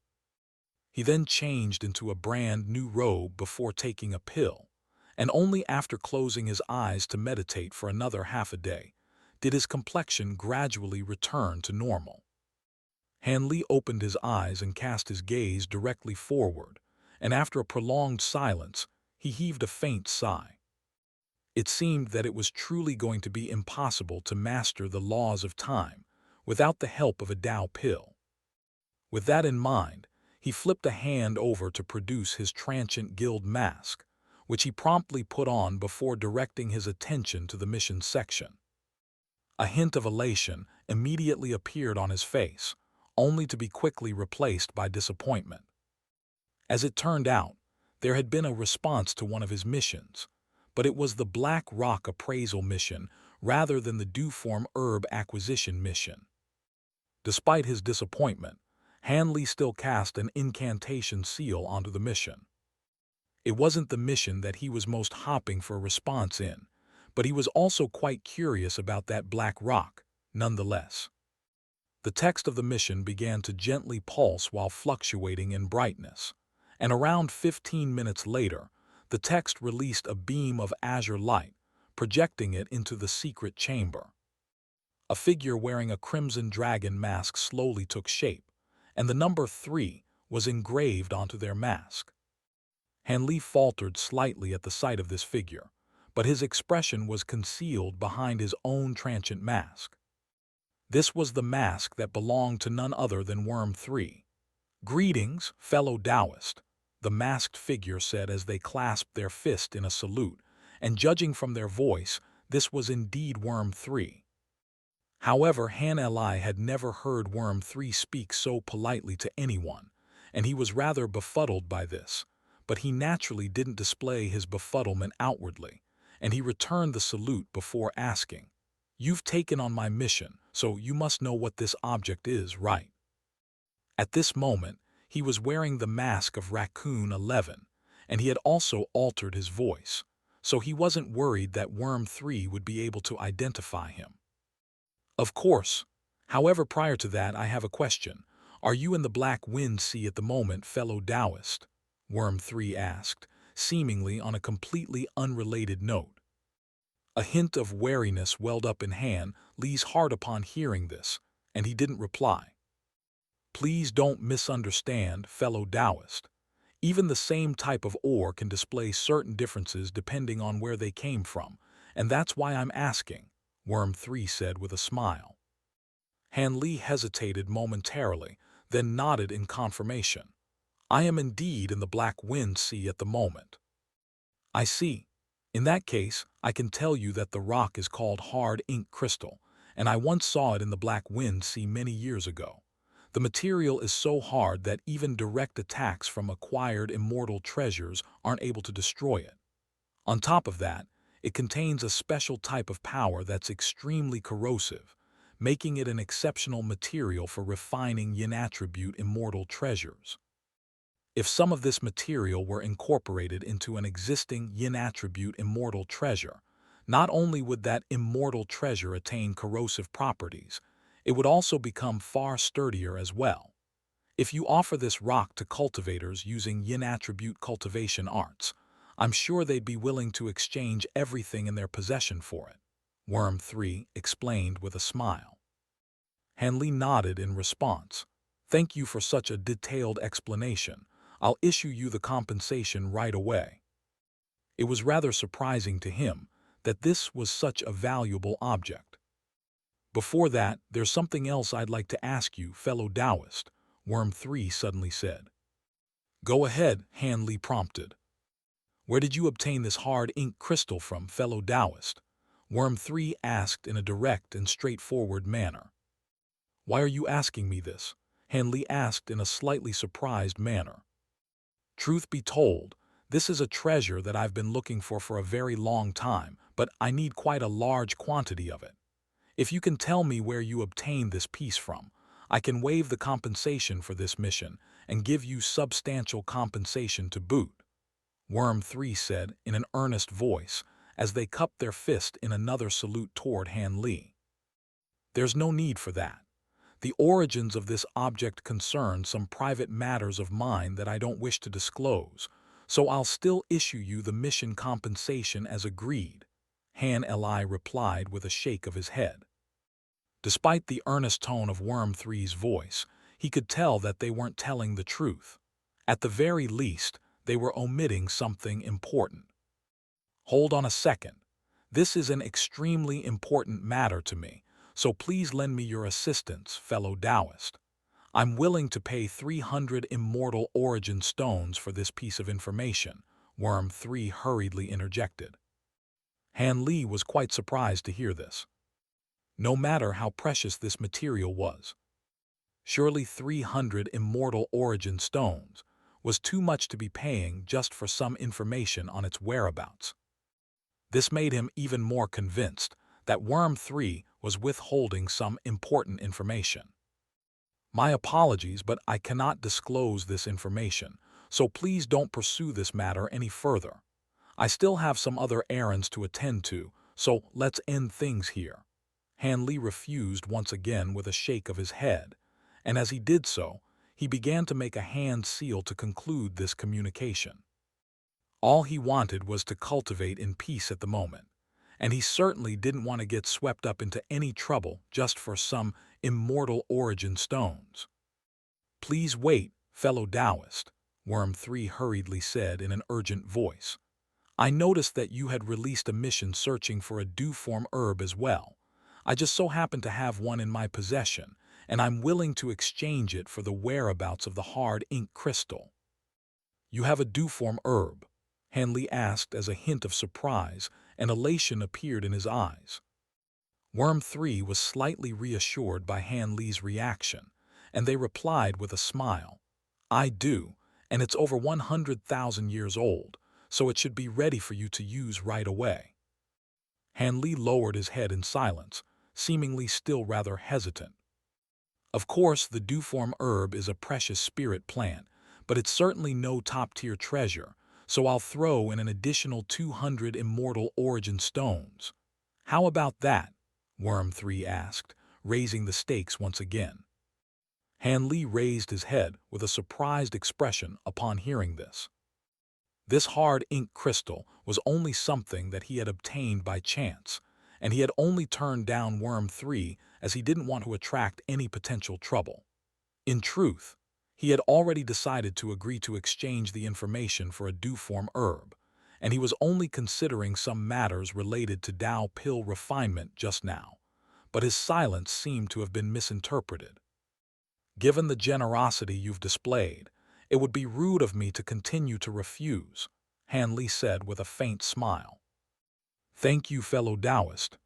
He then changed into a brand new robe before taking a pill, and only after closing his eyes to meditate for another half a day did his complexion gradually return to normal. Han Li opened his eyes and cast his gaze directly forward, and after a prolonged silence, he heaved a faint sigh. It seemed that it was truly going to be impossible to master the laws of time without the help of a Tao pill. With that in mind, he flipped a hand over to produce his transient guild mask, which he promptly put on before directing his attention to the mission section. A hint of elation immediately appeared on his face, only to be quickly replaced by disappointment. As it turned out, there had been a response to one of his missions, but it was the Black Rock appraisal mission rather than the Dewform herb acquisition mission. Despite his disappointment, Han Li still cast an incantation seal onto the mission. It wasn't the mission that he was most hoping for a response in, but he was also quite curious about that Black Rock, nonetheless. The text of the mission began to gently pulse while fluctuating in brightness, and around 15 minutes later, the text released a beam of azure light, projecting it into the secret chamber. A figure wearing a crimson dragon mask slowly took shape, and the number 3 was engraved onto their mask. Han Li faltered slightly at the sight of this figure, but his expression was concealed behind his own transient mask. This was the mask that belonged to none other than Worm 3. "Greetings, fellow Taoist," the masked figure said as they clasped their fist in a salute, and judging from their voice, this was indeed Worm 3. However, Han Li had never heard Worm 3 speak so politely to anyone, and he was rather befuddled by this, but he naturally didn't display his befuddlement outwardly, and he returned the salute before asking, "You've taken on my mission, so you must know what this object is, right?" At this moment, he was wearing the mask of Raccoon 11, and he had also altered his voice, so he wasn't worried that Worm 3 would be able to identify him. "Of course. However, prior to that, I have a question. Are you in the Black Wind Sea at the moment, fellow Taoist?" Worm 3 asked, seemingly on a completely unrelated note. A hint of wariness welled up in Han Li's heart upon hearing this, and he didn't reply. "Please don't misunderstand, fellow Taoist. Even the same type of ore can display certain differences depending on where they came from, and that's why I'm asking," Worm 3 said with a smile. Han Li hesitated momentarily, then nodded in confirmation. "I am indeed in the Black Wind Sea at the moment." "I see. In that case, I can tell you that the rock is called hard ink crystal, and I once saw it in the Black Wind Sea many years ago. The material is so hard that even direct attacks from acquired immortal treasures aren't able to destroy it. On top of that, it contains a special type of power that's extremely corrosive, making it an exceptional material for refining yin attribute immortal treasures. If some of this material were incorporated into an existing yin attribute immortal treasure, not only would that immortal treasure attain corrosive properties, it would also become far sturdier as well. If you offer this rock to cultivators using yin attribute cultivation arts, I'm sure they'd be willing to exchange everything in their possession for it," Worm 3 explained with a smile. Han Li nodded in response. "Thank you for such a detailed explanation. I'll issue you the compensation right away." It was rather surprising to him that this was such a valuable object. "Before that, there's something else I'd like to ask you, fellow Taoist," Worm 3 suddenly said. "Go ahead," Han Li prompted. "Where did you obtain this hard ink crystal from, fellow Taoist?" Worm 3 asked in a direct and straightforward manner. "Why are you asking me this?" Han Li asked in a slightly surprised manner. "Truth be told, this is a treasure that I've been looking for a very long time, but I need quite a large quantity of it. If you can tell me where you obtained this piece from, I can waive the compensation for this mission and give you substantial compensation to boot," Worm 3 said in an earnest voice as they cupped their fist in another salute toward Han Li. "There's no need for that. The origins of this object concern some private matters of mine that I don't wish to disclose, so I'll still issue you the mission compensation as agreed," Han Li replied with a shake of his head. Despite the earnest tone of Worm 3's voice, he could tell that they weren't telling the truth. At the very least, they were omitting something important. "Hold on a second. This is an extremely important matter to me, so please lend me your assistance, fellow Taoist. I'm willing to pay 300 immortal origin stones for this piece of information," Worm 3 hurriedly interjected. Han Li was quite surprised to hear this. No matter how precious this material was, surely 300 immortal origin stones was too much to be paying just for some information on its whereabouts. This made him even more convinced that Worm 3 was withholding some important information. "My apologies, but I cannot disclose this information, so please don't pursue this matter any further. I still have some other errands to attend to, so let's end things here." Han Li refused once again with a shake of his head, and as he did so, he began to make a hand seal to conclude this communication. All he wanted was to cultivate in peace at the moment, and he certainly didn't want to get swept up into any trouble just for some immortal origin stones. "Please wait, fellow Taoist," Worm 3 hurriedly said in an urgent voice. "I noticed that you had released a mission searching for a dew-form herb as well. I just so happen to have one in my possession, and I'm willing to exchange it for the whereabouts of the hard ink crystal." "You have a dew-form herb?" Han Li asked as a hint of surprise and elation appeared in his eyes. Worm 3 was slightly reassured by Han Li's reaction, and they replied with a smile. I do, and it's over 100,000 years old, so it should be ready for you to use right away. Han Li lowered his head in silence, seemingly still rather hesitant. Of course, the dewform herb is a precious spirit plant, but it's certainly no top-tier treasure, so I'll throw in an additional 200 immortal origin stones. How about that? Worm 3 asked, raising the stakes once again. Han Li raised his head with a surprised expression upon hearing this. This hard ink crystal was only something that he had obtained by chance, and he had only turned down Worm 3 as he didn't want to attract any potential trouble. In truth, he had already decided to agree to exchange the information for a dewform herb, and he was only considering some matters related to Dao pill refinement just now, but his silence seemed to have been misinterpreted. Given the generosity you've displayed, it would be rude of me to continue to refuse, Han Li said with a faint smile. Thank you, fellow Taoist.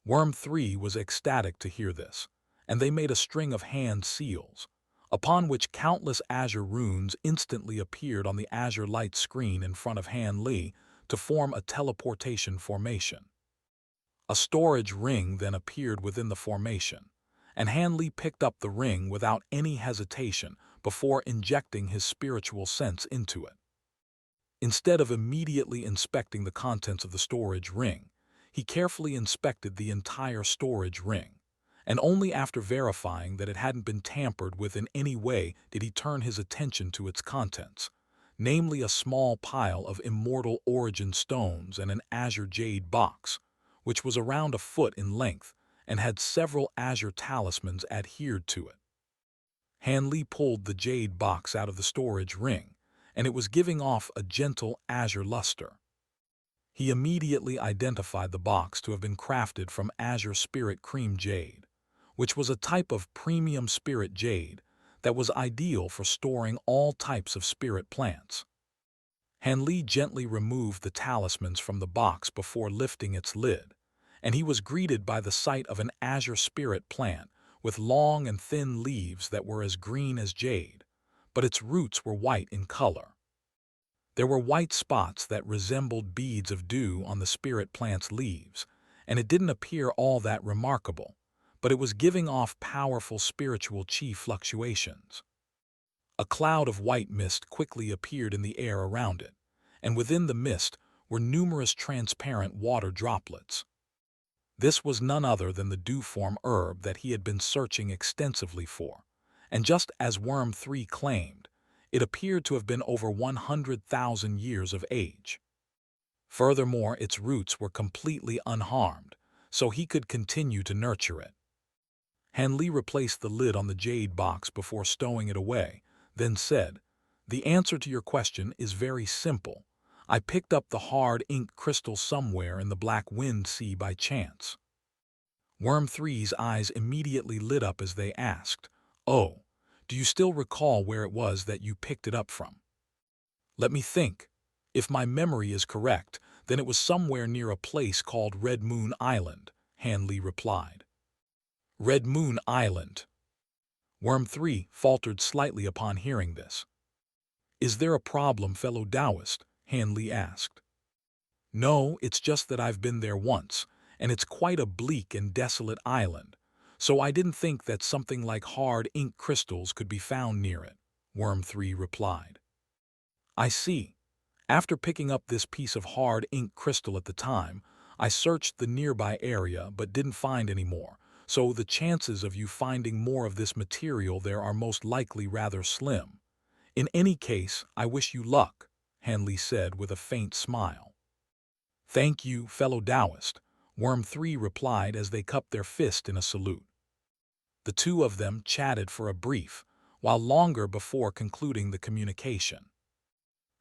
Worm 3 was ecstatic to hear this, and they made a string of hand seals, upon which countless azure runes instantly appeared on the azure light screen in front of Han Li to form a teleportation formation. A storage ring then appeared within the formation, and Han Li picked up the ring without any hesitation before injecting his spiritual sense into it. Instead of immediately inspecting the contents of the storage ring, he carefully inspected the entire storage ring, and only after verifying that it hadn't been tampered with in any way did he turn his attention to its contents, namely a small pile of immortal origin stones and an azure jade box, which was around a foot in length and had several azure talismans adhered to it. Han Li pulled the jade box out of the storage ring, and it was giving off a gentle azure luster. He immediately identified the box to have been crafted from azure spirit cream jade, which was a type of premium spirit jade that was ideal for storing all types of spirit plants. Han Li gently removed the talismans from the box before lifting its lid, and he was greeted by the sight of an azure spirit plant with long and thin leaves that were as green as jade, but its roots were white in color. There were white spots that resembled beads of dew on the spirit plant's leaves, and it didn't appear all that remarkable, but it was giving off powerful spiritual chi fluctuations. A cloud of white mist quickly appeared in the air around it, and within the mist were numerous transparent water droplets. This was none other than the dewform herb that he had been searching extensively for, and just as Worm 3 claimed, it appeared to have been over 100,000 years of age. Furthermore, its roots were completely unharmed, so he could continue to nurture it. Han Li replaced the lid on the jade box before stowing it away, then said, "The answer to your question is very simple. I picked up the hard ink crystal somewhere in the Black Wind Sea by chance." Worm 3's eyes immediately lit up as they asked, "Oh, do you still recall where it was that you picked it up from?" "Let me think. If my memory is correct, then it was somewhere near a place called Red Moon Island," Han Li replied. Red Moon Island. Worm 3 faltered slightly upon hearing this. "Is there a problem, fellow Taoist?" Han Li asked. "No, it's just that I've been there once, and it's quite a bleak and desolate island, so I didn't think that something like hard ink crystals could be found near it," Worm 3 replied. "I see. After picking up this piece of hard ink crystal at the time, I searched the nearby area but didn't find any more, so the chances of you finding more of this material there are most likely rather slim. In any case, I wish you luck," Han Li said with a faint smile. "Thank you, fellow Taoist," Worm 3 replied as they cupped their fist in a salute. The two of them chatted for a brief, while longer before concluding the communication.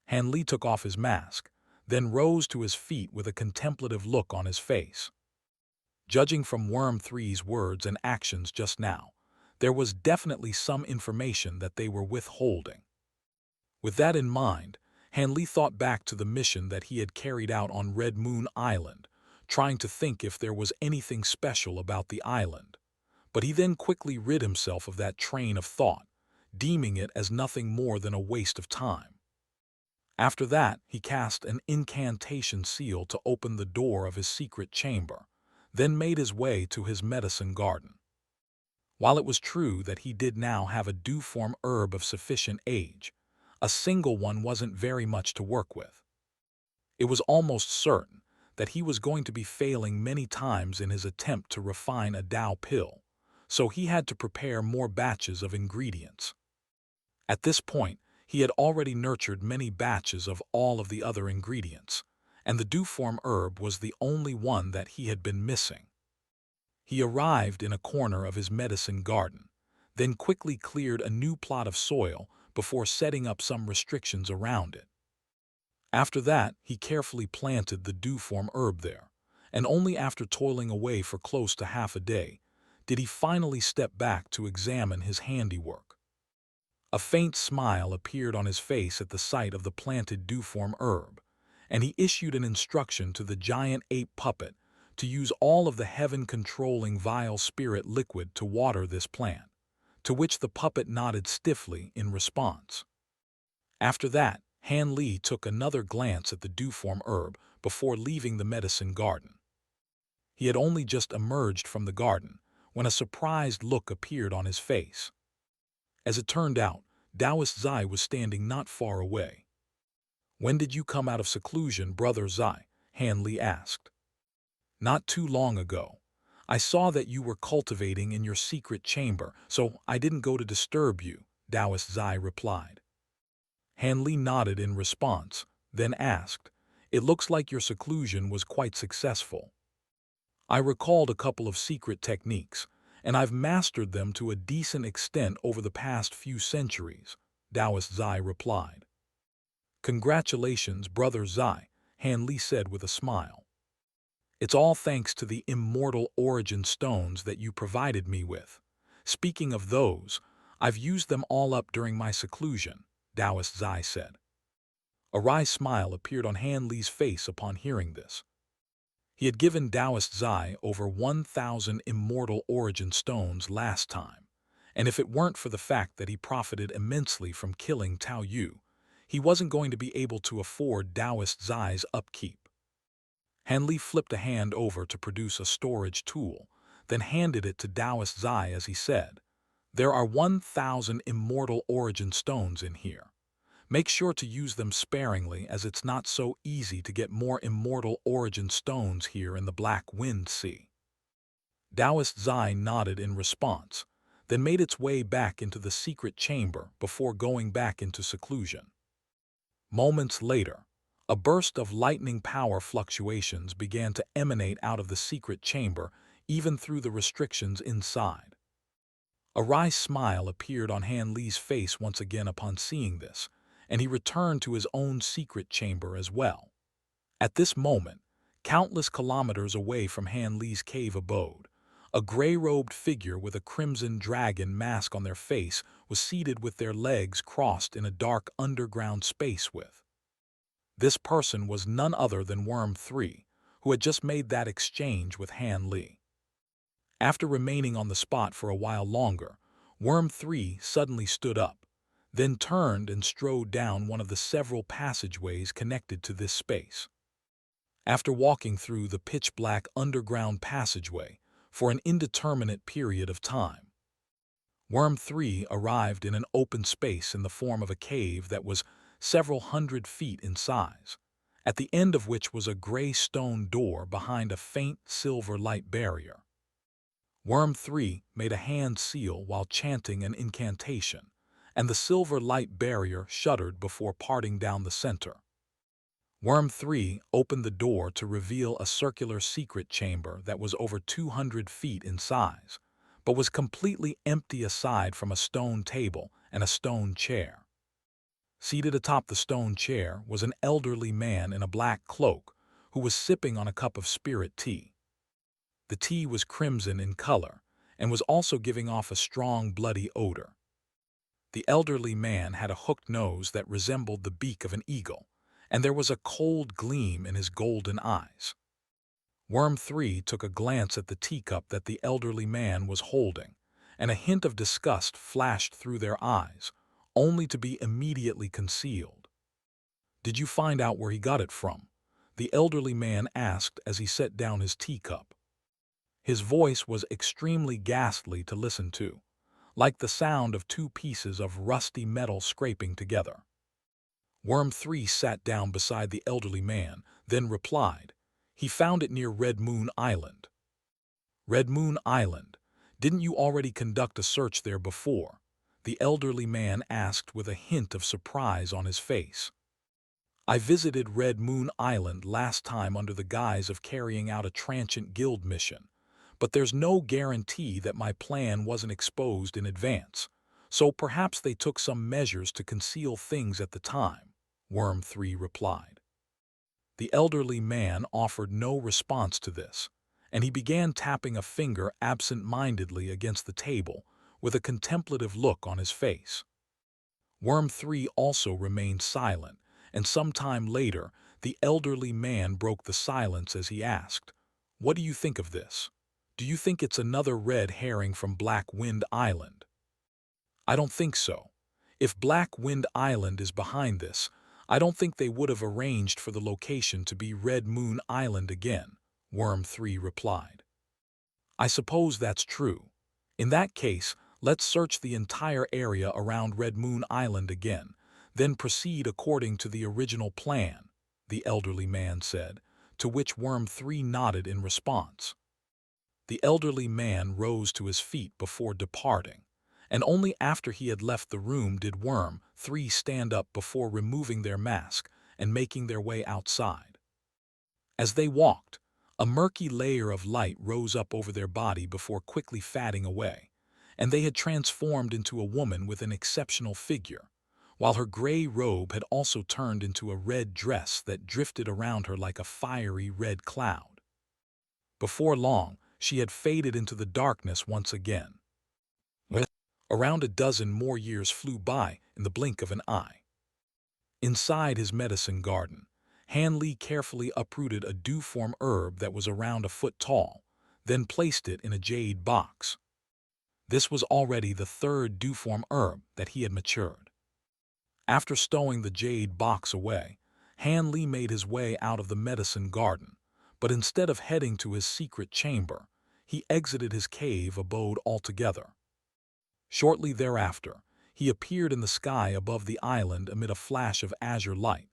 Han Li took off his mask, then rose to his feet with a contemplative look on his face. Judging from Worm 3's words and actions just now, there was definitely some information that they were withholding. With that in mind, Han Li thought back to the mission that he had carried out on Red Moon Island, trying to think if there was anything special about the island. But he then quickly rid himself of that train of thought, deeming it as nothing more than a waste of time. After that, he cast an incantation seal to open the door of his secret chamber, then made his way to his medicine garden. While it was true that he did now have a due-form herb of sufficient age, a single one wasn't very much to work with. It was almost certain that he was going to be failing many times in his attempt to refine a Tao pill, so he had to prepare more batches of ingredients. At this point, he had already nurtured many batches of all of the other ingredients, and the due-form herb was the only one that he had been missing. He arrived in a corner of his medicine garden, then quickly cleared a new plot of soil before setting up some restrictions around it. After that, he carefully planted the due-form herb there, and only after toiling away for close to half a day did he finally step back to examine his handiwork. A faint smile appeared on his face at the sight of the planted due-form herb, and he issued an instruction to the giant ape puppet to use all of the heaven-controlling vile spirit liquid to water this plant, to which the puppet nodded stiffly in response. After that, Han Li took another glance at the due-form herb before leaving the medicine garden. He had only just emerged from the garden when a surprised look appeared on his face. As it turned out, Taoist Zai was standing not far away. "When did you come out of seclusion, Brother Zai?" Han Li asked. "Not too long ago. I saw that you were cultivating in your secret chamber, so I didn't go to disturb you," Taoist Zai replied. Han Li nodded in response, then asked, "It looks like your seclusion was quite successful." "I recalled a couple of secret techniques, and I've mastered them to a decent extent over the past few centuries," Taoist Zai replied. "Congratulations, Brother Zai," Han Li said with a smile. "It's all thanks to the immortal origin stones that you provided me with. Speaking of those, I've used them all up during my seclusion," Taoist Zai said. A wry smile appeared on Han Li's face upon hearing this. He had given Taoist Zai over 1,000 immortal origin stones last time, and if it weren't for the fact that he profited immensely from killing Tao Yu, he wasn't going to be able to afford Taoist Zai's upkeep. Han Li flipped a hand over to produce a storage tool, then handed it to Taoist Zai as he said, "There are 1,000 immortal origin stones in here. Make sure to use them sparingly as it's not so easy to get more immortal origin stones here in the Black Wind Sea." Taoist Zai nodded in response, then made its way back into the secret chamber before going back into seclusion. Moments later, a burst of lightning power fluctuations began to emanate out of the secret chamber, even through the restrictions inside. A wry smile appeared on Han Li's face once again upon seeing this, and he returned to his own secret chamber as well. At this moment, countless kilometers away from Han Li's cave abode, a gray-robed figure with a crimson dragon mask on their face was seated with their legs crossed in a dark underground space with. This person was none other than Worm 3, who had just made that exchange with Han Li. After remaining on the spot for a while longer, Worm 3 suddenly stood up, then turned and strode down one of the several passageways connected to this space. After walking through the pitch-black underground passageway for an indeterminate period of time, Worm 3 arrived in an open space in the form of a cave that was several hundred feet in size, at the end of which was a gray stone door behind a faint silver light barrier. Worm 3 made a hand seal while chanting an incantation, and the silver light barrier shuddered before parting down the center. Worm 3 opened the door to reveal a circular secret chamber that was over 200 feet in size, but was completely empty aside from a stone table and a stone chair. Seated atop the stone chair was an elderly man in a black cloak who was sipping on a cup of spirit tea. The tea was crimson in color and was also giving off a strong bloody odor. The elderly man had a hooked nose that resembled the beak of an eagle, and there was a cold gleam in his golden eyes. Worm 3 took a glance at the teacup that the elderly man was holding, and a hint of disgust flashed through their eyes, only to be immediately concealed. "Did you find out where he got it from?" the elderly man asked as he set down his teacup. His voice was extremely ghastly to listen to, like the sound of two pieces of rusty metal scraping together. Worm 3 sat down beside the elderly man, then replied, "He found it near Red Moon Island." "Red Moon Island? Didn't you already conduct a search there before?" the elderly man asked with a hint of surprise on his face. "I visited Red Moon Island last time under the guise of carrying out a transient guild mission, but there's no guarantee that my plan wasn't exposed in advance, so perhaps they took some measures to conceal things at the time," Worm 3 replied. The elderly man offered no response to this, and he began tapping a finger absent-mindedly against the table with a contemplative look on his face. Worm 3 also remained silent, and some time later, the elderly man broke the silence as he asked, "What do you think of this? Do you think it's another red herring from Black Wind Island?" "I don't think so. If Black Wind Island is behind this, I don't think they would have arranged for the location to be Red Moon Island again," Worm 3 replied. "I suppose that's true. In that case, let's search the entire area around Red Moon Island again, then proceed according to the original plan," the elderly man said, to which Worm 3 nodded in response. The elderly man rose to his feet before departing, and only after he had left the room did Worm 3 stand up before removing their mask and making their way outside. As they walked, a murky layer of light rose up over their body before quickly fading away, and they had transformed into a woman with an exceptional figure, while her gray robe had also turned into a red dress that drifted around her like a fiery red cloud. Before long, she had faded into the darkness once again. Around a dozen more years flew by in the blink of an eye. Inside his medicine garden, Hanley carefully uprooted a dew-form herb that was around a foot tall, then placed it in a jade box. This was already the third dew-form herb that he had matured. After stowing the jade box away, Hanley made his way out of the medicine garden, but instead of heading to his secret chamber, he exited his cave abode altogether. Shortly thereafter, he appeared in the sky above the island amid a flash of azure light,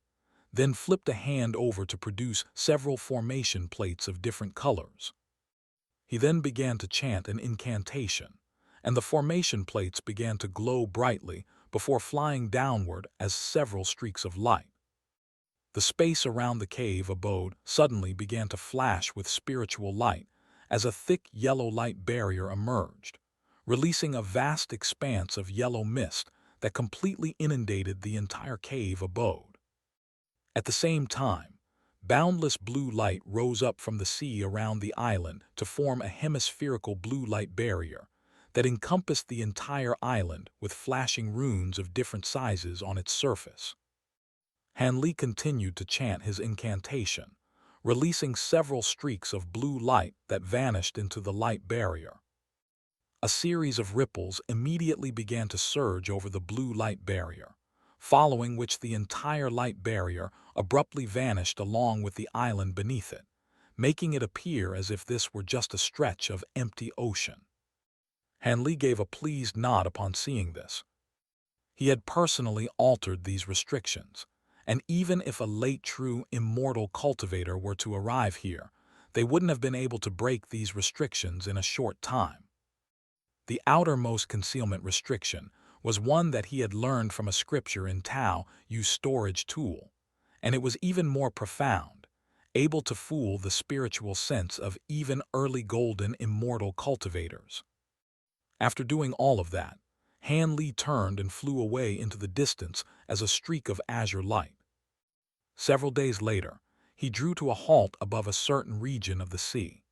then flipped a hand over to produce several formation plates of different colors. He then began to chant an incantation, and the formation plates began to glow brightly before flying downward as several streaks of light. The space around the cave abode suddenly began to flash with spiritual light as a thick yellow light barrier emerged, releasing a vast expanse of yellow mist that completely inundated the entire cave abode. At the same time, boundless blue light rose up from the sea around the island to form a hemispherical blue light barrier that encompassed the entire island with flashing runes of different sizes on its surface. Hanley continued to chant his incantation, releasing several streaks of blue light that vanished into the light barrier. A series of ripples immediately began to surge over the blue light barrier, following which the entire light barrier abruptly vanished along with the island beneath it, making it appear as if this were just a stretch of empty ocean. Hanley gave a pleased nod upon seeing this. He had personally altered these restrictions, and even if a late true immortal cultivator were to arrive here, they wouldn't have been able to break these restrictions in a short time. The outermost concealment restriction was one that he had learned from a scripture in Tao Yu's storage tool, and it was even more profound, able to fool the spiritual sense of even early golden immortal cultivators. After doing all of that, Hanley turned and flew away into the distance as a streak of azure light. Several days later, he drew to a halt above a certain region of the sea.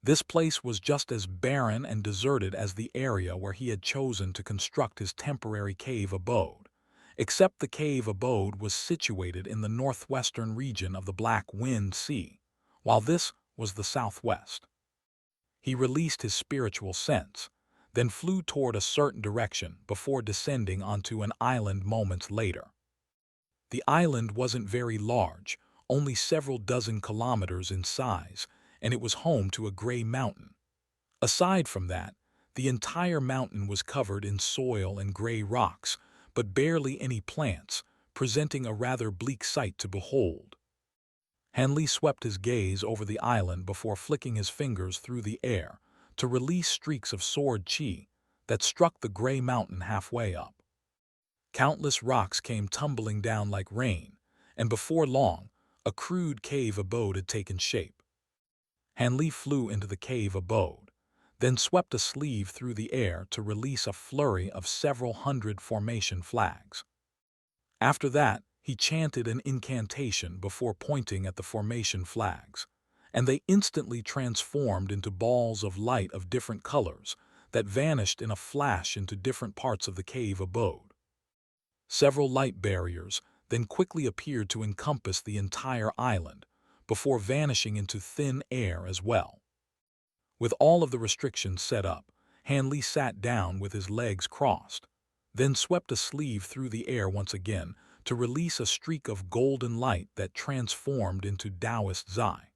This place was just as barren and deserted as the area where he had chosen to construct his temporary cave abode, except the cave abode was situated in the northwestern region of the Black Wind Sea, while this was the southwest. He released his spiritual sense, then flew toward a certain direction before descending onto an island moments later. The island wasn't very large, only several dozen kilometers in size, and it was home to a gray mountain. Aside from that, the entire mountain was covered in soil and gray rocks, but barely any plants, presenting a rather bleak sight to behold. Hanli swept his gaze over the island before flicking his fingers through the air to release streaks of sword chi that struck the gray mountain halfway up. Countless rocks came tumbling down like rain, and before long, a crude cave abode had taken shape. Hanli flew into the cave abode, then swept a sleeve through the air to release a flurry of several hundred formation flags. After that, he chanted an incantation before pointing at the formation flags, and they instantly transformed into balls of light of different colors that vanished in a flash into different parts of the cave abode. Several light barriers then quickly appeared to encompass the entire island, before vanishing into thin air as well. With all of the restrictions set up, Hanli sat down with his legs crossed, then swept a sleeve through the air once again to release a streak of golden light that transformed into Taoist Zai.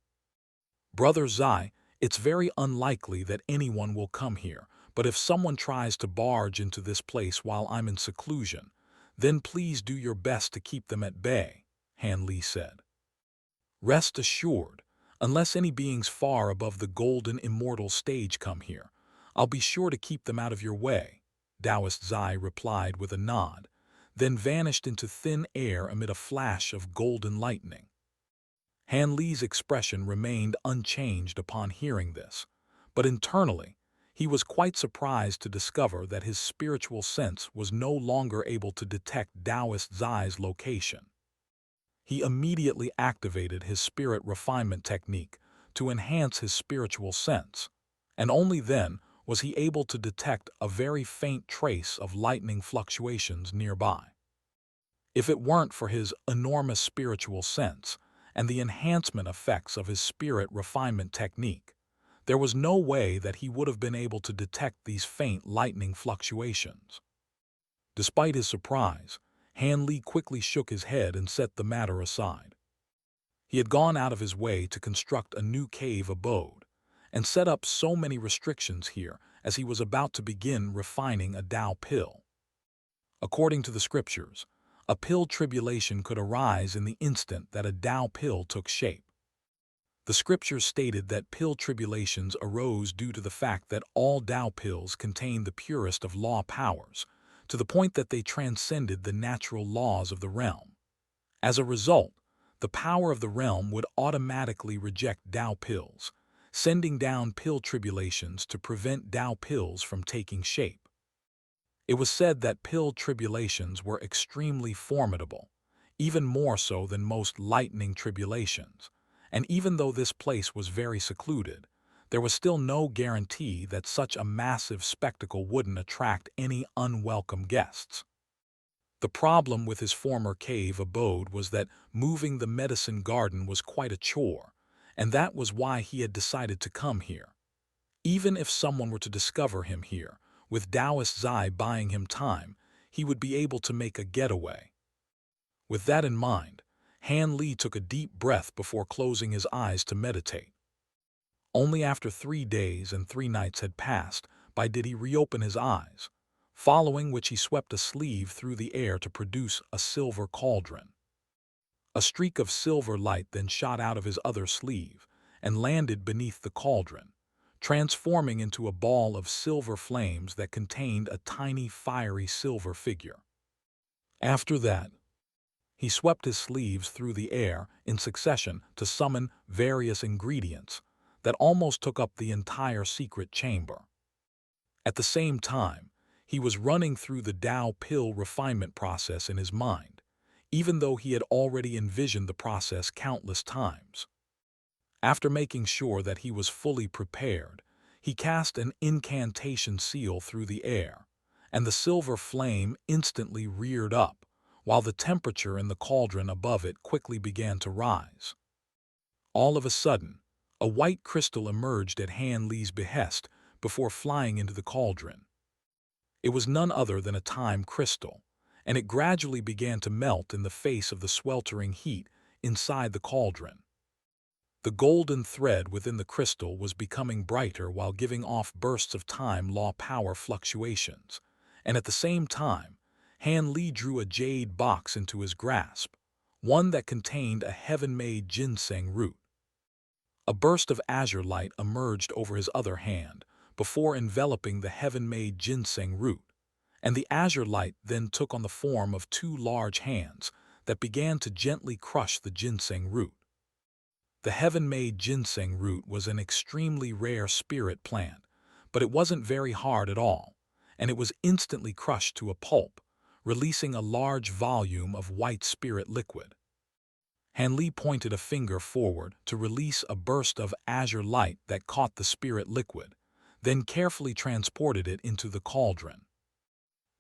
Brother Zai, it's very unlikely that anyone will come here, but if someone tries to barge into this place while I'm in seclusion, then please do your best to keep them at bay, Hanli said. Rest assured, unless any beings far above the golden immortal stage come here, I'll be sure to keep them out of your way, Taoist Zai replied with a nod, then vanished into thin air amid a flash of golden lightning. Hanli's expression remained unchanged upon hearing this, but internally, he was quite surprised to discover that his spiritual sense was no longer able to detect Taoist Zai's location. He immediately activated his spirit refinement technique to enhance his spiritual sense, and only then was he able to detect a very faint trace of lightning fluctuations nearby. If it weren't for his enormous spiritual sense and the enhancement effects of his spirit refinement technique, there was no way that he would have been able to detect these faint lightning fluctuations. Despite his surprise, Hanli quickly shook his head and set the matter aside. He had gone out of his way to construct a new cave abode and set up so many restrictions here as he was about to begin refining a Tao pill. According to the scriptures, a pill tribulation could arise in the instant that a Tao pill took shape. The scriptures stated that pill tribulations arose due to the fact that all Tao pills contained the purest of law powers, to the point that they transcended the natural laws of the realm. As a result, the power of the realm would automatically reject Tao pills, sending down pill tribulations to prevent Tao pills from taking shape. It was said that pill tribulations were extremely formidable, even more so than most lightning tribulations, and even though this place was very secluded, there was still no guarantee that such a massive spectacle wouldn't attract any unwelcome guests. The problem with his former cave abode was that moving the medicine garden was quite a chore, and that was why he had decided to come here. Even if someone were to discover him here, with Taoist Zai buying him time, he would be able to make a getaway. With that in mind, Hanli took a deep breath before closing his eyes to meditate. Only after 3 days and 3 nights had passed did he reopen his eyes, following which he swept a sleeve through the air to produce a silver cauldron. A streak of silver light then shot out of his other sleeve and landed beneath the cauldron, transforming into a ball of silver flames that contained a tiny fiery silver figure. After that, he swept his sleeves through the air in succession to summon various ingredients that almost took up the entire secret chamber. At the same time, he was running through the Tao pill refinement process in his mind, even though he had already envisioned the process countless times. After making sure that he was fully prepared, he cast an incantation seal through the air, and the silver flame instantly reared up, while the temperature in the cauldron above it quickly began to rise. All of a sudden, A white crystal emerged at Han Li's behest before flying into the cauldron. It was none other than a time crystal, and it gradually began to melt in the face of the sweltering heat inside the cauldron. The golden thread within the crystal was becoming brighter while giving off bursts of time law power fluctuations, and at the same time, Han Li drew a jade box into his grasp, one that contained a heaven-made ginseng root. A burst of azure light emerged over his other hand before enveloping the heaven-made ginseng root, and the azure light then took on the form of two large hands that began to gently crush the ginseng root. The heaven-made ginseng root was an extremely rare spirit plant, but it wasn't very hard at all, and it was instantly crushed to a pulp, releasing a large volume of white spirit liquid. Han Li pointed a finger forward to release a burst of azure light that caught the spirit liquid, then carefully transported it into the cauldron.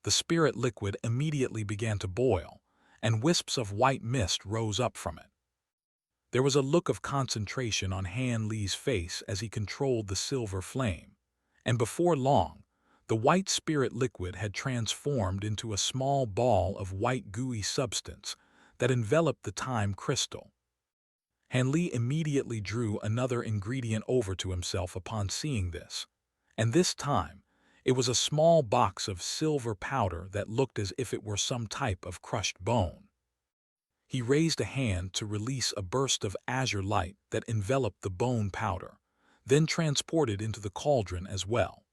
The spirit liquid immediately began to boil, and wisps of white mist rose up from it. There was a look of concentration on Han Li's face as he controlled the silver flame, and before long, the white spirit liquid had transformed into a small ball of white gooey substance that enveloped the time crystal. Han Li immediately drew another ingredient over to himself upon seeing this, and this time, it was a small box of silver powder that looked as if it were some type of crushed bone. He raised a hand to release a burst of azure light that enveloped the bone powder, then transported into the cauldron as well.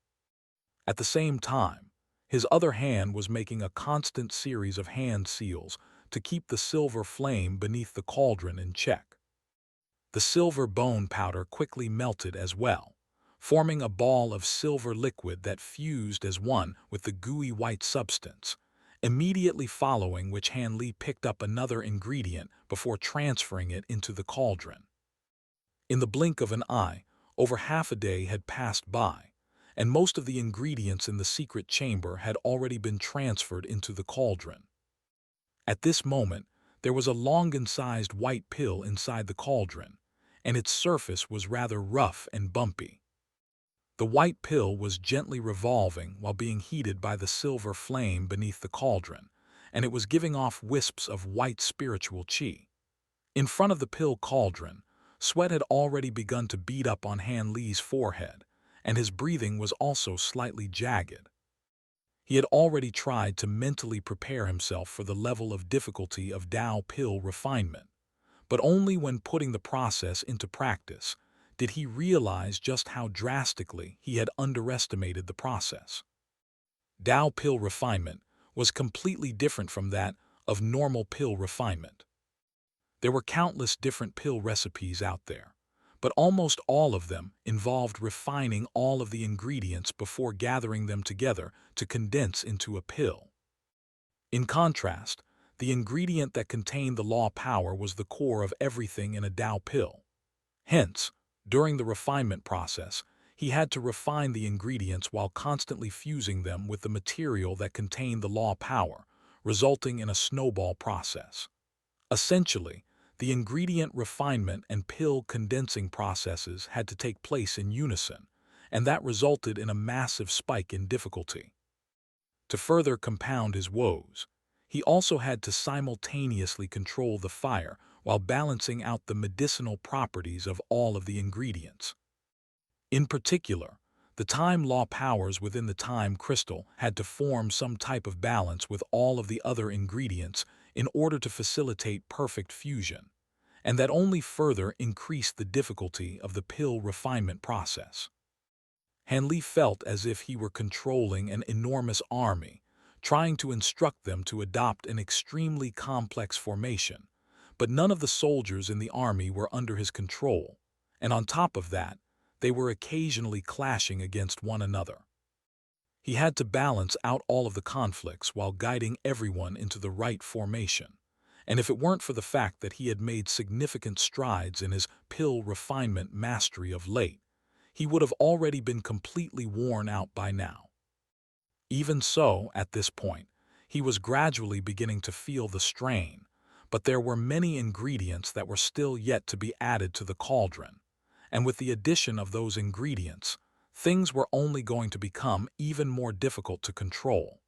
At the same time, his other hand was making a constant series of hand seals to keep the silver flame beneath the cauldron in check. The silver bone powder quickly melted as well, forming a ball of silver liquid that fused as one with the gooey white substance, immediately following which Han Li picked up another ingredient before transferring it into the cauldron. In the blink of an eye, over half a day had passed by, and most of the ingredients in the secret chamber had already been transferred into the cauldron. At this moment, there was a longan-sized white pill inside the cauldron, and its surface was rather rough and bumpy. The white pill was gently revolving while being heated by the silver flame beneath the cauldron, and it was giving off wisps of white spiritual qi. In front of the pill cauldron, sweat had already begun to bead up on Han Li's forehead, and his breathing was also slightly jagged. He had already tried to mentally prepare himself for the level of difficulty of Tao pill refinement, but only when putting the process into practice did he realize just how drastically he had underestimated the process. Tao pill refinement was completely different from that of normal pill refinement. There were countless different pill recipes out there, but almost all of them involved refining all of the ingredients before gathering them together to condense into a pill. In contrast, the ingredient that contained the law power was the core of everything in a Tao pill. Hence, during the refinement process, he had to refine the ingredients while constantly fusing them with the material that contained the law power, resulting in a snowball process. Essentially, the ingredient refinement and pill condensing processes had to take place in unison, and that resulted in a massive spike in difficulty. To further compound his woes, he also had to simultaneously control the fire while balancing out the medicinal properties of all of the ingredients. In particular, the time law powers within the time crystal had to form some type of balance with all of the other ingredients in order to facilitate perfect fusion, and that only further increased the difficulty of the pill refinement process. Han Li felt as if he were controlling an enormous army, trying to instruct them to adopt an extremely complex formation, but none of the soldiers in the army were under his control, and on top of that, they were occasionally clashing against one another. He had to balance out all of the conflicts while guiding everyone into the right formation, and if it weren't for the fact that he had made significant strides in his pill refinement mastery of late, he would have already been completely worn out by now. Even so, at this point, he was gradually beginning to feel the strain, but there were many ingredients that were still yet to be added to the cauldron, and with the addition of those ingredients, things were only going to become even more difficult to control.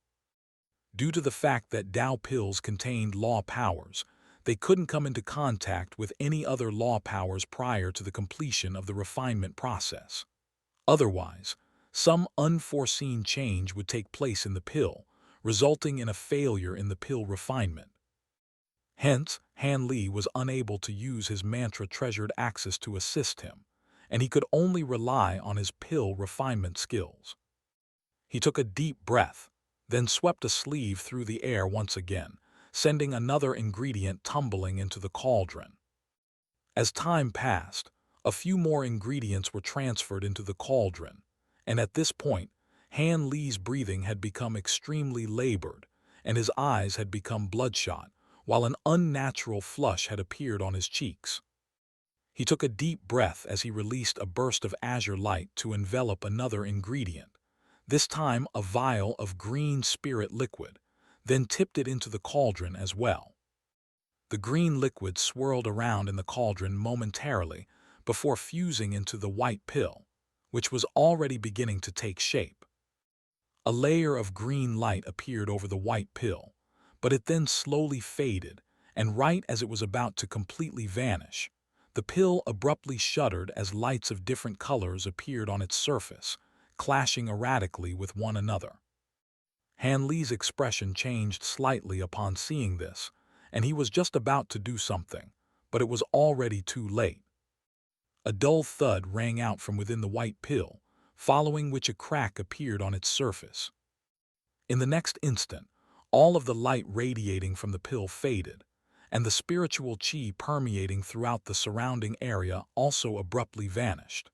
Due to the fact that Tao pills contained law powers, they couldn't come into contact with any other law powers prior to the completion of the refinement process. Otherwise, some unforeseen change would take place in the pill, resulting in a failure in the pill refinement. Hence, Han Li was unable to use his mantra-treasured axis to assist him, and he could only rely on his pill refinement skills. He took a deep breath, then swept a sleeve through the air once again, sending another ingredient tumbling into the cauldron. As time passed, a few more ingredients were transferred into the cauldron, and at this point, Han Li's breathing had become extremely labored, and his eyes had become bloodshot, while an unnatural flush had appeared on his cheeks. He took a deep breath as he released a burst of azure light to envelop another ingredient, this time a vial of green spirit liquid, then tipped it into the cauldron as well. The green liquid swirled around in the cauldron momentarily before fusing into the white pill, which was already beginning to take shape. A layer of green light appeared over the white pill, but it then slowly faded, and right as it was about to completely vanish, the pill abruptly shuddered as lights of different colors appeared on its surface, clashing erratically with one another. Han Li's expression changed slightly upon seeing this, and he was just about to do something, but it was already too late. A dull thud rang out from within the white pill, following which a crack appeared on its surface. In the next instant, all of the light radiating from the pill faded, and the spiritual chi permeating throughout the surrounding area also abruptly vanished.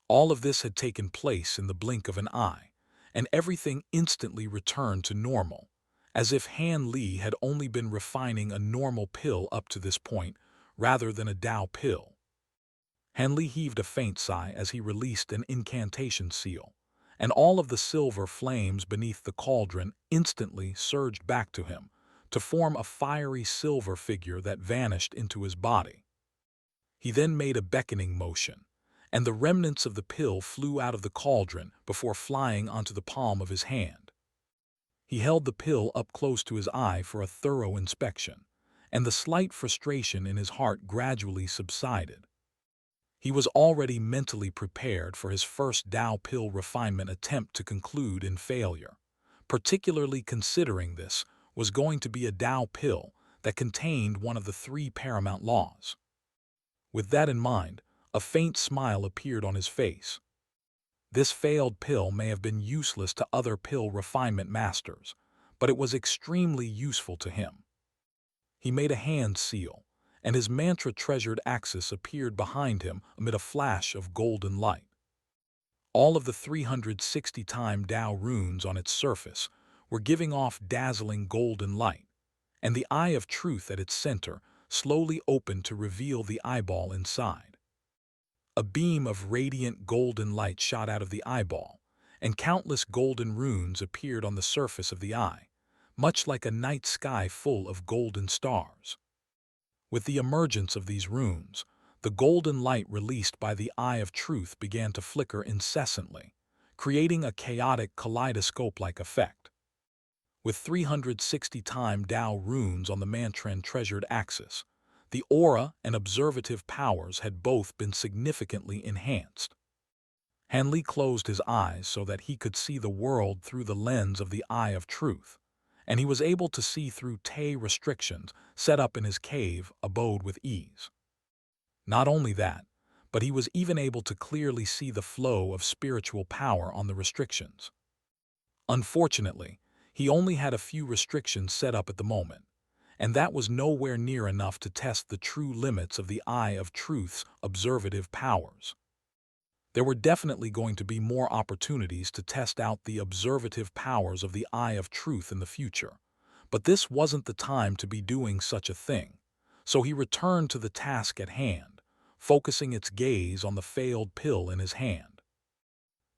All of this had taken place in the blink of an eye, and everything instantly returned to normal, as if Han Li had only been refining a normal pill up to this point, rather than a Tao pill. Han Li heaved a faint sigh as he released an incantation seal, and all of the silver flames beneath the cauldron instantly surged back to him, to form a fiery silver figure that vanished into his body. He then made a beckoning motion, and the remnants of the pill flew out of the cauldron before flying onto the palm of his hand. He held the pill up close to his eye for a thorough inspection, and the slight frustration in his heart gradually subsided. He was already mentally prepared for his first Tao pill refinement attempt to conclude in failure, particularly considering this was going to be a Tao pill that contained one of the 3 paramount laws. With that in mind, a faint smile appeared on his face. This failed pill may have been useless to other pill refinement masters, but it was extremely useful to him. He made a hand seal, and his mantra-treasured axis appeared behind him amid a flash of golden light. All of the 360-time Tao runes on its surface were giving off dazzling golden light, and the eye of truth at its center slowly opened to reveal the eyeball inside. A beam of radiant golden light shot out of the eyeball, and countless golden runes appeared on the surface of the eye, much like a night sky full of golden stars. With the emergence of these runes, the golden light released by the eye of truth began to flicker incessantly, creating a chaotic kaleidoscope-like effect. With 360-time Tao runes on the mantra-treasured axis, the aura and observative powers had both been significantly enhanced. Han Li closed his eyes so that he could see the world through the lens of the eye of truth, and he was able to see through Te restrictions set up in his cave abode with ease. Not only that, but he was even able to clearly see the flow of spiritual power on the restrictions. Unfortunately, he only had a few restrictions set up at the moment, and that was nowhere near enough to test the true limits of the eye of truth's observative powers. There were definitely going to be more opportunities to test out the observative powers of the eye of truth in the future, but this wasn't the time to be doing such a thing, so he returned to the task at hand, focusing its gaze on the failed pill in his hand.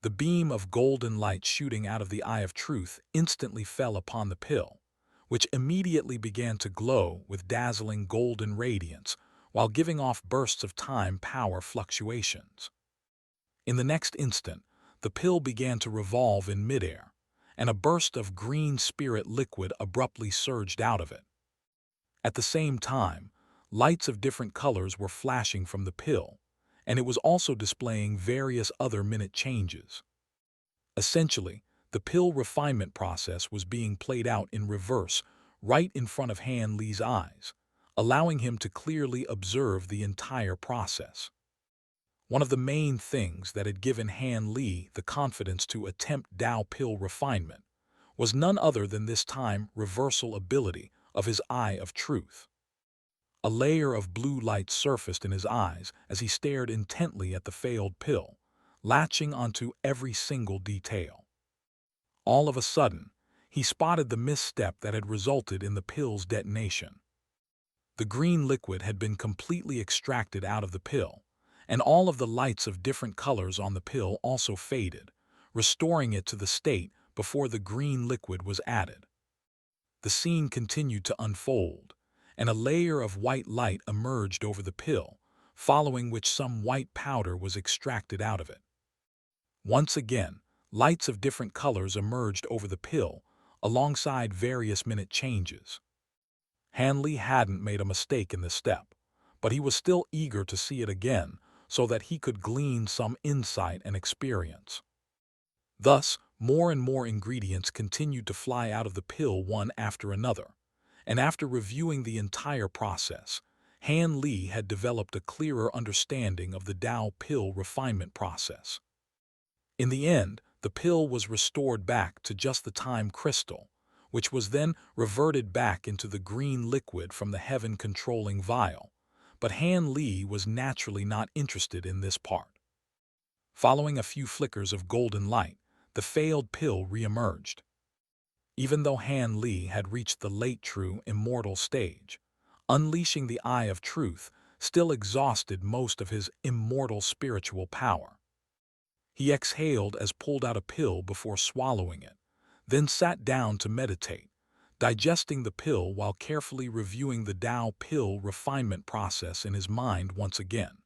The beam of golden light shooting out of the eye of truth instantly fell upon the pill, which immediately began to glow with dazzling golden radiance, while giving off bursts of time power fluctuations. In the next instant, the pill began to revolve in midair, and a burst of green spirit liquid abruptly surged out of it. At the same time, lights of different colors were flashing from the pill, and it was also displaying various other minute changes. Essentially, the pill refinement process was being played out in reverse right in front of Han Li's eyes, allowing him to clearly observe the entire process. One of the main things that had given Han Li the confidence to attempt Dao pill refinement was none other than this time reversal ability of his Eye of Truth. A layer of blue light surfaced in his eyes as he stared intently at the failed pill, latching onto every single detail. All of a sudden, he spotted the misstep that had resulted in the pill's detonation. The green liquid had been completely extracted out of the pill, and all of the lights of different colors on the pill also faded, restoring it to the state before the green liquid was added. The scene continued to unfold, and a layer of white light emerged over the pill, following which some white powder was extracted out of it. Once again, lights of different colors emerged over the pill, alongside various minute changes. Han Li hadn't made a mistake in this step, but he was still eager to see it again so that he could glean some insight and experience. Thus, more and more ingredients continued to fly out of the pill one after another, and after reviewing the entire process, Han Li had developed a clearer understanding of the Dao pill refinement process. In the end, the pill was restored back to just the time crystal, which was then reverted back into the green liquid from the heaven-controlling vial, but Han Li was naturally not interested in this part. Following a few flickers of golden light, the failed pill re-emerged. Even though Han Li had reached the late true immortal stage, unleashing the Eye of Truth still exhausted most of his immortal spiritual power. He exhaled as pulled out a pill before swallowing it, then sat down to meditate, digesting the pill while carefully reviewing the Dao pill refinement process in his mind once again.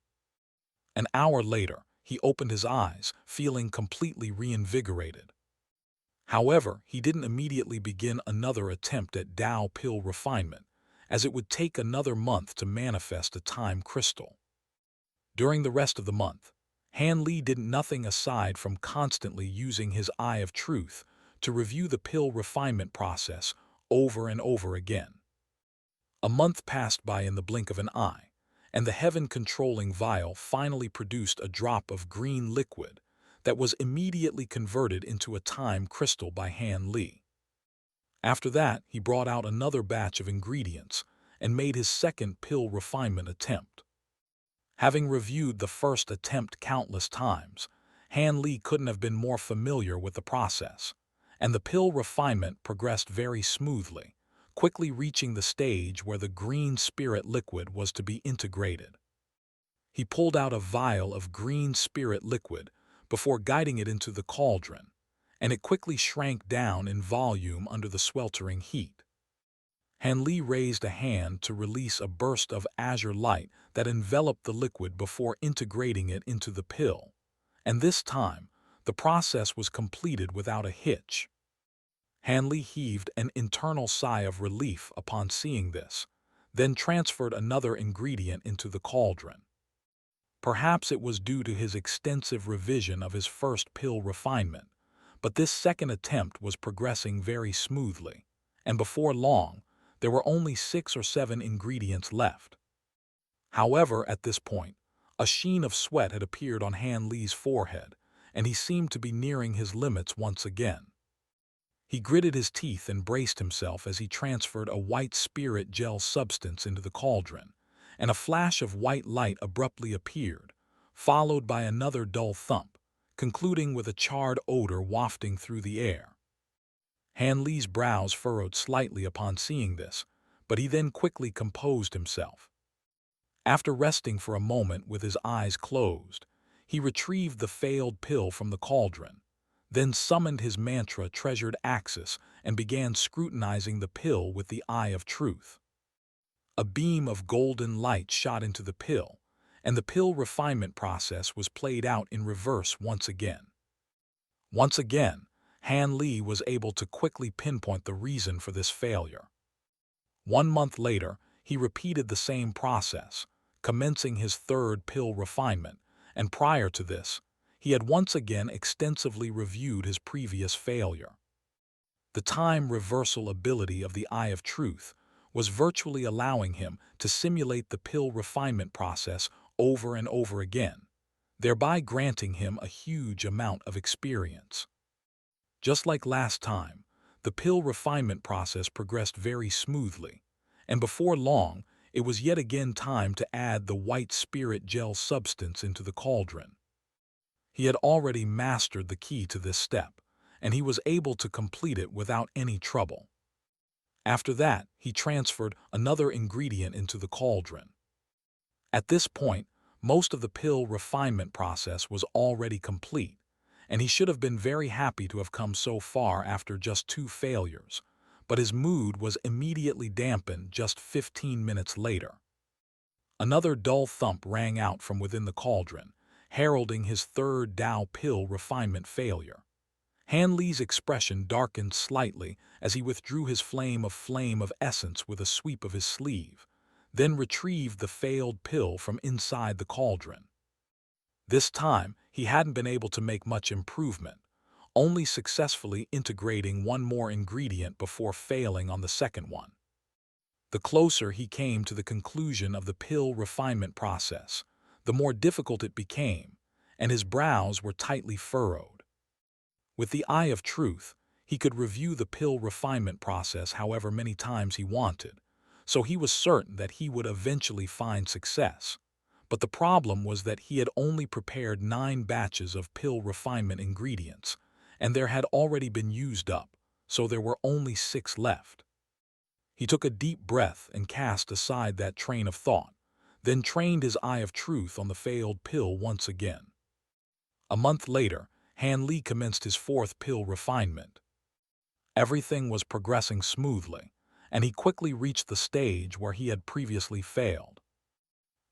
An hour later, he opened his eyes, feeling completely reinvigorated. However, he didn't immediately begin another attempt at Dao pill refinement, as it would take another month to manifest a time crystal. During the rest of the month, Han Li did nothing aside from constantly using his Eye of Truth to review the pill refinement process over and over again. A month passed by in the blink of an eye, and the heaven-controlling vial finally produced a drop of green liquid that was immediately converted into a time crystal by Han Li. After that, he brought out another batch of ingredients and made his second pill refinement attempt. Having reviewed the first attempt countless times, Han Li couldn't have been more familiar with the process, and the pill refinement progressed very smoothly, quickly reaching the stage where the green spirit liquid was to be integrated. He pulled out a vial of green spirit liquid before guiding it into the cauldron, and it quickly shrank down in volume under the sweltering heat. Han Li raised a hand to release a burst of azure light that enveloped the liquid before integrating it into the pill, and this time, the process was completed without a hitch. Han Li heaved an internal sigh of relief upon seeing this, then transferred another ingredient into the cauldron. Perhaps it was due to his extensive revision of his first pill refinement, but this second attempt was progressing very smoothly, and before long, there were only 6 or 7 ingredients left. However, at this point, a sheen of sweat had appeared on Han Li's forehead, and he seemed to be nearing his limits once again. He gritted his teeth and braced himself as he transferred a white spirit gel substance into the cauldron, and a flash of white light abruptly appeared, followed by another dull thump, concluding with a charred odor wafting through the air. Han Li's brows furrowed slightly upon seeing this, but he then quickly composed himself. After resting for a moment with his eyes closed, he retrieved the failed pill from the cauldron, then summoned his mantra treasured axis and began scrutinizing the pill with the Eye of Truth. A beam of golden light shot into the pill, and the pill refinement process was played out in reverse once again. Once again, Han Li was able to quickly pinpoint the reason for this failure. 1 month later, he repeated the same process, commencing his third pill refinement, and prior to this, he had once again extensively reviewed his previous failure. The time reversal ability of the Eye of Truth was virtually allowing him to simulate the pill refinement process over and over again, thereby granting him a huge amount of experience. Just like last time, the pill refinement process progressed very smoothly, and before long, it was yet again time to add the white spirit gel substance into the cauldron. He had already mastered the key to this step, and he was able to complete it without any trouble. After that, he transferred another ingredient into the cauldron. At this point, most of the pill refinement process was already complete, and he should have been very happy to have come so far after just 2 failures, but his mood was immediately dampened just 15 minutes later. Another dull thump rang out from within the cauldron, heralding his third Tao pill refinement failure. Han Li's expression darkened slightly as he withdrew his flame of essence with a sweep of his sleeve, then retrieved the failed pill from inside the cauldron. This time, he hadn't been able to make much improvement, only successfully integrating one more ingredient before failing on the second one. The closer he came to the conclusion of the pill refinement process, the more difficult it became, and his brows were tightly furrowed. With the Eye of Truth, he could review the pill refinement process however many times he wanted, so he was certain that he would eventually find success. But the problem was that he had only prepared 9 batches of pill refinement ingredients, and there had already been used up, so there were only 6 left. He took a deep breath and cast aside that train of thought, then trained his Eye of Truth on the failed pill once again. A month later, Han Li commenced his 4th pill refinement. Everything was progressing smoothly, and he quickly reached the stage where he had previously failed.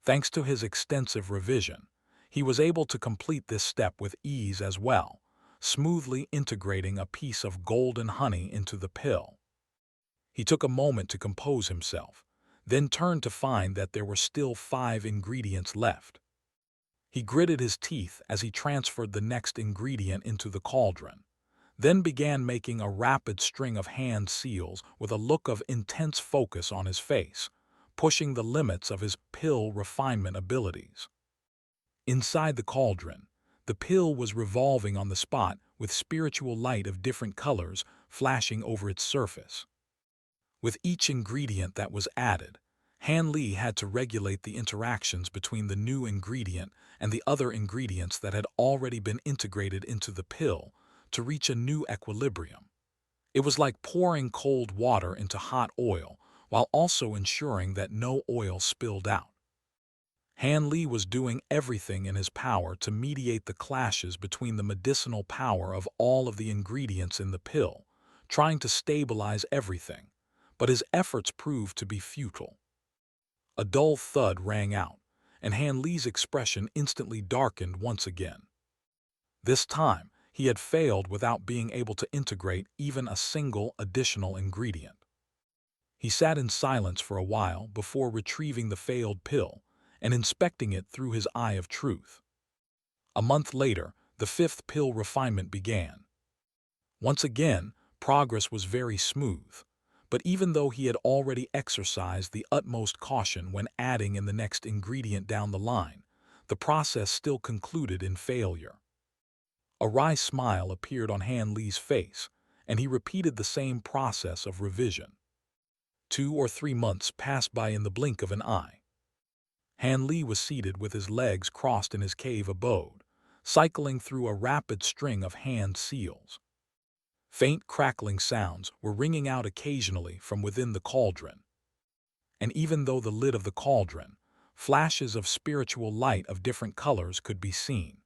Thanks to his extensive revision, he was able to complete this step with ease as well, smoothly integrating a piece of golden honey into the pill. He took a moment to compose himself, then turned to find that there were still 5 ingredients left. He gritted his teeth as he transferred the next ingredient into the cauldron, then began making a rapid string of hand seals with a look of intense focus on his face, pushing the limits of his pill refinement abilities. Inside the cauldron, the pill was revolving on the spot with spiritual light of different colors flashing over its surface. With each ingredient that was added, Han Li had to regulate the interactions between the new ingredient and the other ingredients that had already been integrated into the pill to reach a new equilibrium. It was like pouring cold water into hot oil while also ensuring that no oil spilled out. Han Li was doing everything in his power to mediate the clashes between the medicinal power of all of the ingredients in the pill, trying to stabilize everything, but his efforts proved to be futile. A dull thud rang out, and Han Li's expression instantly darkened once again. This time, he had failed without being able to integrate even a single additional ingredient. He sat in silence for a while before retrieving the failed pill and inspecting it through his Eye of Truth. A month later, the 5th pill refinement began. Once again, progress was very smooth, but even though he had already exercised the utmost caution when adding in the next ingredient down the line, the process still concluded in failure. A wry smile appeared on Han Li's face, and he repeated the same process of revision. 2 or 3 months passed by in the blink of an eye. Han Li was seated with his legs crossed in his cave abode, cycling through a rapid string of hand seals. Faint crackling sounds were ringing out occasionally from within the cauldron. And even though the lid of the cauldron, flashes of spiritual light of different colors could be seen.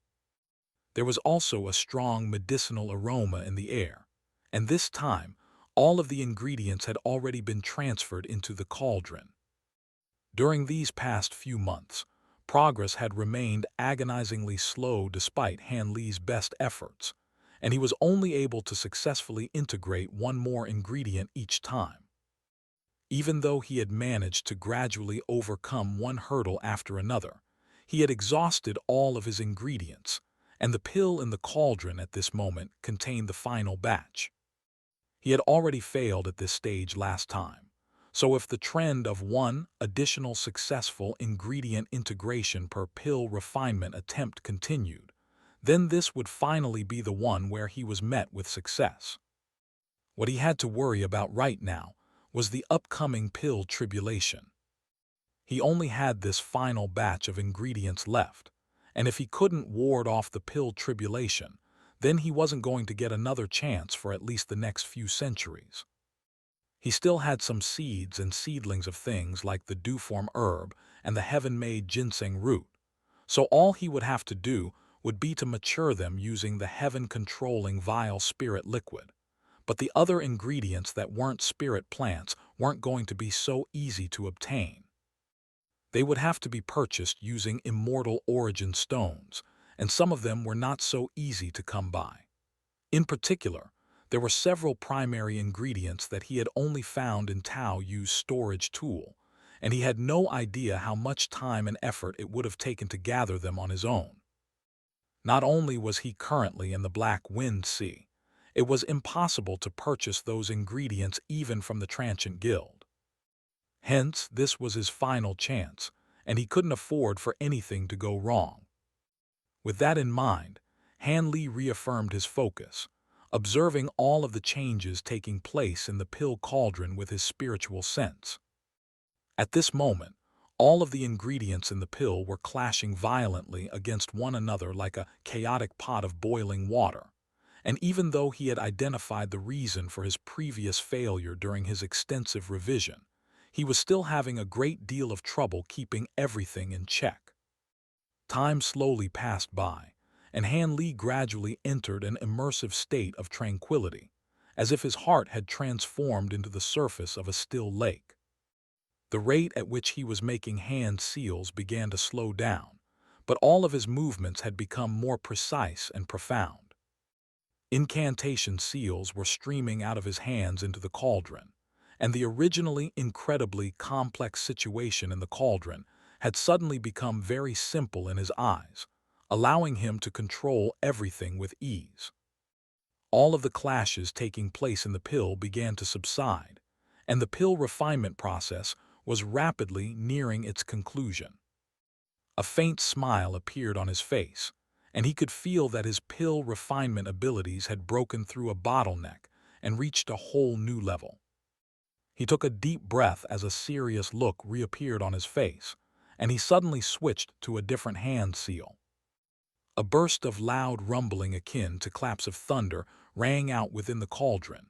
There was also a strong medicinal aroma in the air, and this time, all of the ingredients had already been transferred into the cauldron. During these past few months, progress had remained agonizingly slow despite Han Li's best efforts, and he was only able to successfully integrate one more ingredient each time. Even though he had managed to gradually overcome one hurdle after another, he had exhausted all of his ingredients, and the pill in the cauldron at this moment contained the final batch. He had already failed at this stage last time, so if the trend of one additional successful ingredient integration per pill refinement attempt continued, then this would finally be the one where he was met with success. What he had to worry about right now was the upcoming pill tribulation. He only had this final batch of ingredients left, and if he couldn't ward off the pill tribulation, then he wasn't going to get another chance for at least the next few centuries. He still had some seeds and seedlings of things like the dewform herb and the heaven-made ginseng root, so all he would have to do would be to mature them using the heaven-controlling vial spirit liquid. But the other ingredients that weren't spirit plants weren't going to be so easy to obtain. They would have to be purchased using immortal origin stones, and some of them were not so easy to come by. In particular, there were several primary ingredients that he had only found in Tao Yu's storage tool, and he had no idea how much time and effort it would have taken to gather them on his own. Not only was he currently in the Black Wind Sea, it was impossible to purchase those ingredients even from the Transient Guild. Hence, this was his final chance, and he couldn't afford for anything to go wrong. With that in mind, Han Li reaffirmed his focus, observing all of the changes taking place in the pill cauldron with his spiritual sense. At this moment, all of the ingredients in the pill were clashing violently against one another like a chaotic pot of boiling water, and even though he had identified the reason for his previous failure during his extensive revision, he was still having a great deal of trouble keeping everything in check. Time slowly passed by, and Han Li gradually entered an immersive state of tranquility, as if his heart had transformed into the surface of a still lake. The rate at which he was making hand seals began to slow down, but all of his movements had become more precise and profound. Incantation seals were streaming out of his hands into the cauldron, and the originally incredibly complex situation in the cauldron had suddenly become very simple in his eyes, allowing him to control everything with ease. All of the clashes taking place in the pill began to subside, and the pill refinement process was rapidly nearing its conclusion. A faint smile appeared on his face, and he could feel that his pill refinement abilities had broken through a bottleneck and reached a whole new level. He took a deep breath as a serious look reappeared on his face, and he suddenly switched to a different hand seal. A burst of loud rumbling akin to claps of thunder rang out within the cauldron,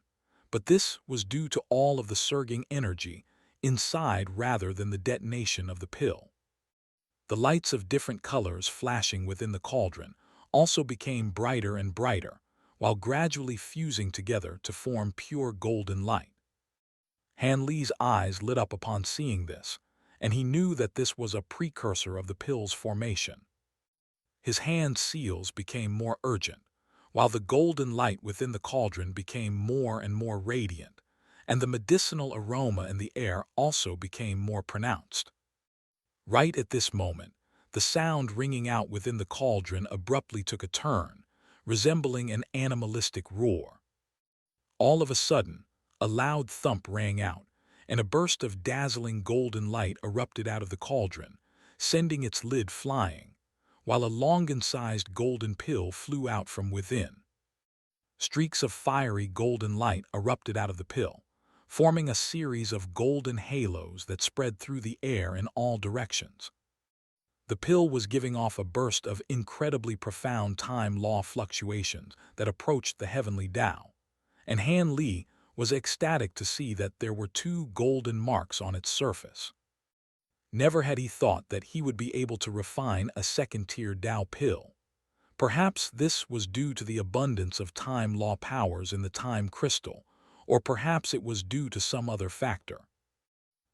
but this was due to all of the surging energy inside rather than the detonation of the pill. The lights of different colors flashing within the cauldron also became brighter and brighter, while gradually fusing together to form pure golden light. Han Li's eyes lit up upon seeing this, and he knew that this was a precursor of the pill's formation. His hand seals became more urgent, while the golden light within the cauldron became more and more radiant, and the medicinal aroma in the air also became more pronounced. Right at this moment, the sound ringing out within the cauldron abruptly took a turn, resembling an animalistic roar. All of a sudden, a loud thump rang out, and a burst of dazzling golden light erupted out of the cauldron, sending its lid flying, while a longan-sized golden pill flew out from within. Streaks of fiery golden light erupted out of the pill, forming a series of golden halos that spread through the air in all directions. The pill was giving off a burst of incredibly profound time law fluctuations that approached the heavenly Tao, and Han Li was ecstatic to see that there were two golden marks on its surface. Never had he thought that he would be able to refine a second-tier Tao pill. Perhaps this was due to the abundance of time law powers in the time crystal, or perhaps it was due to some other factor.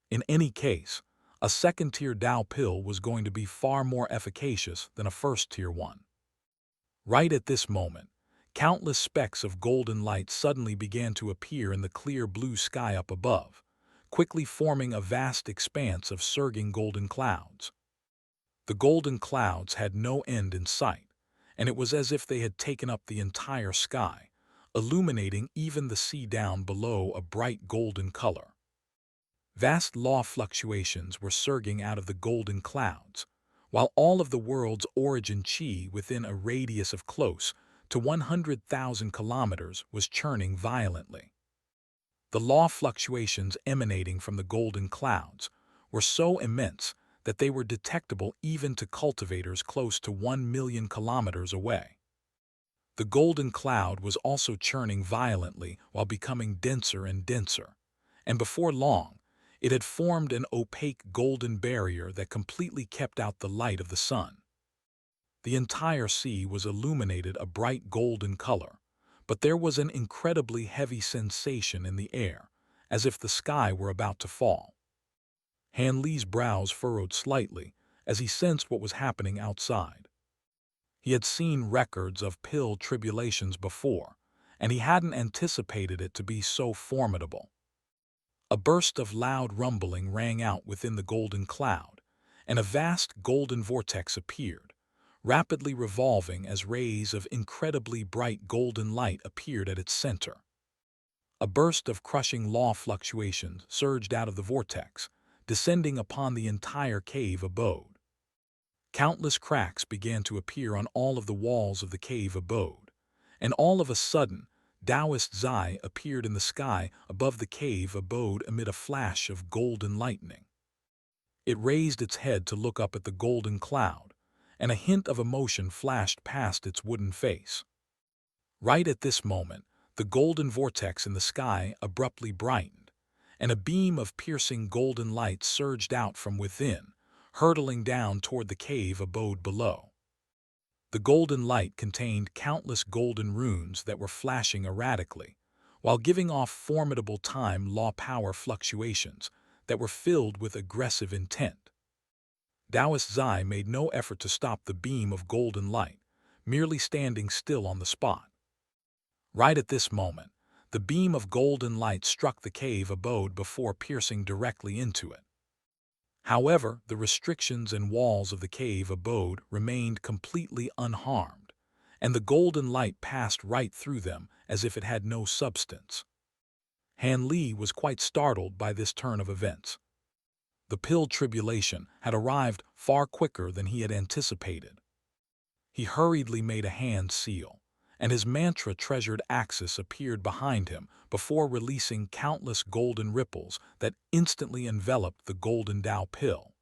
In any case, A second-tier Tao pill was going to be far more efficacious than a first-tier one. Right at this moment, countless specks of golden light suddenly began to appear in the clear blue sky up above, quickly forming a vast expanse of surging golden clouds. The golden clouds had no end in sight, and it was as if they had taken up the entire sky, illuminating even the sea down below a bright golden color. Vast law fluctuations were surging out of the golden clouds, while all of the world's origin chi within a radius of close to 100,000 kilometers was churning violently. The law fluctuations emanating from the golden clouds were so immense that they were detectable even to cultivators close to 1 million kilometers away. The golden cloud was also churning violently while becoming denser and denser, and before long, it had formed an opaque golden barrier that completely kept out the light of the sun. The entire sea was illuminated a bright golden color, but there was an incredibly heavy sensation in the air, as if the sky were about to fall. Han Li's brows furrowed slightly as he sensed what was happening outside. He had seen records of pill tribulations before, and he hadn't anticipated it to be so formidable. A burst of loud rumbling rang out within the golden cloud, and a vast golden vortex appeared, rapidly revolving as rays of incredibly bright golden light appeared at its center. A burst of crushing law fluctuations surged out of the vortex, descending upon the entire cave abode. Countless cracks began to appear on all of the walls of the cave abode, and all of a sudden, Taoist Zai appeared in the sky above the cave abode amid a flash of golden lightning. It raised its head to look up at the golden cloud, and a hint of emotion flashed past its wooden face. Right at this moment, the golden vortex in the sky abruptly brightened, and a beam of piercing golden light surged out from within, hurtling down toward the cave abode below. The golden light contained countless golden runes that were flashing erratically, while giving off formidable time-law power fluctuations that were filled with aggressive intent. Taoist Zai made no effort to stop the beam of golden light, merely standing still on the spot. Right at this moment, the beam of golden light struck the cave abode before piercing directly into it. However, the restrictions and walls of the cave abode remained completely unharmed, and the golden light passed right through them as if it had no substance. Han Li was quite startled by this turn of events. The pill tribulation had arrived far quicker than he had anticipated. He hurriedly made a hand seal, and his mantra treasured axis appeared behind him before releasing countless golden ripples that instantly enveloped the golden Tao pill.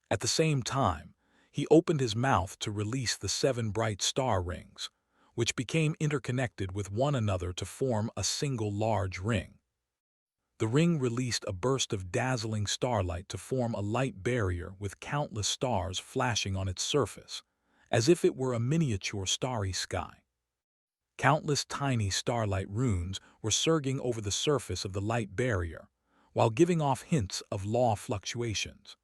At the same time, he opened his mouth to release the 7 bright star rings, which became interconnected with one another to form a single large ring. The ring released a burst of dazzling starlight to form a light barrier with countless stars flashing on its surface, as if it were a miniature starry sky. Countless tiny starlight runes were surging over the surface of the light barrier, while giving off hints of law fluctuations.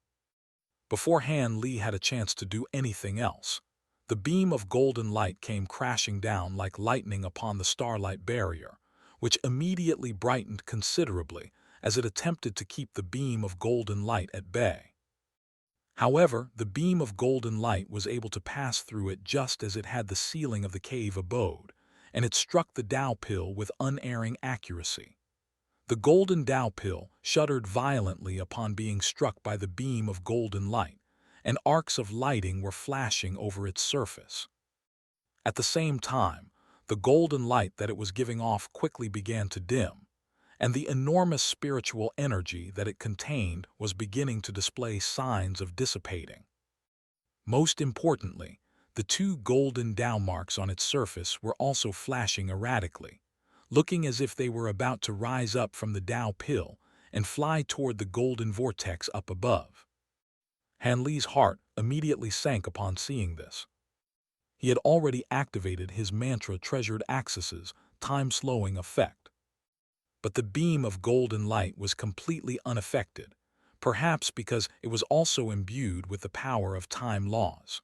Before Han Li had a chance to do anything else, the beam of golden light came crashing down like lightning upon the starlight barrier, which immediately brightened considerably as it attempted to keep the beam of golden light at bay. However, the beam of golden light was able to pass through it just as it had the ceiling of the cave abode, and it struck the Tao pill with unerring accuracy. The golden Tao pill shuddered violently upon being struck by the beam of golden light, and arcs of lighting were flashing over its surface. At the same time, the golden light that it was giving off quickly began to dim, and the enormous spiritual energy that it contained was beginning to display signs of dissipating. Most importantly, the 2 golden Tao marks on its surface were also flashing erratically, looking as if they were about to rise up from the Tao pill and fly toward the golden vortex up above. Han Li's heart immediately sank upon seeing this. He had already activated his mantra treasured axis's time-slowing effect. But the beam of golden light was completely unaffected, perhaps because it was also imbued with the power of time laws.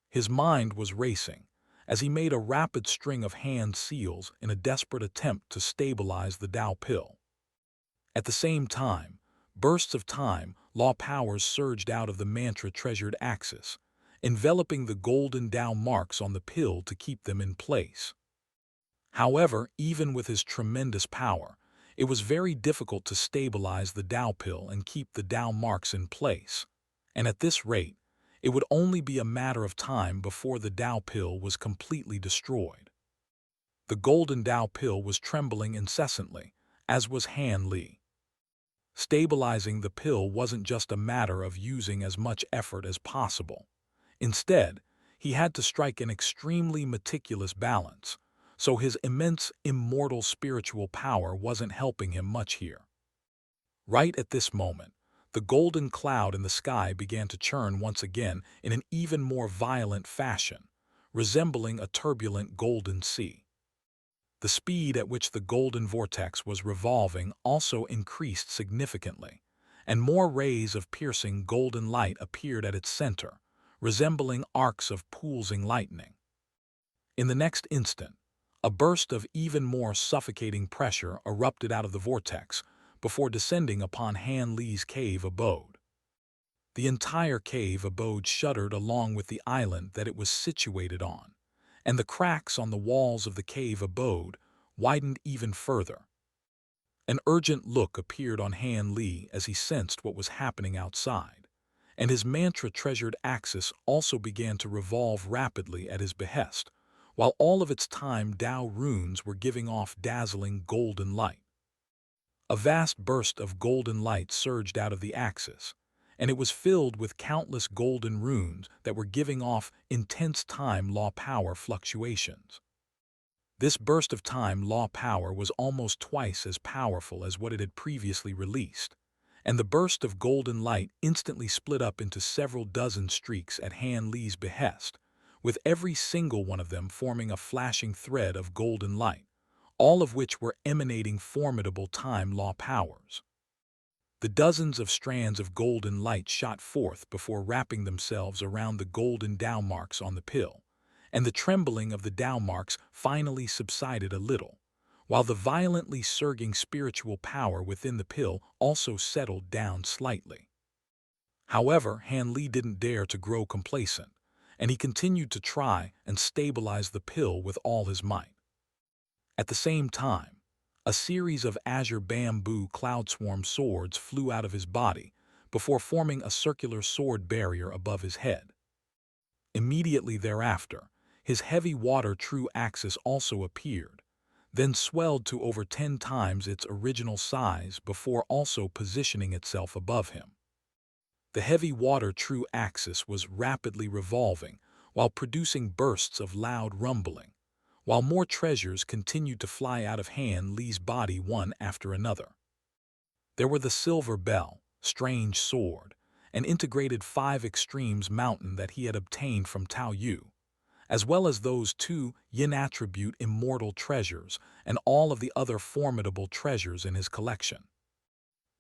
His mind was racing as he made a rapid string of hand seals in a desperate attempt to stabilize the Tao pill. At the same time, bursts of time law powers surged out of the mantra-treasured axis, enveloping the golden Tao marks on the pill to keep them in place. However, even with his tremendous power, it was very difficult to stabilize the Tao pill and keep the Tao marks in place, and at this rate, it would only be a matter of time before the Tao pill was completely destroyed. The golden Tao pill was trembling incessantly, as was Han Li. Stabilizing the pill wasn't just a matter of using as much effort as possible. Instead, he had to strike an extremely meticulous balance, so his immense immortal spiritual power wasn't helping him much here. Right at this moment, the golden cloud in the sky began to churn once again in an even more violent fashion, resembling a turbulent golden sea. The speed at which the golden vortex was revolving also increased significantly, and more rays of piercing golden light appeared at its center, resembling arcs of pulsing lightning. In the next instant, a burst of even more suffocating pressure erupted out of the vortex before descending upon Han Li's cave abode. The entire cave abode shuddered along with the island that it was situated on, and the cracks on the walls of the cave abode widened even further. An urgent look appeared on Han Li as he sensed what was happening outside, and his mantra-treasured axis also began to revolve rapidly at his behest, while all of its time Tao runes were giving off dazzling golden light. A vast burst of golden light surged out of the axis, and it was filled with countless golden runes that were giving off intense time law power fluctuations. This burst of time law power was almost twice as powerful as what it had previously released, and the burst of golden light instantly split up into several dozen streaks at Han Li's behest, with every single one of them forming a flashing thread of golden light, all of which were emanating formidable time law powers. The dozens of strands of golden light shot forth before wrapping themselves around the golden Tao marks on the pill, and the trembling of the Tao marks finally subsided a little, while the violently surging spiritual power within the pill also settled down slightly. However, Han Li didn't dare to grow complacent, and he continued to try and stabilize the pill with all his might. At the same time, a series of azure bamboo cloud-swarm swords flew out of his body before forming a circular sword barrier above his head. Immediately thereafter, his heavy water true axis also appeared, then swelled to over 10 times its original size before also positioning itself above him. The heavy water true axis was rapidly revolving while producing bursts of loud rumbling, while more treasures continued to fly out of Han Li's body one after another. There were the silver bell, strange sword, and integrated 5 extremes mountain that he had obtained from Tao Yu, as well as those 2 yin attribute immortal treasures and all of the other formidable treasures in his collection.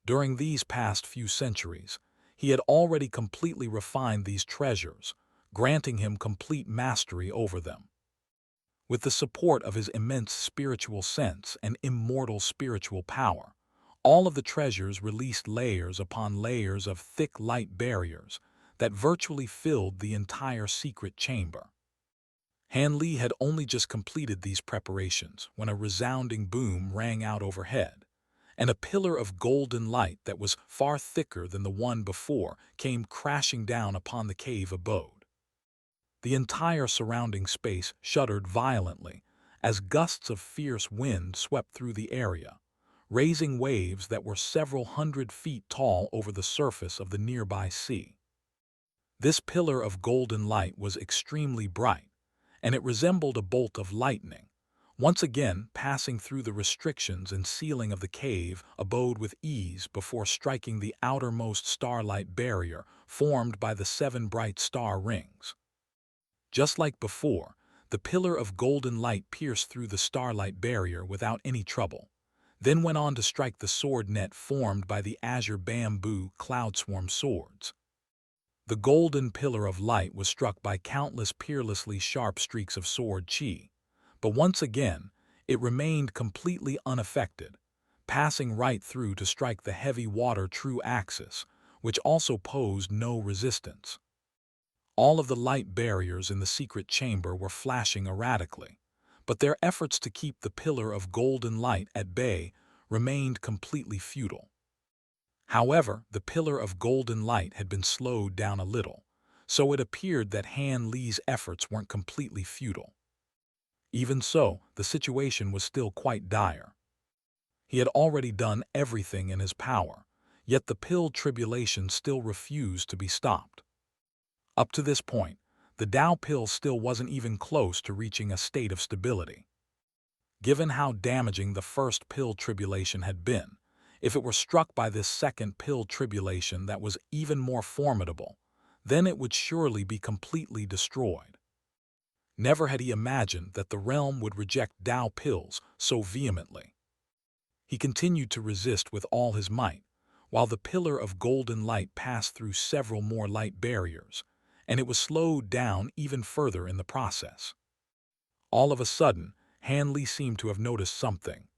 During these past few centuries, he had already completely refined these treasures, granting him complete mastery over them. With the support of his immense spiritual sense and immortal spiritual power, all of the treasures released layers upon layers of thick light barriers that virtually filled the entire secret chamber. Han Li had only just completed these preparations when a resounding boom rang out overhead, and a pillar of golden light that was far thicker than the one before came crashing down upon the cave abode. The entire surrounding space shuddered violently as gusts of fierce wind swept through the area, raising waves that were several hundred feet tall over the surface of the nearby sea. This pillar of golden light was extremely bright, and it resembled a bolt of lightning, once again passing through the restrictions and ceiling of the cave abode with ease before striking the outermost starlight barrier formed by the 7 bright star rings. Just like before, the pillar of golden light pierced through the starlight barrier without any trouble, then went on to strike the sword net formed by the azure bamboo cloudswarm swords. The golden pillar of light was struck by countless peerlessly sharp streaks of sword chi, but once again it remained completely unaffected, passing right through to strike the heavy water true axis, which also posed no resistance. All of the light barriers in the secret chamber were flashing erratically, but their efforts to keep the pillar of golden light at bay remained completely futile. However, the pillar of golden light had been slowed down a little, so it appeared that Han Li's efforts weren't completely futile. Even so, the situation was still quite dire. He had already done everything in his power, yet the tribulation still refused to be stopped. Up to this point, the Tao pill still wasn't even close to reaching a state of stability. Given how damaging the first tribulation had been, if it were struck by this second tribulation that was even more formidable, then it would surely be completely destroyed. Never had he imagined that the realm would reject Tao pills so vehemently. He continued to resist with all his might, while the pillar of golden light passed through several more light barriers, and it was slowed down even further in the process. All of a sudden, Han Li seemed to have noticed something.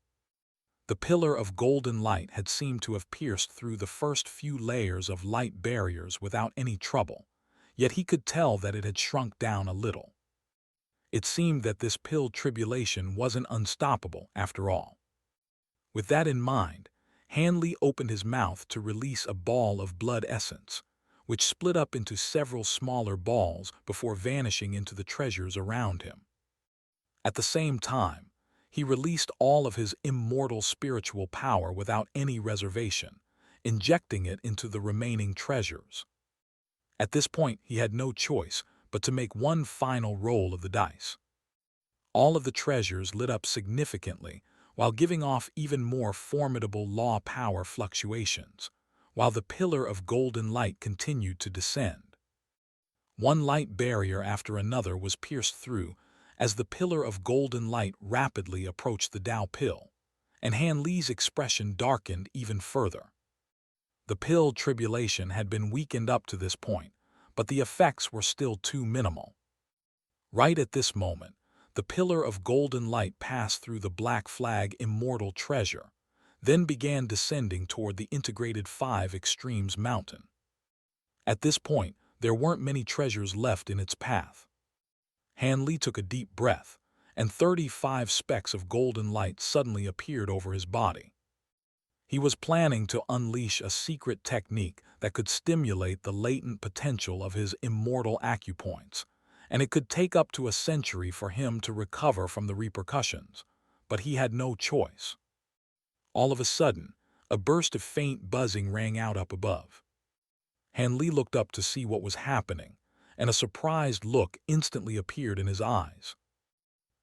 The pillar of golden light had seemed to have pierced through the first few layers of light barriers without any trouble, yet he could tell that it had shrunk down a little. It seemed that this tribulation wasn't unstoppable after all. With that in mind, Han Li opened his mouth to release a ball of blood essence, which split up into several smaller balls before vanishing into the treasures around him. At the same time, he released all of his immortal spiritual power without any reservation, injecting it into the remaining treasures. At this point, he had no choice but to make one final roll of the dice. All of the treasures lit up significantly, while giving off even more formidable law power fluctuations, while the pillar of golden light continued to descend. One light barrier after another was pierced through, as the pillar of golden light rapidly approached the Tao pill, and Han Li's expression darkened even further. The tribulation had been weakened up to this point, but the effects were still too minimal. Right at this moment, the pillar of golden light passed through the Black Flag Immortal treasure, then began descending toward the integrated 5 Extremes mountain. At this point, there weren't many treasures left in its path. Han Li took a deep breath, and 35 specks of golden light suddenly appeared over his body. He was planning to unleash a secret technique that could stimulate the latent potential of his immortal acupoints, and it could take up to a century for him to recover from the repercussions, but he had no choice. All of a sudden, a burst of faint buzzing rang out up above. Han Li looked up to see what was happening, and a surprised look instantly appeared in his eyes.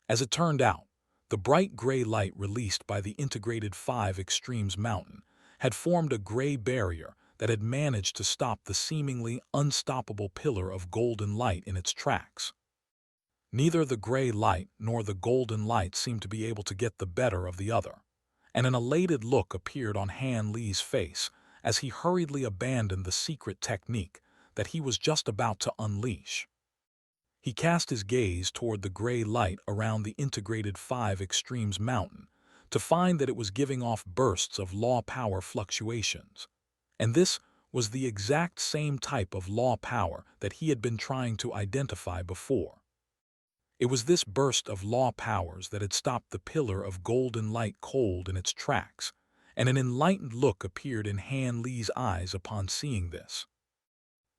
As it turned out, the bright gray light released by the integrated 5 Extremes mountain had formed a gray barrier that had managed to stop the seemingly unstoppable pillar of golden light in its tracks. Neither the gray light nor the golden light seemed to be able to get the better of the other, and an elated look appeared on Han Li's face as he hurriedly abandoned the secret technique that he was just about to unleash. He cast his gaze toward the gray light around the integrated 5 Extremes mountain to find that it was giving off bursts of law power fluctuations, and this was the exact same type of law power that he had been trying to identify before. It was this burst of law powers that had stopped the pillar of golden light cold in its tracks, and an enlightened look appeared in Han Li's eyes upon seeing this.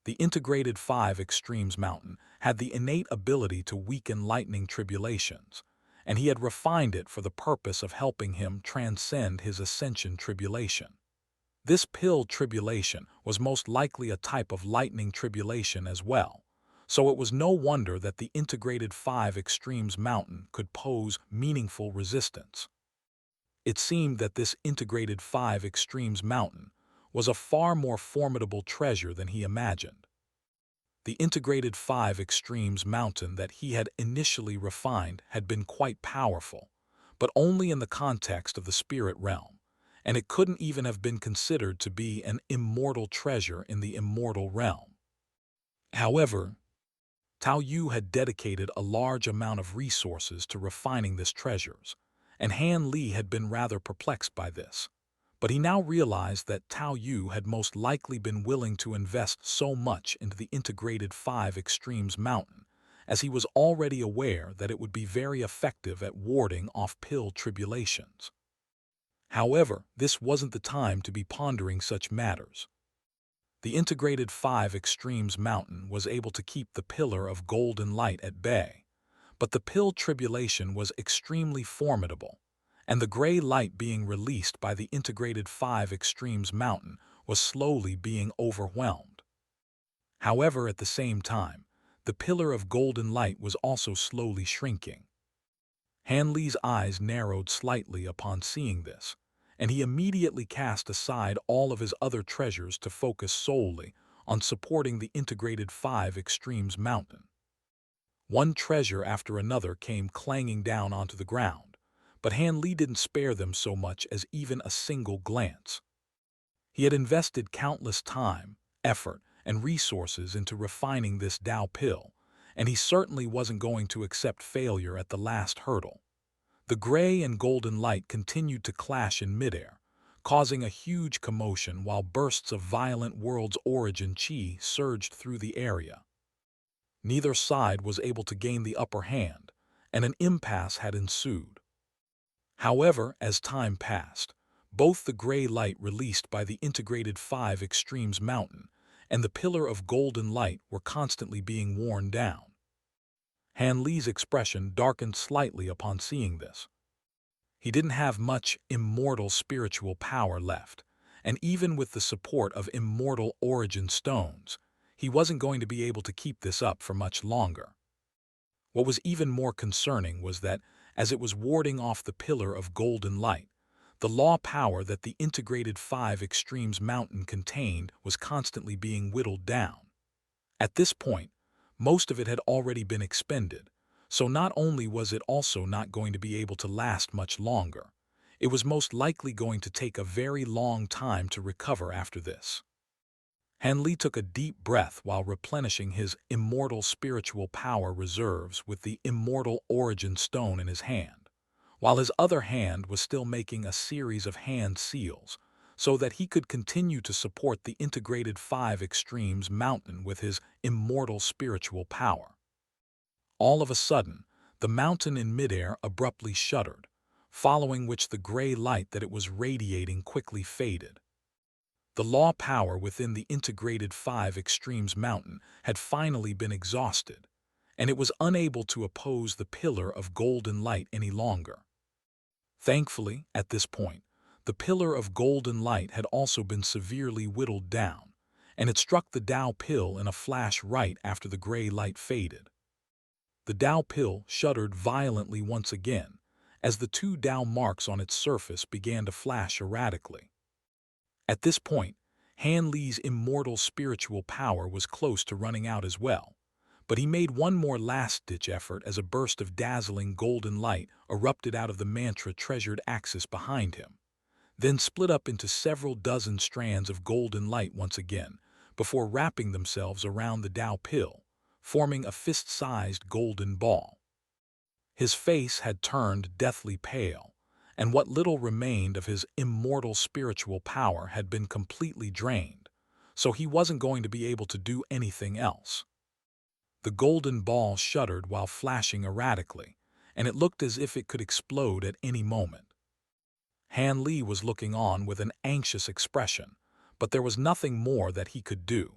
The integrated 5 Extremes mountain had the innate ability to weaken lightning tribulations, and he had refined it for the purpose of helping him transcend his ascension tribulation. This tribulation was most likely a type of lightning tribulation as well, so it was no wonder that the integrated 5 Extremes mountain could pose meaningful resistance. It seemed that this integrated 5 Extremes mountain was a far more formidable treasure than he imagined. The integrated 5 Extremes mountain that he had initially refined had been quite powerful, but only in the context of the spirit realm, and it couldn't even have been considered to be an immortal treasure in the immortal realm. However, Tao Yu had dedicated a large amount of resources to refining this treasures, and Han Li had been rather perplexed by this. But he now realized that Tao Yu had most likely been willing to invest so much into the integrated 5 Extremes Mountain, as he was already aware that it would be very effective at warding off pill tribulations. However, this wasn't the time to be pondering such matters. The integrated 5 Extremes Mountain was able to keep the pillar of golden light at bay, but the pill tribulation was extremely formidable, and the gray light being released by the integrated 5 Extremes Mountain was slowly being overwhelmed. However, at the same time, the pillar of golden light was also slowly shrinking. Han Li's eyes narrowed slightly upon seeing this, and he immediately cast aside all of his other treasures to focus solely on supporting the integrated 5 Extremes Mountain. One treasure after another came clanging down onto the ground, but Han Li didn't spare them so much as even a single glance. He had invested countless time, effort, and resources into refining this Dao pill, and he certainly wasn't going to accept failure at the last hurdle. The gray and golden light continued to clash in midair, causing a huge commotion while bursts of violent world's origin chi surged through the area. Neither side was able to gain the upper hand, and an impasse had ensued. However, as time passed, both the gray light released by the integrated 5 Extremes Mountain and the pillar of golden light were constantly being worn down. Han Li's expression darkened slightly upon seeing this. He didn't have much immortal spiritual power left, and even with the support of immortal origin stones, he wasn't going to be able to keep this up for much longer. What was even more concerning was that, as it was warding off the pillar of golden light, the law power that the integrated 5 Extremes Mountain contained was constantly being whittled down. At this point, most of it had already been expended, so not only was it also not going to be able to last much longer, it was most likely going to take a very long time to recover after this. Han Li took a deep breath while replenishing his immortal spiritual power reserves with the immortal origin stone in his hand, while his other hand was still making a series of hand seals, so that he could continue to support the integrated 5 Extremes Mountain with his immortal spiritual power. All of a sudden, the mountain in midair abruptly shuddered, following which the gray light that it was radiating quickly faded. The law power within the integrated 5 Extremes Mountain had finally been exhausted, and it was unable to oppose the pillar of golden light any longer. Thankfully, at this point, the pillar of golden light had also been severely whittled down, and it struck the Dao pill in a flash right after the gray light faded. The Dao pill shuddered violently once again, as the 2 Dao marks on its surface began to flash erratically. At this point, Han Li's immortal spiritual power was close to running out as well, but he made one more last-ditch effort as a burst of dazzling golden light erupted out of the mantra-treasured axis behind him, then split up into several dozen strands of golden light once again, before wrapping themselves around the Dao pill, forming a fist-sized golden ball. His face had turned deathly pale, and what little remained of his immortal spiritual power had been completely drained, so he wasn't going to be able to do anything else. The golden ball shuddered while flashing erratically, and it looked as if it could explode at any moment. Han Li was looking on with an anxious expression, but there was nothing more that he could do.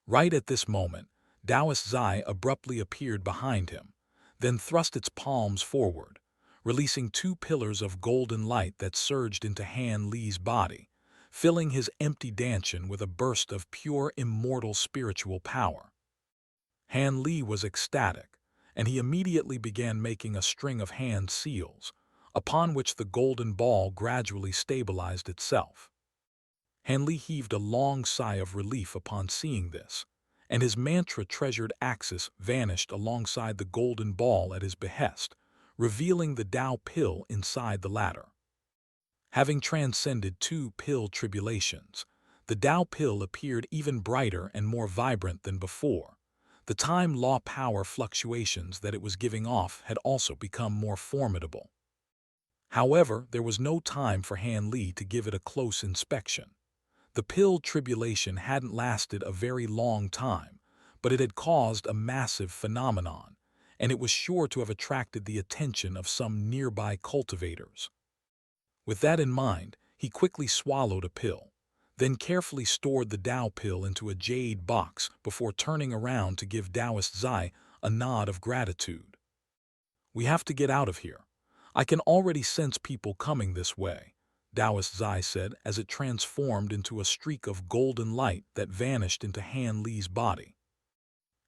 Right at this moment, Taoist Zai abruptly appeared behind him, then thrust its palms forward, releasing 2 pillars of golden light that surged into Han Li's body, filling his empty dantian with a burst of pure immortal spiritual power. Han Li was ecstatic, and he immediately began making a string of hand seals, upon which the golden ball gradually stabilized itself. Han Li heaved a long sigh of relief upon seeing this, and his mantra-treasured axis vanished alongside the golden ball at his behest, revealing the Tao pill inside the latter. Having transcended 2 pill tribulations, the Tao pill appeared even brighter and more vibrant than before. The time law power fluctuations that it was giving off had also become more formidable. However, there was no time for Han Li to give it a close inspection. The pill tribulation hadn't lasted a very long time, but it had caused a massive phenomenon, and it was sure to have attracted the attention of some nearby cultivators. With that in mind, he quickly swallowed a pill, then carefully stored the Tao pill into a jade box before turning around to give Taoist Zai a nod of gratitude. "We have to get out of here. I can already sense people coming this way," Taoist Zai said as it transformed into a streak of golden light that vanished into Han Li's body.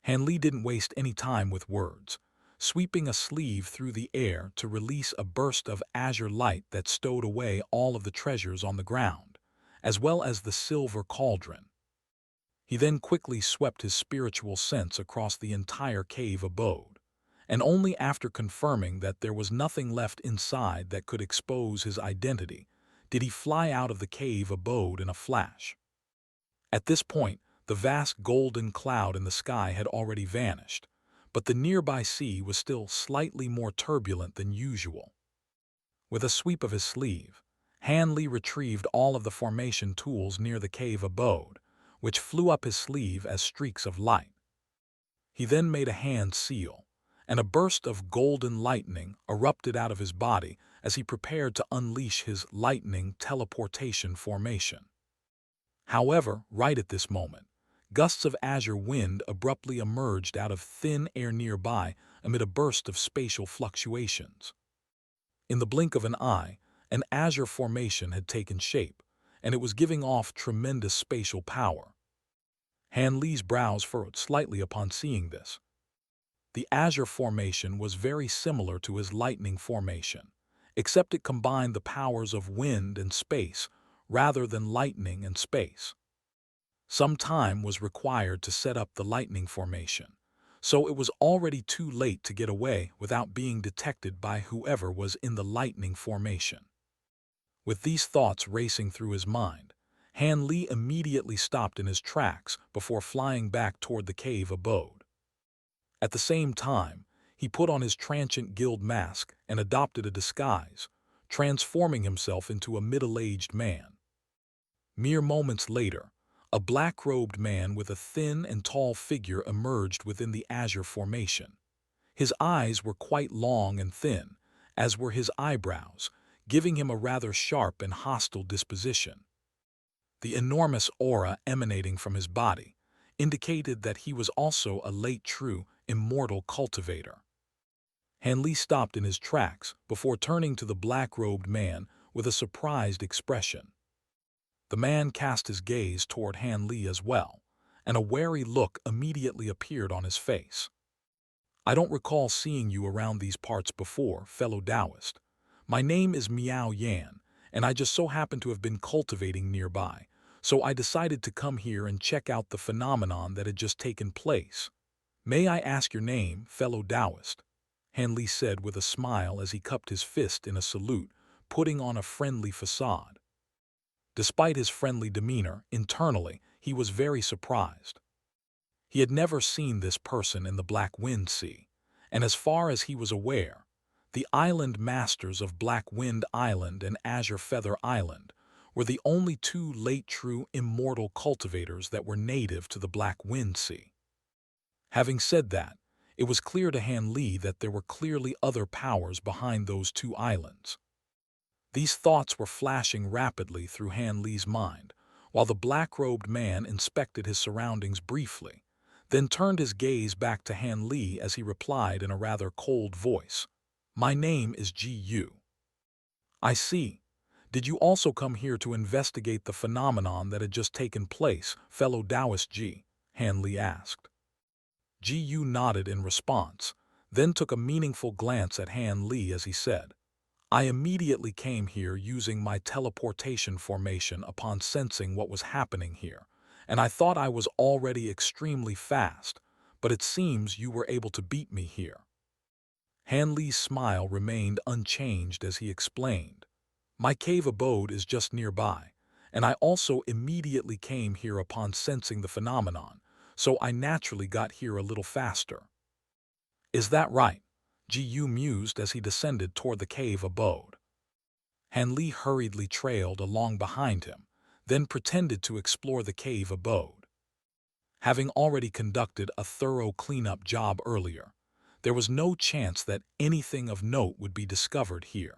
Han Li didn't waste any time with words, sweeping a sleeve through the air to release a burst of azure light that stowed away all of the treasures on the ground, as well as the silver cauldron. He then quickly swept his spiritual sense across the entire cave abode, and only after confirming that there was nothing left inside that could expose his identity did he fly out of the cave abode in a flash. At this point, the vast golden cloud in the sky had already vanished, but the nearby sea was still slightly more turbulent than usual. With a sweep of his sleeve, Han Li retrieved all of the formation tools near the cave abode, which flew up his sleeve as streaks of light. He then made a hand seal, and a burst of golden lightning erupted out of his body as he prepared to unleash his lightning teleportation formation. However, right at this moment, gusts of azure wind abruptly emerged out of thin air nearby amid a burst of spatial fluctuations. In the blink of an eye, an azure formation had taken shape, and it was giving off tremendous spatial power. Han Li's brows furrowed slightly upon seeing this. The azure formation was very similar to his lightning formation, except it combined the powers of wind and space rather than lightning and space. Some time was required to set up the lightning formation, so it was already too late to get away without being detected by whoever was in the lightning formation. With these thoughts racing through his mind, Han Li immediately stopped in his tracks before flying back toward the cave abode. At the same time, he put on his transient guild mask and adopted a disguise, transforming himself into a middle-aged man. Mere moments later, a black-robed man with a thin and tall figure emerged within the azure formation. His eyes were quite long and thin, as were his eyebrows, giving him a rather sharp and hostile disposition. The enormous aura emanating from his body indicated that he was also a late true immortal cultivator. Han Li stopped in his tracks before turning to the black-robed man with a surprised expression. The man cast his gaze toward Han Li as well, and a wary look immediately appeared on his face. "I don't recall seeing you around these parts before, fellow Taoist. My name is Miao Yan, and I just so happen to have been cultivating nearby, so I decided to come here and check out the phenomenon that had just taken place. May I ask your name, fellow Taoist?" Han Li said with a smile as he cupped his fist in a salute, putting on a friendly facade. Despite his friendly demeanor, internally, he was very surprised. He had never seen this person in the Black Wind Sea, and as far as he was aware, the island masters of Black Wind Island and Azure Feather Island were the only 2 late true immortal cultivators that were native to the Black Wind Sea. Having said that, it was clear to Han Li that there were clearly other powers behind those 2 islands. These thoughts were flashing rapidly through Han Li's mind, while the black-robed man inspected his surroundings briefly, then turned his gaze back to Han Li as he replied in a rather cold voice, "My name is Ji Yu." "I see. Did you also come here to investigate the phenomenon that had just taken place, fellow Taoist Ji?" Han Li asked. Ji Yu nodded in response, then took a meaningful glance at Han Li as he said, "I immediately came here using my teleportation formation upon sensing what was happening here, and I thought I was already extremely fast, but it seems you were able to beat me here." Han Li's smile remained unchanged as he explained. My cave abode is just nearby, and I also immediately came here upon sensing the phenomenon, so I naturally got here a little faster. Is that right? Ji Yu mused as he descended toward the cave abode. Han Li hurriedly trailed along behind him, then pretended to explore the cave abode. Having already conducted a thorough cleanup job earlier, there was no chance that anything of note would be discovered here.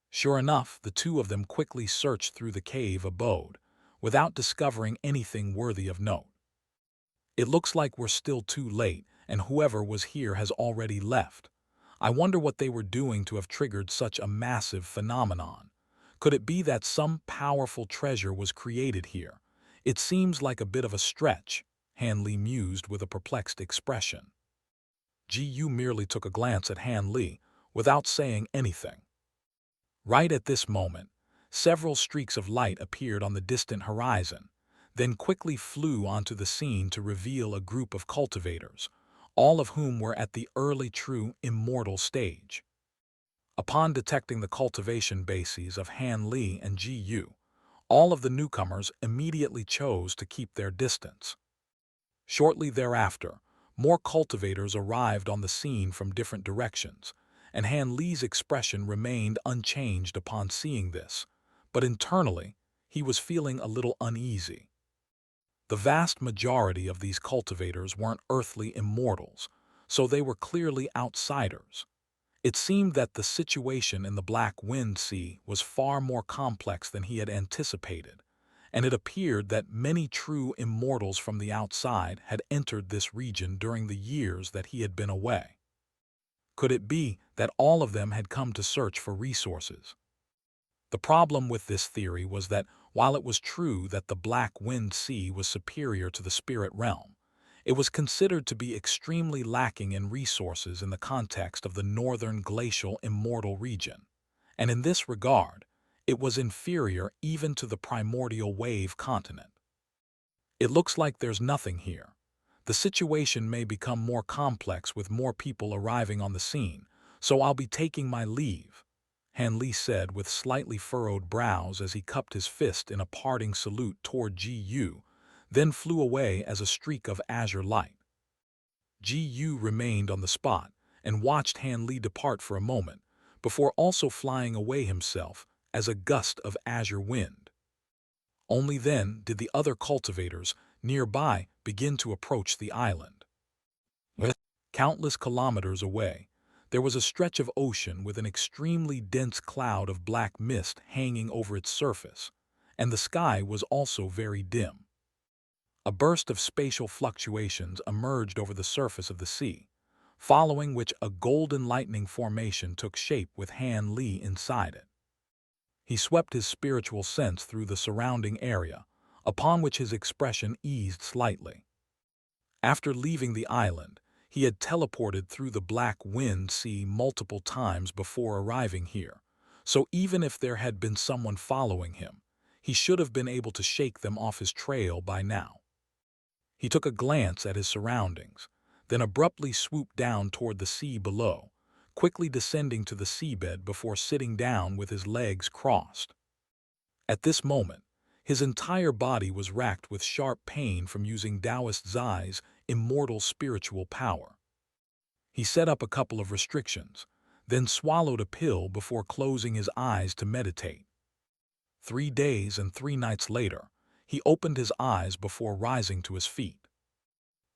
Sure enough, the two of them quickly searched through the cave abode, without discovering anything worthy of note. It looks like we're still too late, and whoever was here has already left. I wonder what they were doing to have triggered such a massive phenomenon. Could it be that some powerful treasure was created here? It seems like a bit of a stretch, Han Li mused with a perplexed expression. Ji Yu merely took a glance at Han Li, without saying anything. Right at this moment, several streaks of light appeared on the distant horizon, then quickly flew onto the scene to reveal a group of cultivators, all of whom were at the early true immortal stage. Upon detecting the cultivation bases of Han Li and Ji Yu, all of the newcomers immediately chose to keep their distance. Shortly thereafter, more cultivators arrived on the scene from different directions, and Han Li's expression remained unchanged upon seeing this, but internally, he was feeling a little uneasy. The vast majority of these cultivators weren't earthly immortals, so they were clearly outsiders. It seemed that the situation in the Black Wind Sea was far more complex than he had anticipated, and it appeared that many true immortals from the outside had entered this region during the years that he had been away. Could it be that all of them had come to search for resources? The problem with this theory was that while it was true that the Black Wind Sea was superior to the spirit realm, it was considered to be extremely lacking in resources in the context of the northern glacial immortal region, and in this regard, it was inferior even to the primordial wave continent. It looks like there's nothing here. The situation may become more complex with more people arriving on the scene, so I'll be taking my leave, Han Li said with slightly furrowed brows as he cupped his fist in a parting salute toward Ji Yu, then flew away as a streak of azure light. Ji Yu remained on the spot and watched Han Li depart for a moment, before also flying away himself as a gust of azure wind. Only then did the other cultivators nearby begin to approach the island. Countless kilometers away, there was a stretch of ocean with an extremely dense cloud of black mist hanging over its surface, and the sky was also very dim. A burst of spatial fluctuations emerged over the surface of the sea, following which a golden lightning formation took shape with Han Li inside it. He swept his spiritual sense through the surrounding area, upon which his expression eased slightly. After leaving the island, he had teleported through the Black Wind Sea multiple times before arriving here, so even if there had been someone following him, he should have been able to shake them off his trail by now. He took a glance at his surroundings, then abruptly swooped down toward the sea below, quickly descending to the seabed before sitting down with his legs crossed. At this moment, his entire body was racked with sharp pain from using Taoist Zai's immortal spiritual power. He set up a couple of restrictions, then swallowed a pill before closing his eyes to meditate. 3 days and 3 nights later, he opened his eyes before rising to his feet.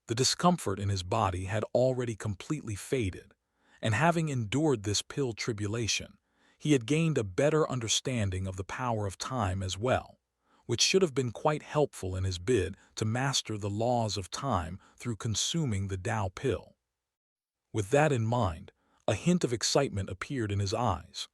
The discomfort in his body had already completely faded, and having endured this pill tribulation, he had gained a better understanding of the power of time as well, which should have been quite helpful in his bid to master the laws of time through consuming the Tao pill. With that in mind, a hint of excitement appeared in his eyes.